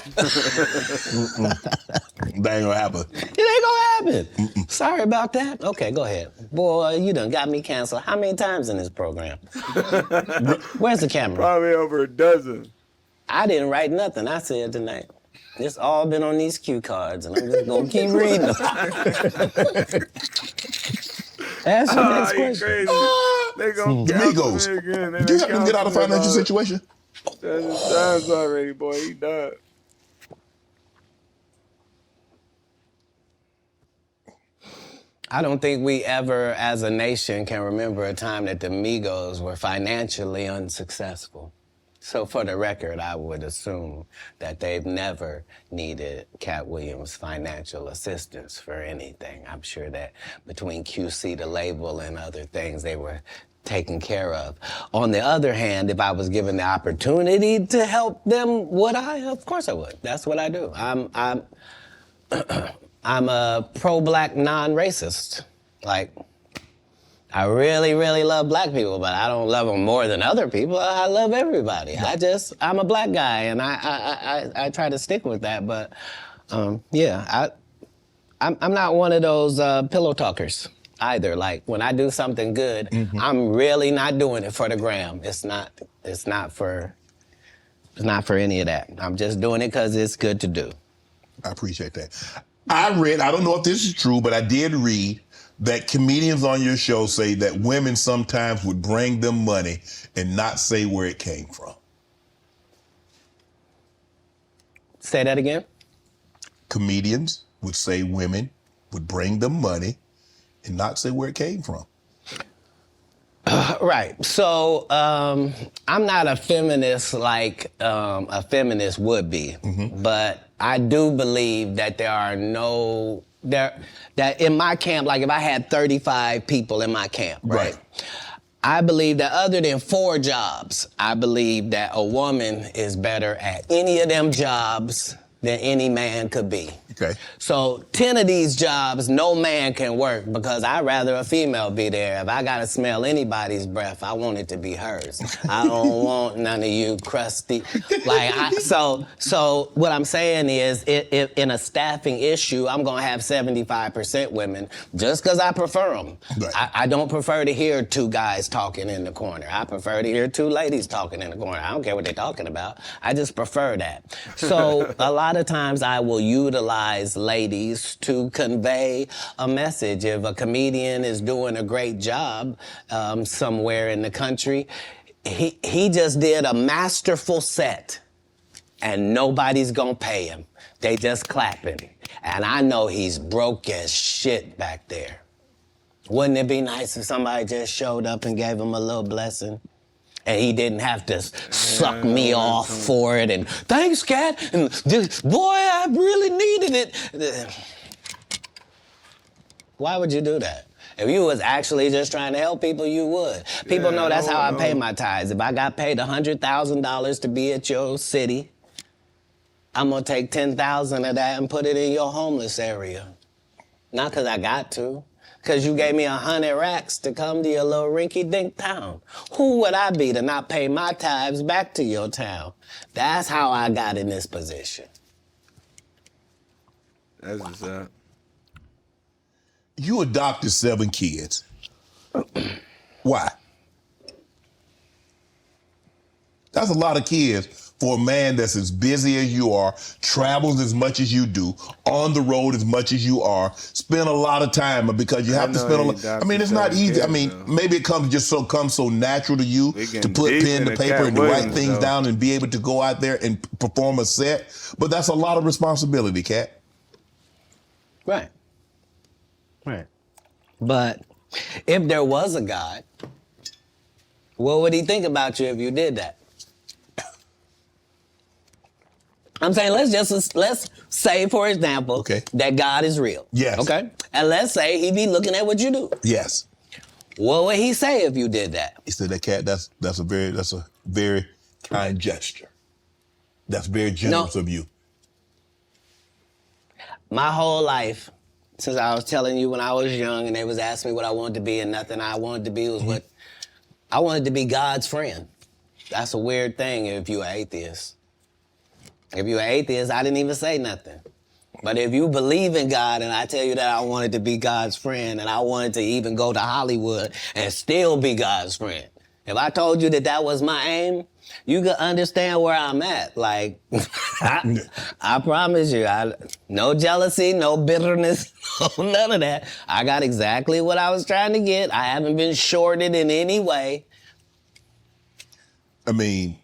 That ain't gonna happen. It ain't gonna happen. Sorry about that. Okay, go ahead. Boy, you done got me canceled how many times in this program? Where's the camera? Probably over a dozen. I didn't write nothing I said tonight. It's all been on these cue cards, and I'm just gonna keep reading them. Ask your next question. They gonna Amigos, do you help them get out of financial situation? That's his times already, boy. He done. I don't think we ever, as a nation, can remember a time that the Migos were financially unsuccessful. So for the record, I would assume that they've never needed Katt Williams' financial assistance for anything. I'm sure that between QC, the label, and other things, they were taken care of. On the other hand, if I was given the opportunity to help them, would I? Of course I would. That's what I do. I'm a pro-black non-racist. Like, I really, really love black people, but I don't love them more than other people. I love everybody. I'm a black guy, and I try to stick with that. But yeah, I'm not one of those pillow talkers either. Like when I do something good, I'm really not doing it for the gram. It's not for any of that. I'm just doing it because it's good to do. I appreciate that. I don't know if this is true, but I did read that comedians on your show say that women sometimes would bring them money and not say where it came from? Say that again? Comedians would say women would bring them money and not say where it came from. Right. So I'm not a feminist like a feminist would be, but I do believe that that in my camp, like if I had 35 people in my camp, right? I believe that other than 4 jobs, I believe that a woman is better at any of them jobs than any man could be. Okay. So 10 of these jobs, no man can work because I'd rather a female be there. If I gotta smell anybody's breath, I want it to be hers. I don't want none of you crusty. So what I'm saying is, if in a staffing issue, I'm gonna have 75% women just because I prefer them. Right. I don't prefer to hear 2 guys talking in the corner. I prefer to hear 2 ladies talking in the corner. I don't care what they're talking about. I just prefer that. So a lot of times I will utilize ladies to convey a message. If a comedian is doing a great job somewhere in the country, he just did a masterful set and nobody's gonna pay him. They just clapping. And I know he's broke as shit back there. Wouldn't it be nice if somebody just showed up and gave him a little blessing? And he didn't have to suck me off for it and thanks, Katt. And boy, I really needed it. Why would you do that? If you was actually just trying to help people, you would. People know that's how I pay my tithes. If I got paid $100,000 to be at your city, I'm gonna take 10,000 of that and put it in your homeless area. Not because I got to. Because you gave me 100 racks to come to your little rinky-dink town. Who would I be to not pay my tithes back to your town? That's how I got in this position. That's what's up. You adopted 7 kids. Why? That's a lot of kids for a man that's as busy as you are, travels as much as you do, on the road as much as you are, spend a lot of time because you have to spend a lot. I mean, it's not easy. I mean, maybe it comes so natural to you to put pen to paper and to write things down and be able to go out there and perform a set. But that's a lot of responsibility, Katt. Right. Right. But if there was a God, what would he think about you if you did that? I'm saying let's say, for example, that God is real. Yes. Okay? And let's say he be looking at what you do. Yes. What would he say if you did that? He said, that Katt, that's a very kind gesture. That's very generous of you. My whole life, since I was telling you when I was young and they was asking me what I wanted to be, and nothing I wanted to be was what I wanted to be God's friend. That's a weird thing if you're an atheist. If you're an atheist, I didn't even say nothing. But if you believe in God and I tell you that I wanted to be God's friend and I wanted to even go to Hollywood and still be God's friend, if I told you that that was my aim, you could understand where I'm at. Like, I promise you, no jealousy, no bitterness, none of that. I got exactly what I was trying to get. I haven't been shorted in any way. I mean,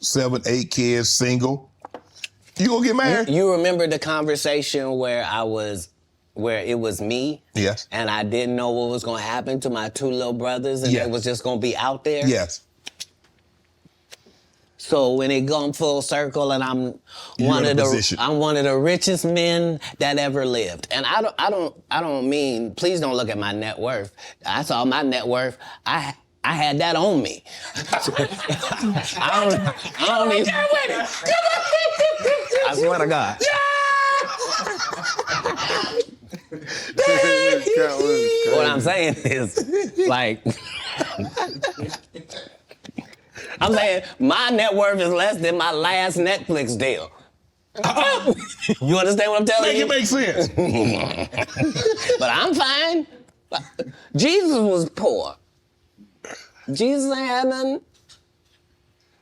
7, 8 kids, single. You gonna get married? You remember the conversation where it was me? Yes. And I didn't know what was gonna happen to my 2 little brothers and it was just gonna be out there? Yes. So when it gone full circle and I'm one of the richest men that ever lived. And I don't mean, please don't look at my net worth. I saw my net worth. I had that on me. I don't even. I swear to God. What I'm saying is, like, I'm saying my net worth is less than my last Netflix deal. You understand what I'm telling you? Make it make sense. But I'm fine. Jesus was poor. Jesus ain't had nothing.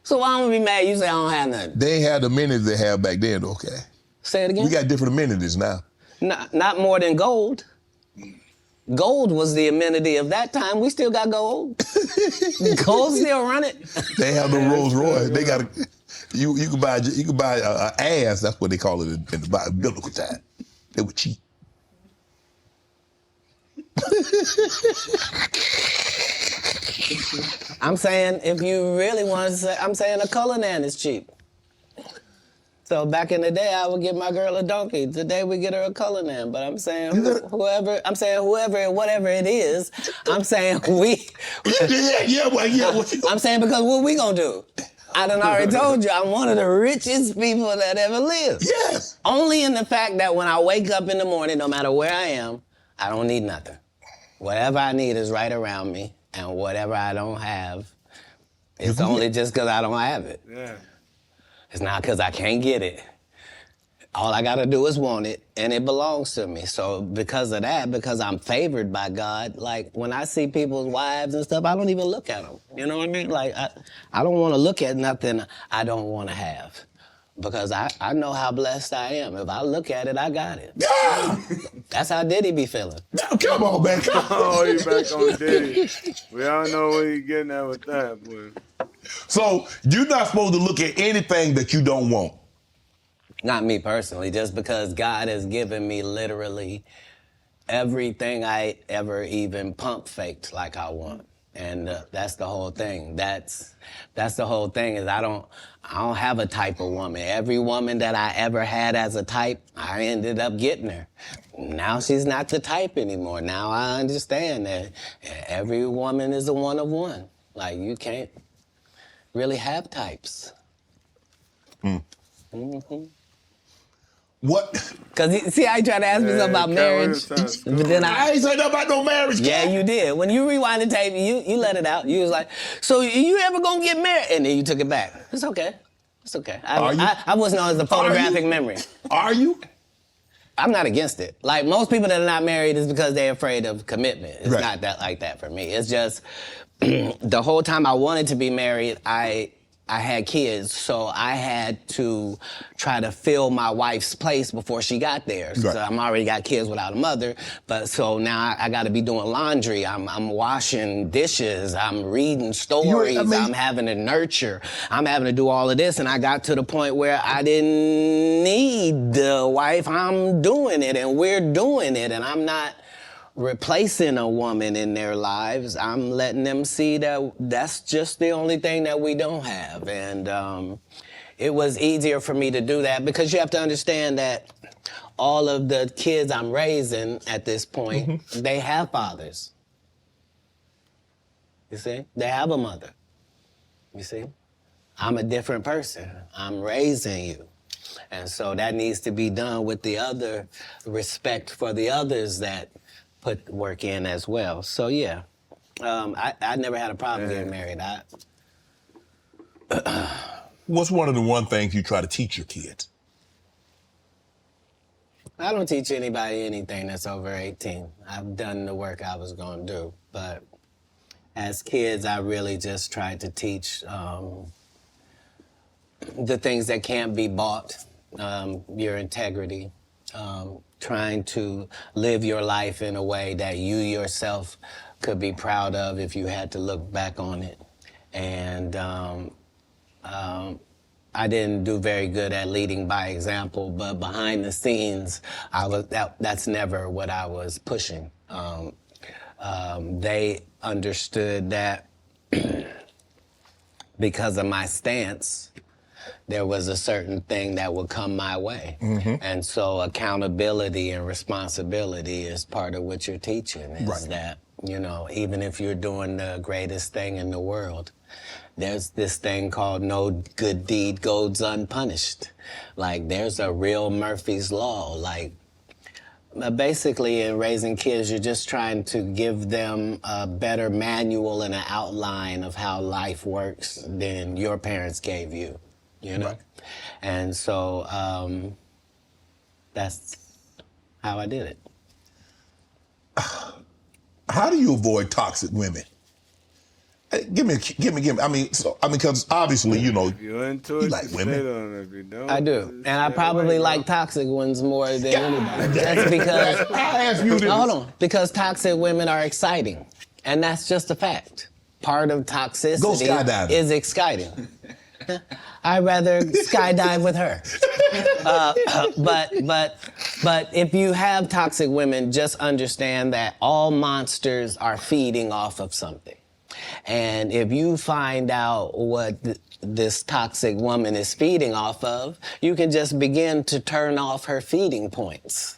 So why don't we be mad you say I don't have nothing? They ain't had the amenities they had back then, okay? Say it again? We got different amenities now. Not more than gold. Gold was the amenity of that time. We still got gold. Gold still run it. They have the Rolls Royce. They got you can buy a ass. That's what they call it in the biblical time. They were cheap. I'm saying, if you really want to say, I'm saying a Cullinan is cheap. So back in the day, I would get my girl a donkey. Today we get her a Cullinan. But I'm saying whatever it is, I'm saying we. I'm saying because what we gonna do? I done already told you, I'm one of the richest people that ever lived. Yes. Only in the fact that when I wake up in the morning, no matter where I am, I don't need nothing. Whatever I need is right around me, and whatever I don't have, it's only just because I don't have it. Yeah. It's not because I can't get it. All I gotta do is want it, and it belongs to me. So because of that, because I'm favored by God, like when I see people's wives and stuff, I don't even look at them. You know what I mean? Like I don't want to look at nothing I don't want to have, because I know how blessed I am. If I look at it, I got it. Yeah. That's how Diddy be feeling. Now, come on, man. Oh, you back on Diddy. We all know where you getting at with that, boy. So you're not supposed to look at anything that you don't want. Not me personally, just because God has given me literally everything I ever even pump faked like I want. And that's the whole thing. That's the whole thing, is I don't have a type of woman. Every woman that I ever had as a type, I ended up getting her. Now she's not the type anymore. Now I understand that every woman is a one of one. Like, you can't really have types. Mm-hmm. What? Because, see how you tried to ask me something about marriage? But then I ain't say nothing about no marriage. Yeah, you did. When you rewind the tape, you let it out. You was like, so you ever gonna get married? And then you took it back. It's okay. It's okay. I wasn't on the photographic memory. Are you? I'm not against it. Like, most people that are not married is because they're afraid of commitment. It's Right. not that like that for me. It's just the whole time I wanted to be married, I had kids, so I had to try to fill my wife's place before she got there. So Right. I'm already got kids without a mother, but so now I got to be doing laundry. I'm washing dishes. I'm reading stories. I'm having to nurture. I'm having to do all of this, and I got to the point where I didn't need the wife. I'm doing it, and we're doing it, and I'm not replacing a woman in their lives. I'm letting them see that that's just the only thing that we don't have. And it was easier for me to do that because you have to understand that all of the kids I'm raising at this point, they have fathers. You see? They have a mother. You see? I'm a different person. I'm raising you. And so that needs to be done with the other respect for the others that put work in as well. So yeah, I never had a problem getting married. What's one of the one things you try to teach your kids? I don't teach anybody anything that's over 18. I've done the work I was gonna do. But as kids, I really just tried to teach the things that can't be bought, your integrity, trying to live your life in a way that you yourself could be proud of if you had to look back on it. And I didn't do very good at leading by example, but behind the scenes, that's never what I was pushing. They understood that because of my stance, there was a certain thing that would come my way. And so accountability and responsibility is part of what you're teaching, is that, you know, even if you're doing the greatest thing in the world, there's this thing called no good deed goes unpunished. Like, there's a real Murphy's Law. Like, basically in raising kids, you're just trying to give them a better manual and an outline of how life works than your parents gave you. You know? Right. And so that's how I did it. How do you avoid toxic women? Give me. I mean, because obviously, you know, If you're into it, you like women. stay on it. If you don't, I do. And I probably like toxic ones more than anybody. That's because, I asked you this. hold on, because toxic women are exciting. And that's just a fact. Part of Go toxicity skydiving. is exciting. I'd rather skydive with her. But if you have toxic women, just understand that all monsters are feeding off of something. And if you find out what this toxic woman is feeding off of, you can just begin to turn off her feeding points.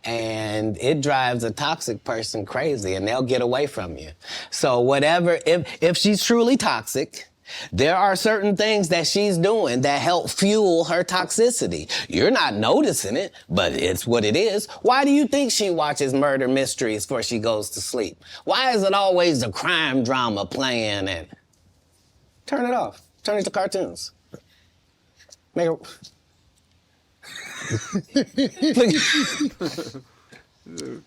And it drives a toxic person crazy, and they'll get away from you. So whatever, if she's truly toxic, there are certain things that she's doing that help fuel her toxicity. You're not noticing it, but it's what it is. Why do you think she watches murder mysteries before she goes to sleep? Why is it always a crime drama playing? And turn it off. Turn it to cartoons. Make it...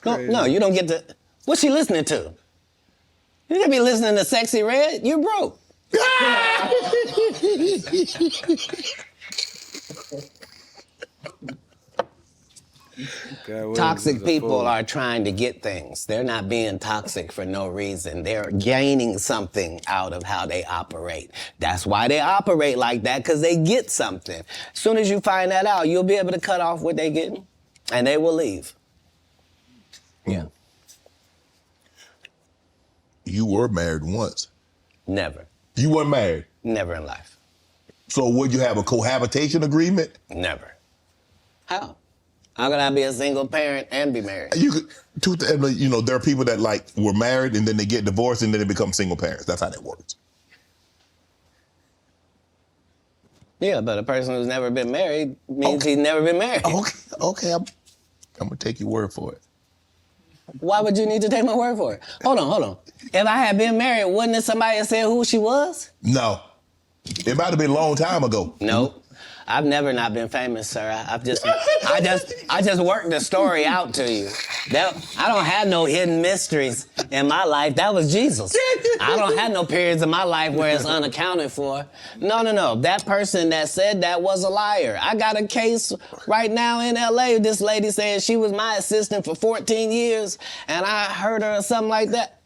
No, you don't get to... What's she listening to? You gotta be listening to Sexy Red? You broke. Toxic people are trying to get things. They're not being toxic for no reason. They're gaining something out of how they operate. That's why they operate like that, because they get something. As soon as you find that out, you'll be able to cut off what they're getting, and they will leave. Yeah. You were married once. Never. You weren't married? Never in life. So would you have a cohabitation agreement? Never. How? How can I be a single parent and be married? You could, you know, there are people that like were married and then they get divorced and then they become single parents. That's how that works. Yeah, but a person who's never been married means he's never been married. Okay, I'm gonna take your word for it. Why would you need to take my word for it? Hold on. If I had been married, wouldn't have somebody said who she was? No. It might have been a long time ago. Nope. I've never not been famous, sir. I just worked the story out to you. I don't have no hidden mysteries in my life. That was Jesus. I don't have no periods in my life where it's unaccounted for. No. That person that said that was a liar. I got a case right now in LA. This lady saying she was my assistant for 14 years, and I heard her or something like that.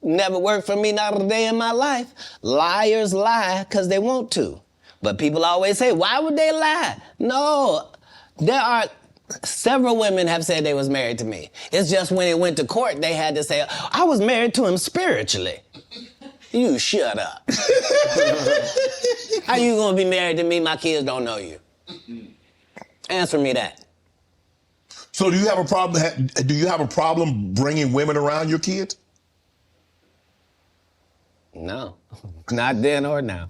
Never worked for me, not a day in my life. Liars lie because they want to. But people always say, why would they lie? No, there are several women have said they was married to me. It's just when it went to court, they had to say, I was married to him spiritually. You shut up. How you gonna be married to me? My kids don't know you. Answer me that. So do you have a problem? Do you have a problem bringing women around your kids? No, not then or now.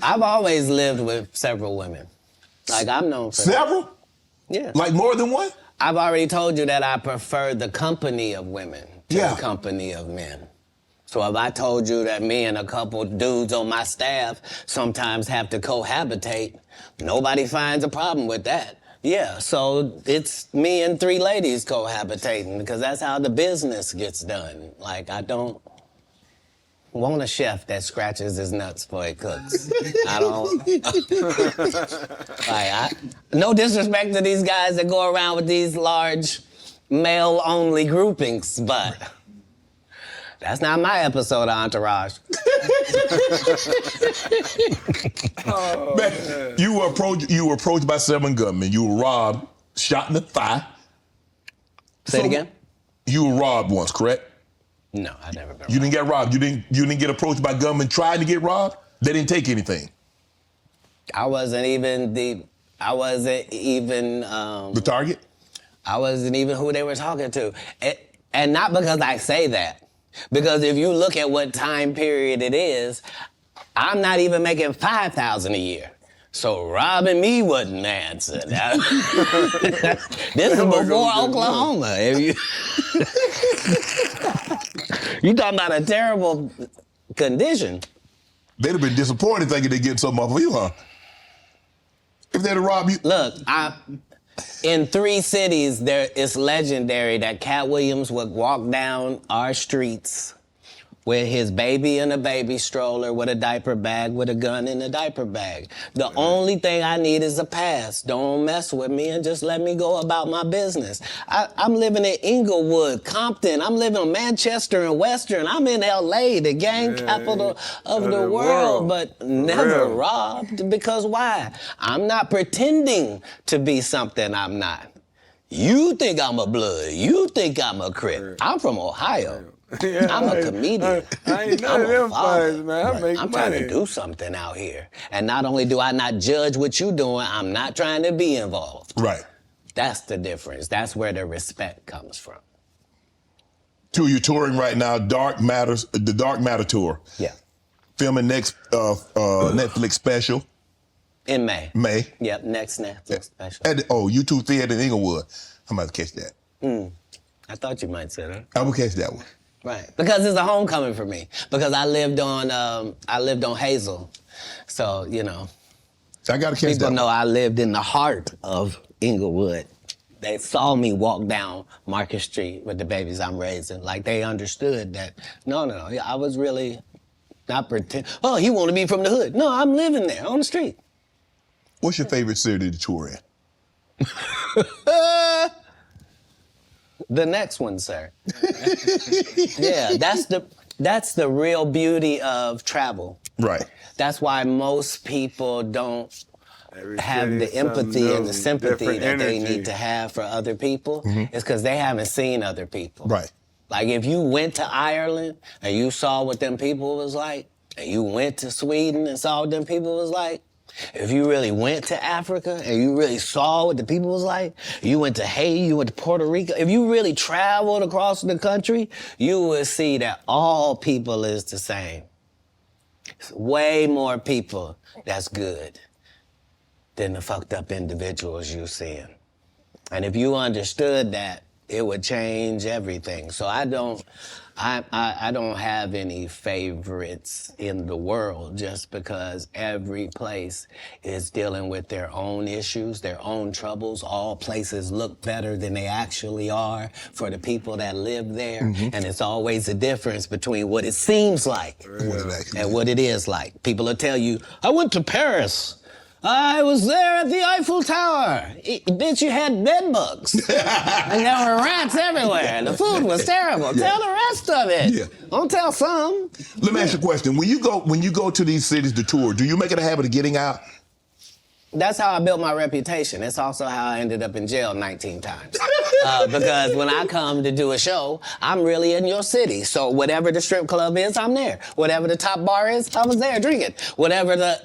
I've always lived with several women. Like, I'm known for several? That. Yeah. Like more than one? I've already told you that I prefer the company of women to the company of men. So if I told you that me and a couple dudes on my staff sometimes have to cohabitate, nobody finds a problem with that. Yeah, so it's me and 3 ladies cohabitating because that's how the business gets done. Like, I don't want a chef that scratches his nuts before he cooks. I don't. No disrespect to these guys that go around with these large male-only groupings, but that's not my episode of Entourage. Man, you were approached by 7 gunmen. You were robbed, shot in the thigh. Say it again? You were robbed once, correct? No, I never been robbed. You didn't get robbed. You didn't get approached by gunmen trying to get robbed? They didn't take anything. I wasn't even the target? I wasn't even who they were talking to. And not because I say that. Because if you look at what time period it is, I'm not even making $5,000 a year. So robbing me wasn't the answer. This is before Oklahoma. You talking about a terrible condition. They'd have been disappointed thinking they'd get something off of you, huh? If they'd have robbed you. Look, In 3 cities, it's legendary that Katt Williams would walk down our streets with his baby in a baby stroller, with a diaper bag, with a gun in a diaper bag. The only thing I need is a pass. Don't mess with me and just let me go about my business. I'm living in Inglewood, Compton. I'm living in Manchester and Western. I'm in LA, the gang capital of the world, but never robbed. Because why? I'm not pretending to be something I'm not. You think I'm a blood. You think I'm a Crip. I'm from Ohio. I'm a comedian. I ain't none of them fights, man. I make I'm money. trying to do something out here. And not only do I not judge what you doing, I'm not trying to be involved. Right. That's the difference. That's where the respect comes from. Two, you're touring right now, the Dark Matter tour. Yeah. Filming next Netflix special. In May. May. Yep, next Netflix special. At the U2 Theater in Inglewood. I'm about to catch that. I thought you might say that. I will catch that one. Right, because it's a homecoming for me. Because I lived on Hazel, so you know. I gotta catch that. People know I lived in the heart of Inglewood. They saw me walk down Market Street with the babies I'm raising. Like they understood that. No, I was really not pretend. Oh, he want to be from the hood. No, I'm living there on the street. What's your favorite city to tour in? The next one, sir. Yeah, that's the real beauty of travel. Right. That's why most people don't have the empathy and the sympathy that they need to have for other people. It's because they haven't seen other people. Right. Like if you went to Ireland and you saw what them people was like, and you went to Sweden and saw what them people was like, if you really went to Africa and you really saw what the people was like, you went to Haiti, you went to Puerto Rico, if you really traveled across the country, you would see that all people is the same. It's way more people that's good than the fucked up individuals you seeing. And if you understood that, it would change everything. So I don't have any favorites in the world just because every place is dealing with their own issues, their own troubles. All places look better than they actually are for the people that live there. And it's always a difference between what it seems like and what it is like. People will tell you, I went to Paris. I was there at the Eiffel Tower. Bitch, you had bed bugs. And there were rats everywhere. The food was terrible. Tell the rest of it. Don't tell some. Let me ask you a question. When you go to these cities to tour, do you make it a habit of getting out? That's how I built my reputation. It's also how I ended up in jail 19 times. Because when I come to do a show, I'm really in your city. So whatever the strip club is, I'm there. Whatever the top bar is, I was there drinking. Whatever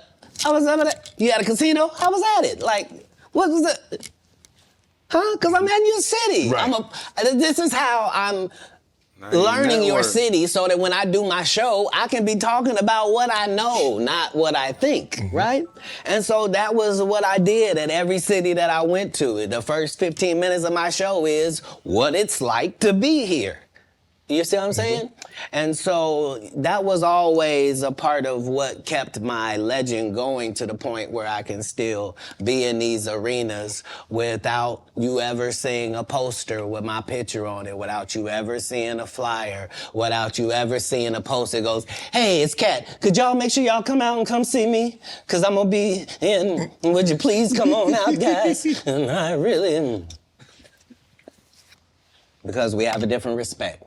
you had a casino, I was at it. Like, what was it? Huh? Because I'm in your city. Right. This is how I'm learning your city so that when I do my show, I can be talking about what I know, not what I think, right? And so that was what I did at every city that I went to. The first 15 minutes of my show is what it's like to be here. You see what I'm saying? And so that was always a part of what kept my legend going to the point where I can still be in these arenas without you ever seeing a poster with my picture on it, without you ever seeing a flyer, without you ever seeing a post that goes, hey, it's Katt. Could y'all make sure y'all come out and come see me? Because I'm going to be in. Would you please come on out, guys? And I really am. Because we have a different respect.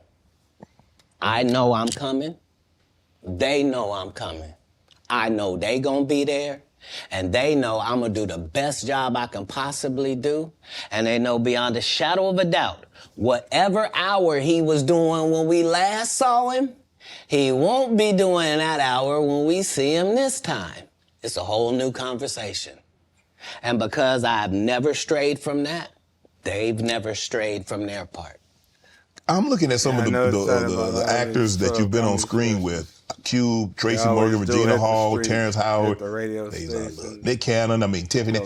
I know I'm coming. They know I'm coming. I know they gonna be there. And they know I'm gonna do the best job I can possibly do. And they know beyond a shadow of a doubt, whatever hour he was doing when we last saw him, he won't be doing that hour when we see him this time. It's a whole new conversation. And because I've never strayed from that, they've never strayed from their part. I'm looking at some of the actors that you've been on screen with. Cube, Tracy Morgan, Regina Hall, Terrence Howard, Nick Cannon, Tiffany.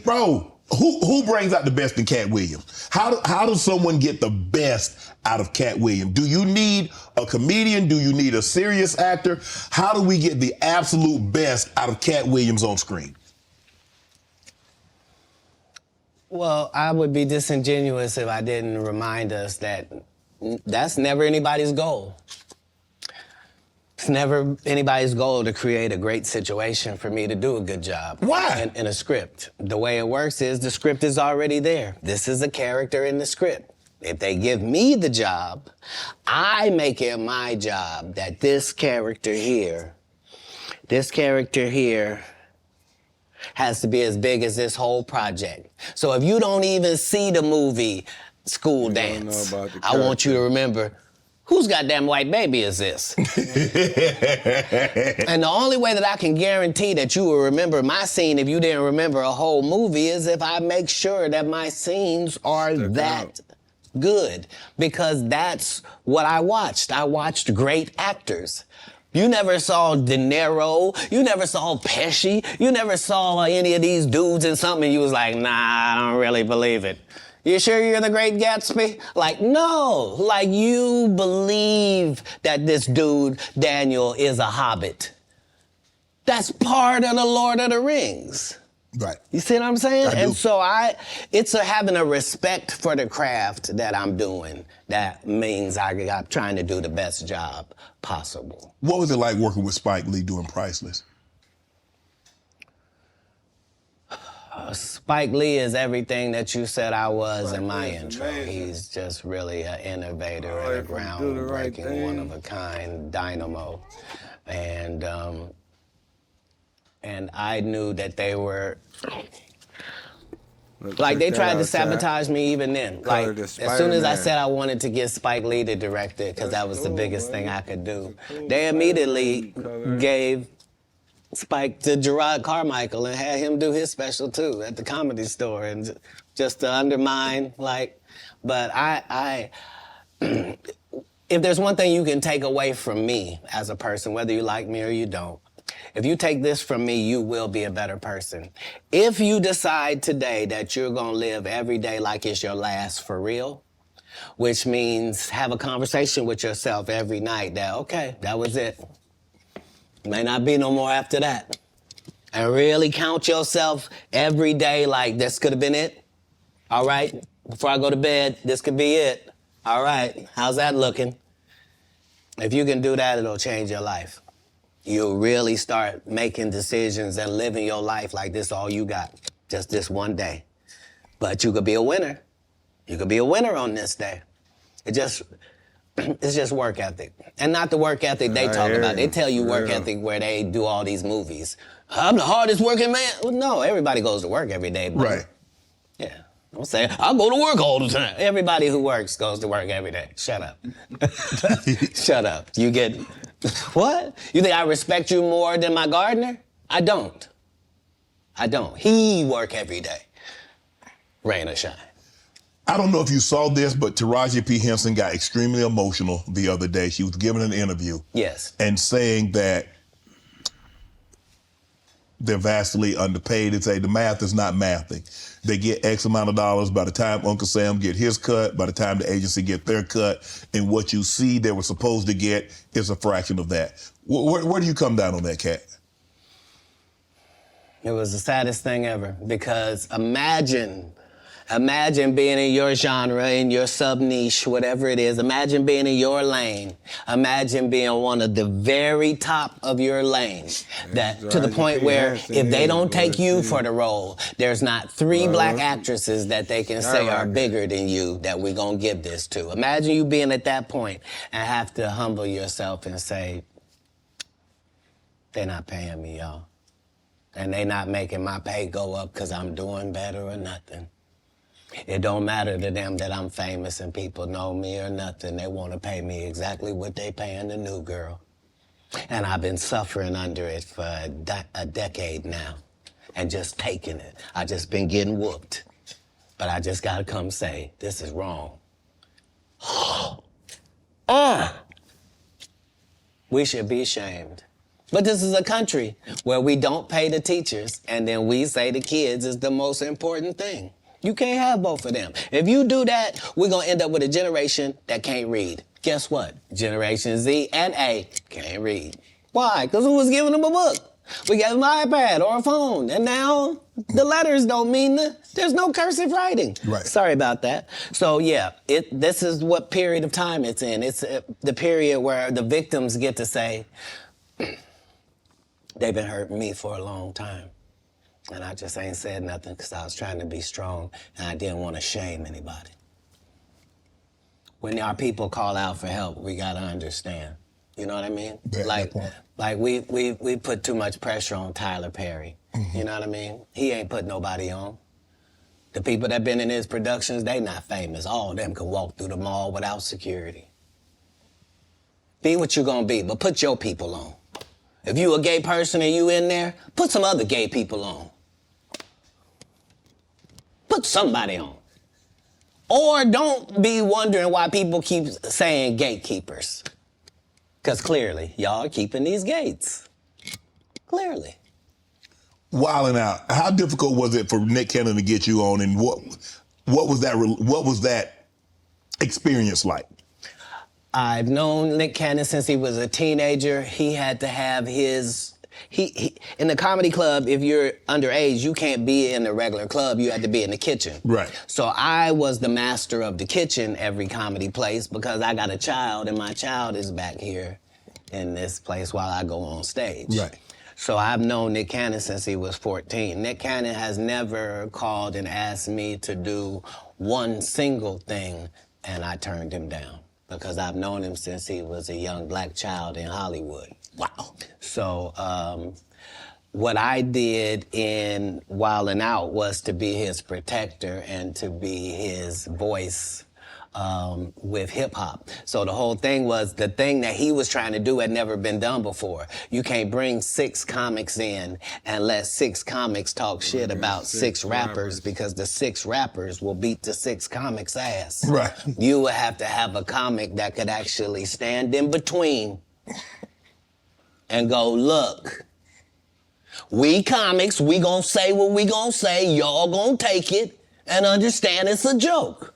Bro, who brings out the best in Katt Williams? How does someone get the best out of Katt Williams? Do you need a comedian? Do you need a serious actor? How do we get the absolute best out of Katt Williams on screen? Well, I would be disingenuous if I didn't remind us that that's never anybody's goal. It's never anybody's goal to create a great situation for me to do a good job. Why? In a script. The way it works is the script is already there. This is a character in the script. If they give me the job, I make it my job that this character here has to be as big as this whole project. So if you don't even see the movie School Dance, I want you to remember, whose goddamn white baby is this? And the only way that I can guarantee that you will remember my scene if you didn't remember a whole movie is if I make sure that my scenes are good. Because that's what I watched. I watched great actors. You never saw De Niro, you never saw Pesci, you never saw any of these dudes in something and you was like, nah, I don't really believe it. You sure you're the Great Gatsby? Like, no. Like, you believe that this dude, Daniel, is a hobbit. That's part of the Lord of the Rings. Right. You see what I'm saying? I do. And so it's having a respect for the craft that I'm doing. That means I'm trying to do the best job possible. What was it like working with Spike Lee doing Priceless? Spike Lee is everything that you said I was in my intro. Amazing. He's just really an innovator and a groundbreaking, one-of-a-kind dynamo. And I knew that they were... Like, they tried to sabotage me even then. Like, as soon as I said I wanted to get Spike Lee to direct it, because that was the biggest thing I could do, they immediately gave Spike to Gerard Carmichael and had him do his special too at the Comedy Store, and just to undermine, like, but if there's one thing you can take away from me as a person, whether you like me or you don't, if you take this from me, you will be a better person. If you decide today that you're gonna live every day like it's your last for real, which means have a conversation with yourself every night that, okay, that was it. May not be no more after that. And really count yourself every day like this could have been it. All right, before I go to bed, this could be it. All right, how's that looking? If you can do that, it'll change your life. You'll really start making decisions and living your life like this all you got, just this one day. But you could be a winner. You could be a winner on this day. It's just work ethic. And not the work ethic they talk about. They tell you work ethic where they do all these movies. I'm the hardest working man. Well, no, everybody goes to work every day. Right. Yeah. Don't say, I go to work all the time. Everybody who works goes to work every day. Shut up. Shut up. You get, what? You think I respect you more than my gardener? I don't. He work every day. Rain or shine. I don't know if you saw this, but Taraji P. Henson got extremely emotional the other day. She was giving an interview. Yes. And saying that they're vastly underpaid and say the math is not mathing. They get X amount of dollars by the time Uncle Sam get his cut, by the time the agency get their cut, and what you see they were supposed to get is a fraction of that. Where do you come down on that, Katt? It was the saddest thing ever, because imagine being in your genre, in your sub-niche, whatever it is. Imagine being in your lane. Imagine being one of the very top of your lane. That to the point where if they don't take you for the role, there's not 3 black actresses that they can say are bigger than you that we're gonna give this to. Imagine you being at that point and have to humble yourself and say, they're not paying me, y'all. And they not making my pay go up because I'm doing better or nothing. It don't matter to them that I'm famous and people know me or nothing. They want to pay me exactly what they paying the new girl. And I've been suffering under it for a decade now and just taking it. I just been getting whooped. But I just got to come say, this is wrong. We should be ashamed. But this is a country where we don't pay the teachers and then we say the kids is the most important thing. You can't have both of them. If you do that, we're going to end up with a generation that can't read. Guess what? Generation Z and A can't read. Why? Because who was giving them a book? We gave them an iPad or a phone, and now The letters don't mean there's no cursive writing. Right. Sorry about that. So yeah, this is what period of time it's in. It's the period where the victims get to say, they've been hurting me for a long time. And I just ain't said nothing because I was trying to be strong and I didn't want to shame anybody. When our people call out for help, we gotta understand. You know what I mean? Like we put too much pressure on Tyler Perry. Mm-hmm. You know what I mean? He ain't put nobody on. The people that been in his productions, they not famous. All of them can walk through the mall without security. Be what you gonna be, but put your people on. If you a gay person and you in there, put some other gay people on. Put somebody on. Or don't be wondering why people keep saying gatekeepers. Because clearly, y'all are keeping these gates. Clearly. Wilding Out. How difficult was it for Nick Cannon to get you on, and what was that experience like? I've known Nick Cannon since he was a teenager. He had to have his... He in the comedy club, if you're underage, you can't be in the regular club. You had to be in the kitchen. Right. So I was the master of the kitchen every comedy place because I got a child, and my child is back here in this place while I go on stage. Right. So I've known Nick Cannon since he was 14. Nick Cannon has never called and asked me to do one single thing, and I turned him down because I've known him since he was a young black child in Hollywood. Wow. So what I did in Wildin' Out was to be his protector and to be his voice with hip hop. So the whole thing was the thing that he was trying to do had never been done before. You can't bring 6 comics in and let 6 comics talk shit about 6 rappers because the 6 rappers will beat the 6 comics' ass. Right. You would have to have a comic that could actually stand in between and go, look, we comics, we gonna say what we gonna say, y'all gonna take it and understand it's a joke.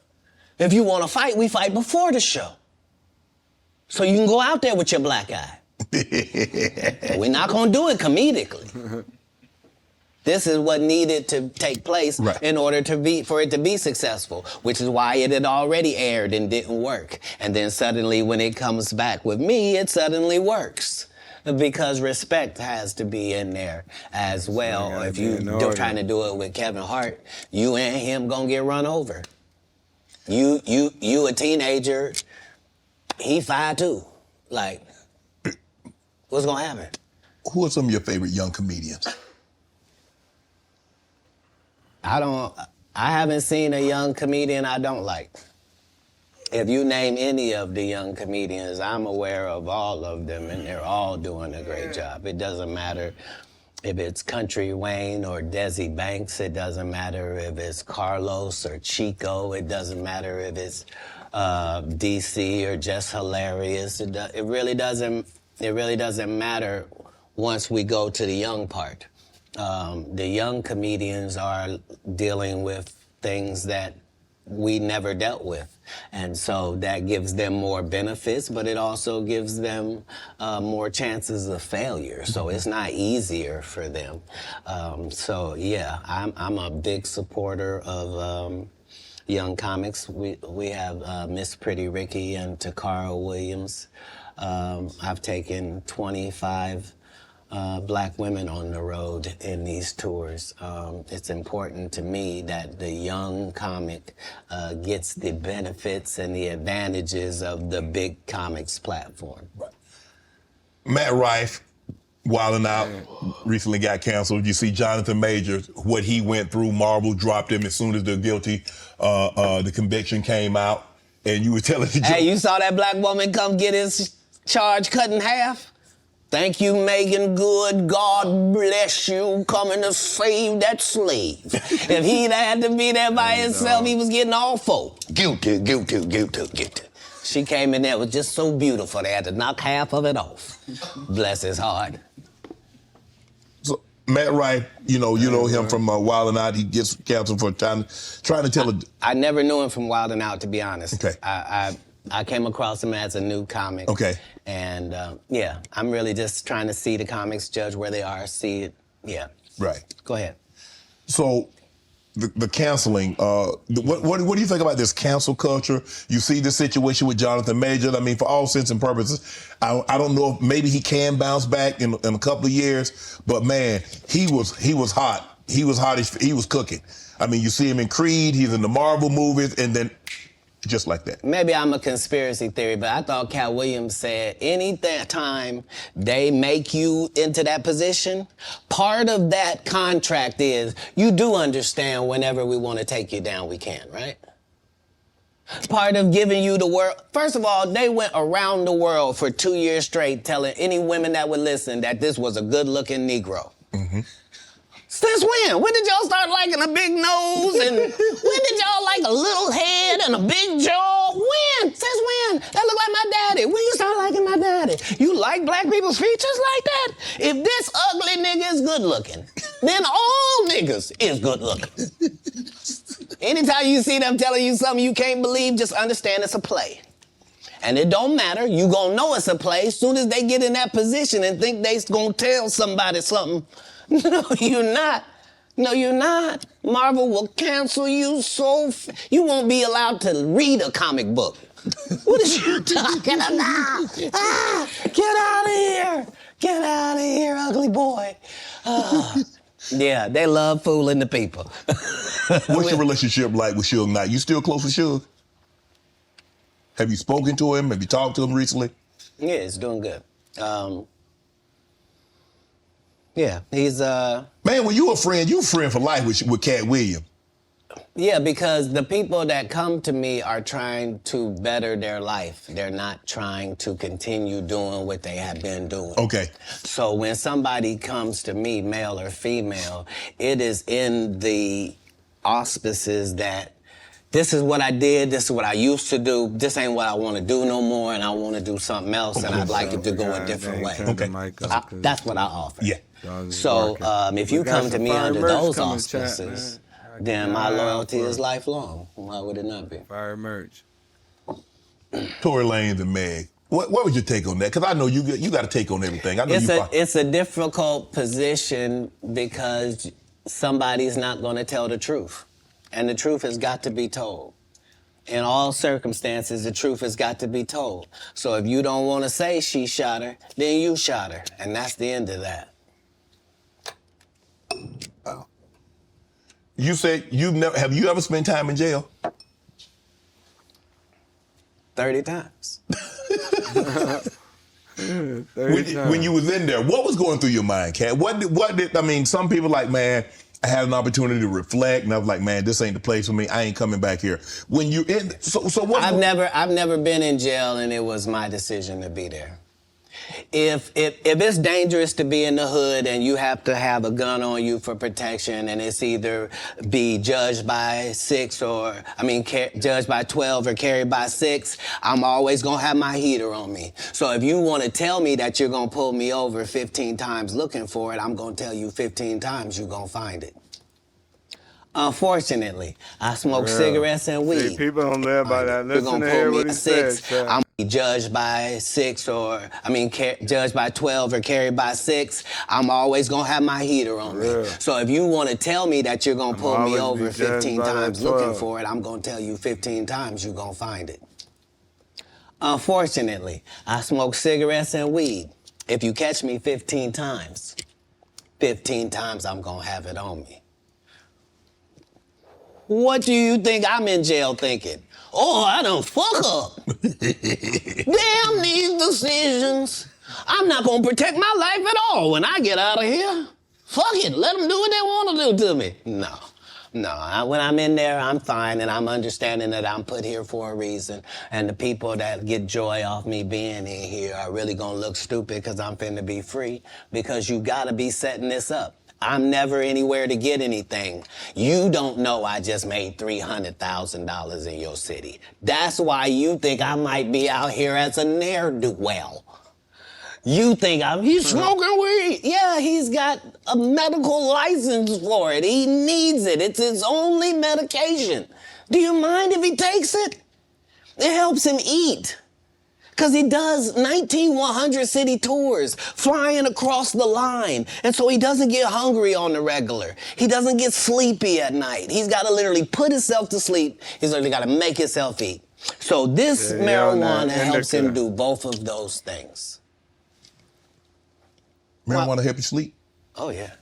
If you wanna fight, we fight before the show. So you can go out there with your black eye. We're not gonna do it comedically. This is what needed to take place in order for it to be successful, which is why it had already aired and didn't work. And then suddenly when it comes back with me, it suddenly works. Because respect has to be in there as well. If you're trying to do it with Kevin Hart, you and him gonna get run over. You a teenager, he 5'2". Like, what's gonna happen? Who are some of your favorite young comedians? I haven't seen a young comedian I don't like. If you name any of the young comedians, I'm aware of all of them, and they're all doing a great job. It doesn't matter if it's Country Wayne or Desi Banks. It doesn't matter if it's Carlos or Chico. It doesn't matter if it's DC or Just Hilarious. It really doesn't matter once we go to the young part. The young comedians are dealing with things that we never dealt with. And so that gives them more benefits, but it also gives them more chances of failure. So it's not easier for them. So yeah, I'm a big supporter of young comics. We have Miss Pretty Ricky and Katt Williams. I've taken 25 black women on the road in these tours. It's important to me that the young comic gets the benefits and the advantages of the big comics platform. Matt Rife, Wildin' Out, recently got canceled. You see Jonathan Majors, what he went through. Marvel dropped him as soon as the conviction came out. And you were telling the Hey, you saw that black woman come get his charge cut in half? Thank you, Megan Good. God bless you, coming to save that slave. If he'd had to be there by himself, he was getting all 4. Guilty, guilty, guilty, guilty. She came in there, was just so beautiful, they had to knock half of it off. Bless his heart. So, Matt Rife, you know him from Wildin' Out. He gets canceled for trying to tell I never knew him from Wildin' Out, to be honest. Okay. I came across him as a new comic. Okay. And yeah, I'm really just trying to see the comics, judge where they are, see it. Yeah. Right. Go ahead. So the canceling, what do you think about this cancel culture? You see the situation with Jonathan Majors. I mean, for all intents and purposes, I don't know if maybe he can bounce back in a couple of years, but man, he was hot. He was hot. He was cooking. I mean, you see him in Creed. He's in the Marvel movies, and then just like that. Maybe I'm a conspiracy theory, but I thought Katt Williams said any time they make you into that position, part of that contract is you do understand whenever we want to take you down, we can, right? Part of giving you the world. First of all, they went around the world for 2 years straight telling any women that would listen that this was a good-looking Negro. Mm-hmm. Since when? When did y'all start liking a big nose? And when did y'all like a little head and a big jaw? When? Since when? That look like my daddy. When you start liking my daddy? You like black people's features like that? If this ugly nigga is good looking, then all niggas is good looking. Anytime you see them telling you something you can't believe, just understand it's a play. And it don't matter. You gonna know it's a play as soon as they get in that position and think they gonna tell somebody something. No, you're not. No, you're not. Marvel will cancel you you won't be allowed to read a comic book. What is you talking about? Get out of here. Get out of here, ugly boy. Yeah, they love fooling the people. What's your relationship like with Suge Knight? You still close with Suge? Have you spoken to him? Have you talked to him recently? Yeah, he's doing good. Yeah, he's Man, when you a friend for life with Katt Williams. Yeah, because the people that come to me are trying to better their life. They're not trying to continue doing what they have been doing. Okay. So when somebody comes to me, male or female, it is in the auspices that this is what I did, this is what I used to do, this ain't what I want to do no more, and I want to do something else, and I'd like it to go a different way. Okay. That's what I offer. Yeah. So if you come to me under those auspices, then my loyalty is lifelong. Why would it not be? Fire merch. Tory Lanez and Meg. What was your take on that? Because I know you got a take on everything. I know it's a difficult position because somebody's not going to tell the truth. And the truth has got to be told. In all circumstances, the truth has got to be told. So if you don't want to say she shot her, then you shot her. And that's the end of that. Wow. You said have you ever spent time in jail? 30 times. 30 times. When you was in there, what was going through your mind, Katt? What did I mean, some people like, man, I had an opportunity to reflect, and I was like, man, this ain't the place for me. I ain't coming back here. When you in, so what? I've never been in jail, and it was my decision to be there. If it's dangerous to be in the hood and you have to have a gun on you for protection, and it's either be judged by 12 or carried by 6, I'm always gonna have my heater on me. So if you want to tell me that you're gonna pull me over 15 times looking for it, I'm gonna tell you 15 times you're gonna find it. Unfortunately, I smoke cigarettes and weed. See, people don't live by that. Listen to hear what he said. I'm judged by 12 or carried by 6. I'm always gonna have my heater on me. So if you want to tell me that you're gonna pull me over 15 times looking for it, I'm gonna tell you 15 times you're gonna find it. Unfortunately, I smoke cigarettes and weed. If you catch me 15 times I'm gonna have it on me. What do you think I'm in jail thinking? Oh, I done fuck up. Damn these decisions. I'm not gonna protect my life at all when I get out of here. Fuck it, let them do what they want to do to me. No, when I'm in there, I'm fine, and I'm understanding that I'm put here for a reason, and the people that get joy off me being in here are really gonna look stupid because I'm finna be free, because you gotta be setting this up. I'm never anywhere to get anything. You don't know I just made $300,000 in your city. That's why you think I might be out here as a ne'er-do-well. You think he's smoking weed. Yeah, he's got a medical license for it. He needs it. It's his only medication. Do you mind if he takes it? It helps him eat. Because he does 19 100 city tours, flying across the line. And so he doesn't get hungry on the regular. He doesn't get sleepy at night. He's got to literally put himself to sleep. He's literally got to make himself eat. So this marijuana helps him do both of those things. Marijuana help you sleep? Oh, yeah.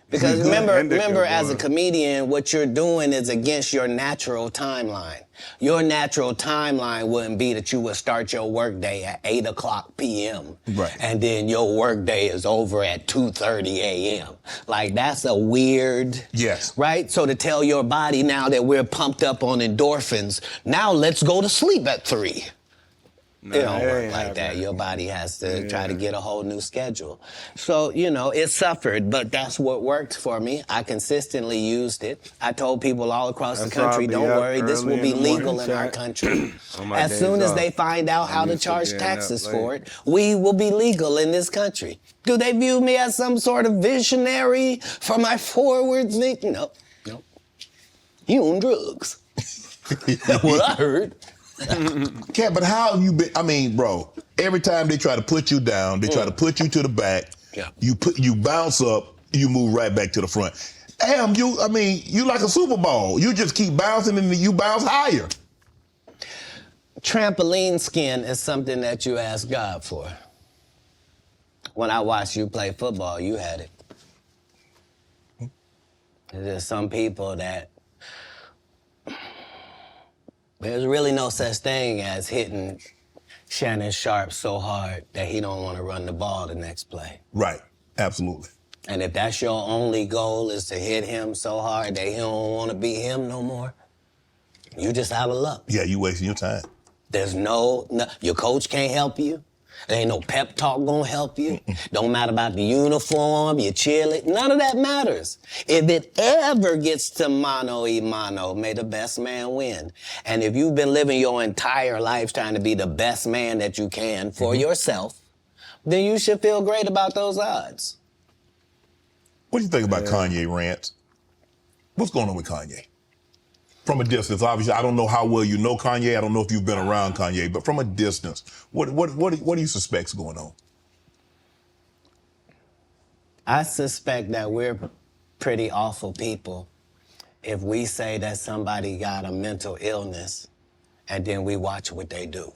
Because remember, as a comedian, what you're doing is against your natural timeline. Your natural timeline wouldn't be that you would start your workday at 8 o'clock p.m. Right. And then your workday is over at 2:30 a.m. Like, that's a weird... Yes. Right? So to tell your body now that we're pumped up on endorphins, now let's go to sleep at 3. It don't work like that. Your body has to try to get a whole new schedule. So, it suffered, but that's what worked for me. I consistently used it. I told people all across the country, don't worry, this will be legal in our country. As soon as they find out how to charge taxes for it, we will be legal in this country. Do they view me as some sort of visionary for my forward thinking? Nope. You on drugs. That's what I heard. Katt, but how have you been? I mean, bro, every time they try to put you down, they try to put you to the back. Yeah. You bounce up, you move right back to the front. Damn, you like a Super Bowl. You just keep bouncing and you bounce higher. Trampoline skin is something that you ask God for. When I watched you play football, you had it. There's some people that there's really no such thing as hitting Shannon Sharp so hard that he don't want to run the ball the next play. Right, absolutely. And if that's your only goal is to hit him so hard that he don't want to be him no more, you just out of luck. Yeah, you wasting your time. There's no, your coach can't help you. There ain't no pep talk gonna help you. Don't matter about the uniform, your cheerlead, none of that matters. If it ever gets to mano y mano, may the best man win. And if you've been living your entire life trying to be the best man that you can for yourself, then you should feel great about those odds. What do you think about Kanye rants? What's going on with Kanye? From a distance, obviously, I don't know how well you know Kanye. I don't know if you've been around Kanye, but from a distance, what do you suspect's going on? I suspect that we're pretty awful people if we say that somebody got a mental illness and then we watch what they do.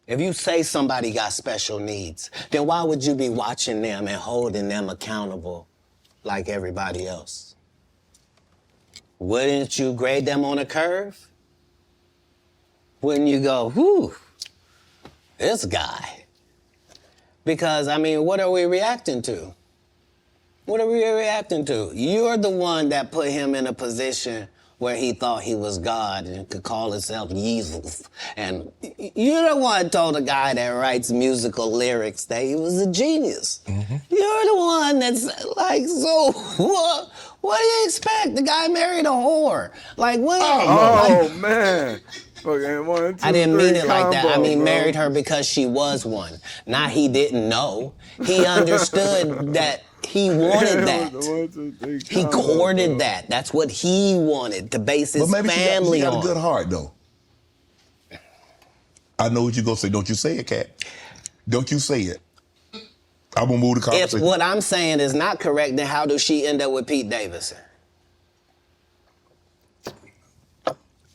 If you say somebody got special needs, then why would you be watching them and holding them accountable like everybody else? Wouldn't you grade them on a curve? Wouldn't you go, whew, this guy? Because, what are we reacting to? What are we reacting to? You're the one that put him in a position where he thought he was God and could call himself Jesus. And you're the one told a guy that writes musical lyrics that he was a genius. Mm-hmm. You're the one that's like, so what do you expect? The guy married a whore. Like, what? Man. I didn't mean it like that. Married her because she was one. Not he didn't know. He understood that he wanted that. He courted that. That's what he wanted, to base his family on. She got a good heart, though. I know what you're going to say. Don't you say it, Katt. Don't you say it. I'm going to move the conversation. If what I'm saying is not correct, then how does she end up with Pete Davidson?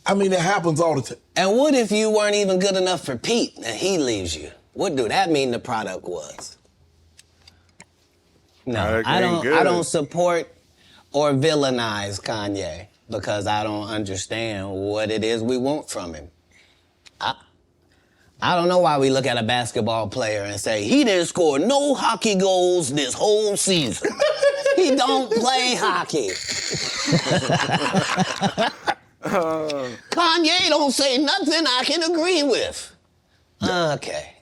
It happens all the time. And what if you weren't even good enough for Pete and he leaves you? What do that mean the product was? No, I don't support or villainize Kanye because I don't understand what it is we want from him. I don't know why we look at a basketball player and say, he didn't score no hockey goals this whole season. He don't play hockey. Kanye don't say nothing I can agree with. Okay.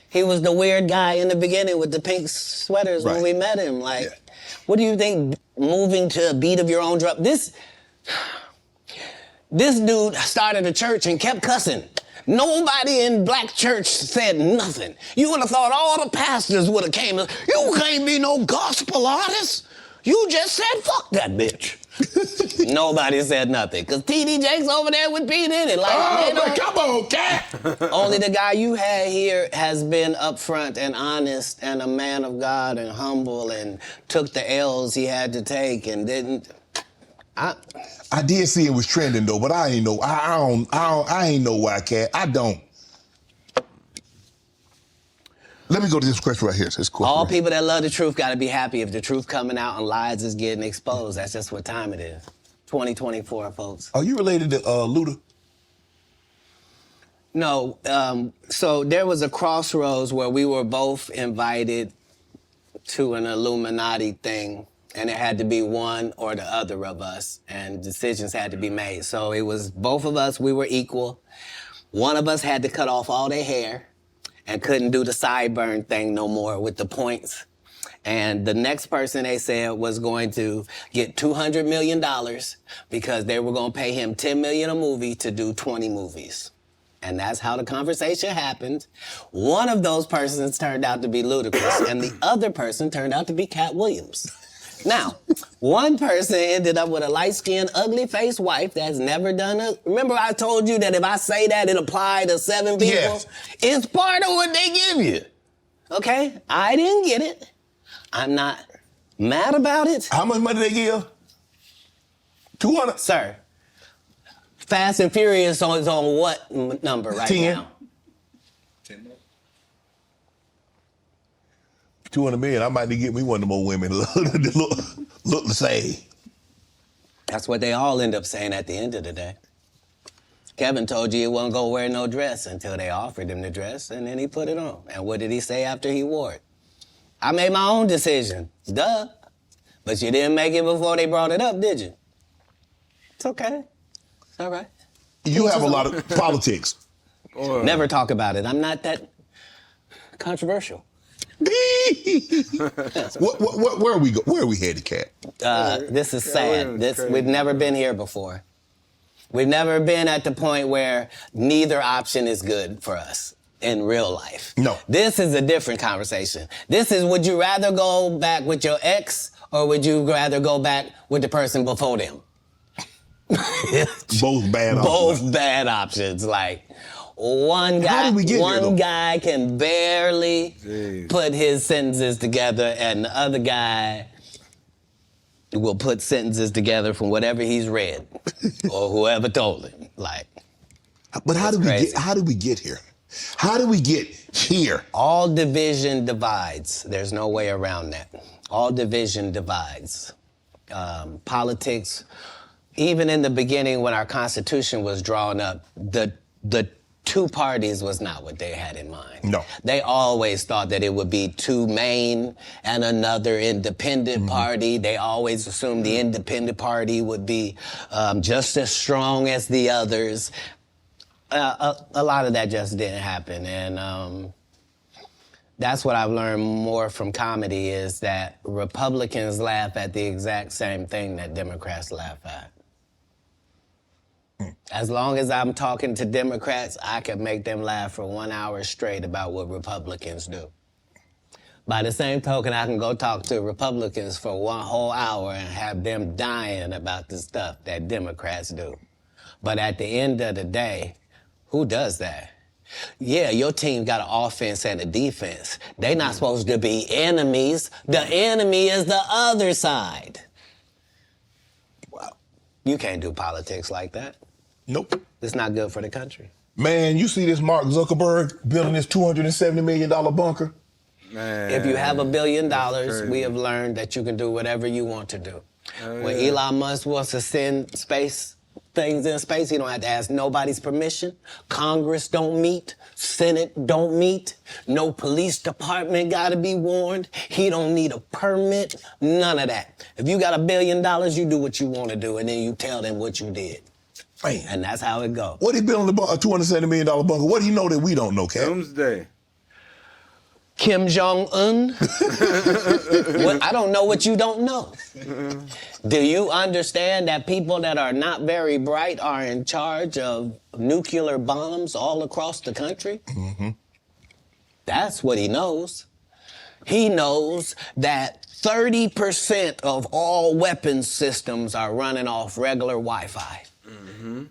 He was the weird guy in the beginning with the pink sweaters when we met him. What do you think, moving to a beat of your own drum? This dude started a church and kept cussing. Nobody in black church said nothing. You would have thought all the pastors would have came. You can't be no gospel artist. You just said, fuck that bitch. Nobody said nothing. Because T.D. Jakes over there with P. Diddy. Like, but come on, Katt. Only the guy you had here has been upfront and honest and a man of God and humble and took the L's he had to take and didn't. I did see it was trending though, but I ain't know. I ain't know why, Katt. I don't. Let me go to this question right here. All people that love the truth got to be happy if the truth coming out and lies is getting exposed. That's just what time it is. 2024, folks. Are you related to Luda? No. So there was a crossroads where we were both invited to an Illuminati thing, and it had to be one or the other of us, and decisions had to be made. So it was both of us. We were equal. One of us had to cut off all their hair and couldn't do the sideburn thing no more with the points. And the next person they said was going to get $200 million because they were going to pay him $10 million a movie to do 20 movies. And that's how the conversation happened. One of those persons turned out to be Ludacris, and the other person turned out to be Katt Williams. Now, one person ended up with a light-skinned, ugly-faced wife that's never done a... Remember I told you that if I say that, it applied to 7 people? Yes. It's part of what they give you. Okay? I didn't get it. I'm not mad about it. How much money they give? 200? Sir, Fast and Furious is on what number right 10. now? 10. 200 million. I might need to get me one of them old women look the same. That's what they all end up saying at the end of the day. Kevin told you he wasn't gonna wear no dress until they offered him the dress, and then he put it on. And what did he say after he wore it? I made my own decision. Duh. But you didn't make it before they brought it up, did you? It's okay. It's all right. You have a lot of politics. Never talk about it. I'm not that controversial. Where are we go? Where are we headed, Katt? This is sad. We've never been here before. We've never been at the point where neither option is good for us in real life. No. This is a different conversation. This is, would you rather go back with your ex or would you rather go back with the person before them? Both bad options. Both bad options. Like, one guy can barely put his sentences together, and the other guy will put sentences together from whatever he's read or whoever told him. Like, but how did we get here? How did we get here? All division divides. There's no way around that. All division divides. Politics, even in the beginning when our Constitution was drawn up, the two parties was not what they had in mind. No. They always thought that it would be two main and another independent party. They always assumed the independent party would be just as strong as the others. A lot of that just didn't happen. And that's what I've learned more from comedy is that Republicans laugh at the exact same thing that Democrats laugh at. As long as I'm talking to Democrats, I can make them laugh for 1 hour straight about what Republicans do. By the same token, I can go talk to Republicans for 1 whole hour and have them dying about the stuff that Democrats do. But at the end of the day, who does that? Yeah, your team got an offense and a defense. They're not supposed to be enemies. The enemy is the other side. Well, you can't do politics like that. Nope. It's not good for the country. Man, you see this Mark Zuckerberg building this $270 million bunker? Man, if you have $1 billion, we have learned that you can do whatever you want to do. When Elon Musk wants to send things in space, he don't have to ask nobody's permission. Congress don't meet. Senate don't meet. No police department got to be warned. He don't need a permit. None of that. If you got $1 billion, you do what you want to do, and then you tell them what you did. Man. And that's how it goes. What he building a $270 million bunker? What do he know that we don't know, Katt? Doomsday. Kim Jong-un? I don't know what you don't know. Do you understand that people that are not very bright are in charge of nuclear bombs all across the country? Mm-hmm. That's what he knows. He knows that 30% of all weapons systems are running off regular Wi-Fi. Mm-hmm.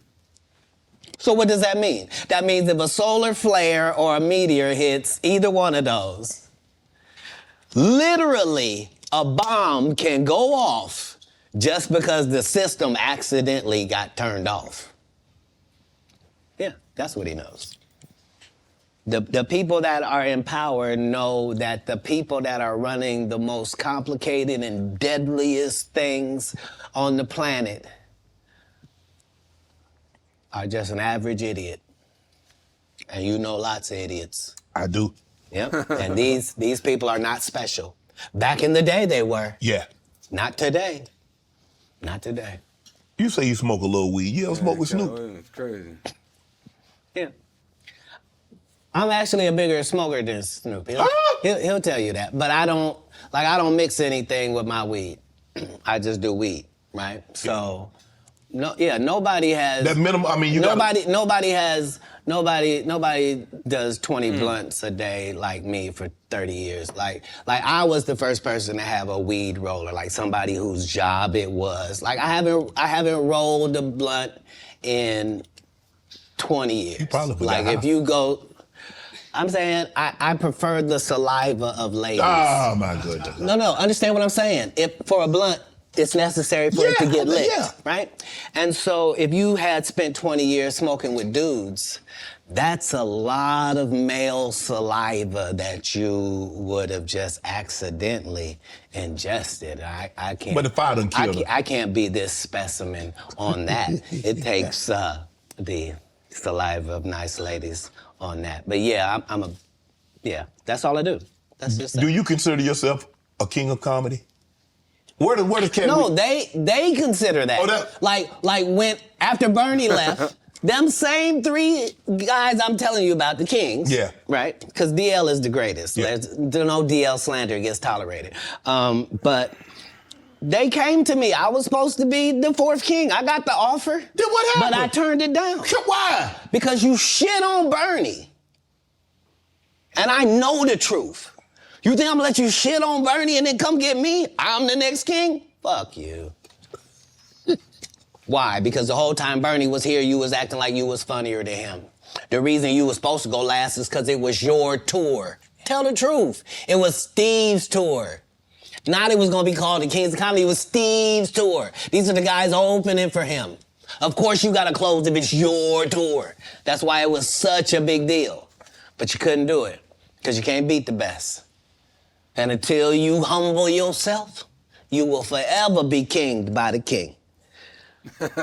So what does that mean? That means if a solar flare or a meteor hits either one of those, literally a bomb can go off just because the system accidentally got turned off. Yeah, that's what he knows. The people that are in power know that the people that are running the most complicated and deadliest things on the planet are just an average idiot. And you know lots of idiots. I do. Yep. And these people are not special. Back in the day they were. Yeah. Not today. Not today. You say you smoke a little weed. You ever smoke with Snoop? It's crazy. Yeah. I'm actually a bigger smoker than Snoop. He'll tell you that. But I don't mix anything with my weed. I just do weed, right? So, nobody has... That minimum, I mean, Nobody does 20 blunts a day like me for 30 years. Like I was the first person to have a weed roller, like somebody whose job it was. Like I haven't rolled a blunt in 20 years. You probably like if you go, I'm saying I prefer the saliva of ladies. Oh my goodness. No, understand what I'm saying. If for a blunt, it's necessary for it to get lit, right? And so if you had spent 20 years smoking with dudes, that's a lot of male saliva that you would have just accidentally ingested. I can't. But if I done killed him. I can't be this specimen on that. It takes the saliva of nice ladies on that. But yeah, that's all I do. That's just Do you consider yourself a king of comedy? Where does Katt? No, they consider that. Oh, like when after Bernie left, them same three guys I'm telling you about, the kings. Yeah. Right? Because DL is the greatest. Yeah. There's no DL slander gets tolerated. But they came to me. I was supposed to be the fourth king. I got the offer. Then what happened? But I turned it down. Why? Because you shit on Bernie. And I know the truth. You think I'm gonna let you shit on Bernie and then come get me? I'm the next king? Fuck you. Why? Because the whole time Bernie was here, you was acting like you was funnier than him. The reason you was supposed to go last is because it was your tour. Tell the truth. It was Steve's tour. Not it was gonna be called the Kings of Comedy, it was Steve's tour. These are the guys opening for him. Of course you gotta close if it's your tour. That's why it was such a big deal. But you couldn't do it, because you can't beat the best. And until you humble yourself, you will forever be kinged by the king.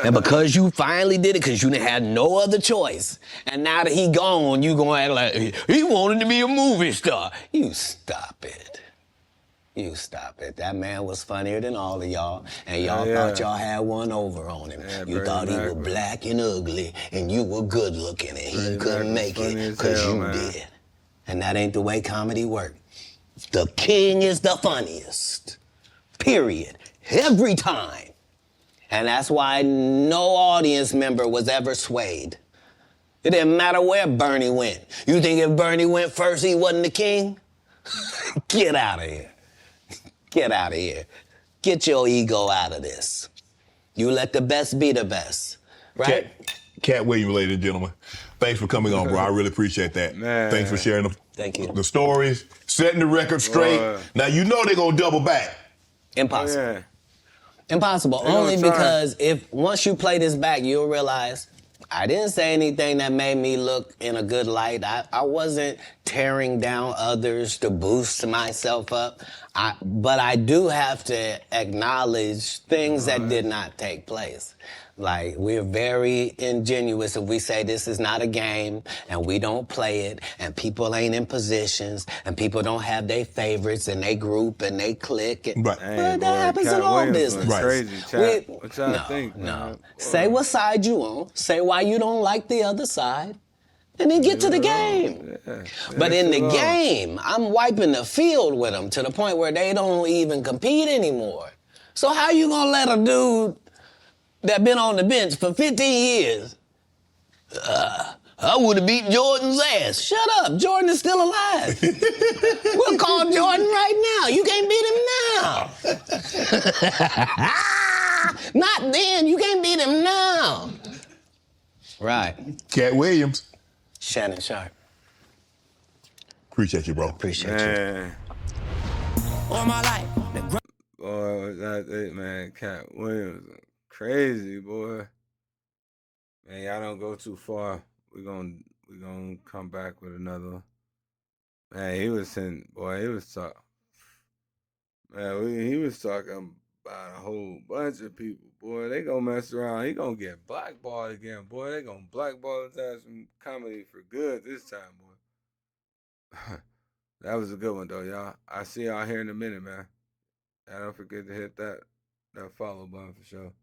And because you finally did it, because you didn't have no other choice, and now that he gone, you gonna act like he wanted to be a movie star. You stop it. You stop it. That man was funnier than all of y'all, and y'all thought y'all had one over on him. Yeah, you thought he was black and ugly, and you were good looking, and he couldn't make it because you did. And that ain't the way comedy works. The king is the funniest. Period. Every time. And that's why no audience member was ever swayed. It didn't matter where Bernie went. You think if Bernie went first, he wasn't the king? Get out of here. Get out of here. Get your ego out of this. You let the best be the best. Right? Katt Williams, ladies and gentlemen. Thanks for coming on, bro. I really appreciate that. Man. Thanks for sharing the stories, setting the record straight. Now, you know they're going to double back. Impossible. Oh, yeah. Impossible. Only because if once you play this back, you'll realize I didn't say anything that made me look in a good light. I wasn't tearing down others to boost myself up. But I do have to acknowledge things that did not take place. Like, we're very ingenuous if we say this is not a game and we don't play it and people ain't in positions and people don't have their favorites and they group and they click. And, right. But that happens in all business. Right. Crazy, Chad. What y'all think? No. Say what side you on. Say why you don't like the other side. And then get to the game. Yeah. But in the game, I'm wiping the field with them to the point where they don't even compete anymore. So how you gonna let a dude that been on the bench for 15 years, I would have beat Jordan's ass. Shut up, Jordan is still alive. We'll call Jordan right now. You can't beat him now. Not then. You can't beat him now. Right. Katt Williams. Shannon Sharp. Appreciate you, bro. Appreciate you. All my life. Boy, that's it, man. Katt Williams, crazy, boy. Man, y'all don't go too far. We gonna come back with another one. Man, he was talking. Man, he was talking about a whole bunch of people, boy. They gonna mess around. He gonna get blackballed again, boy. They gonna blackball his ass from comedy for good this time, boy. That was a good one, though, y'all. I'll see y'all here in a minute, man. And don't forget to hit that follow button for sure.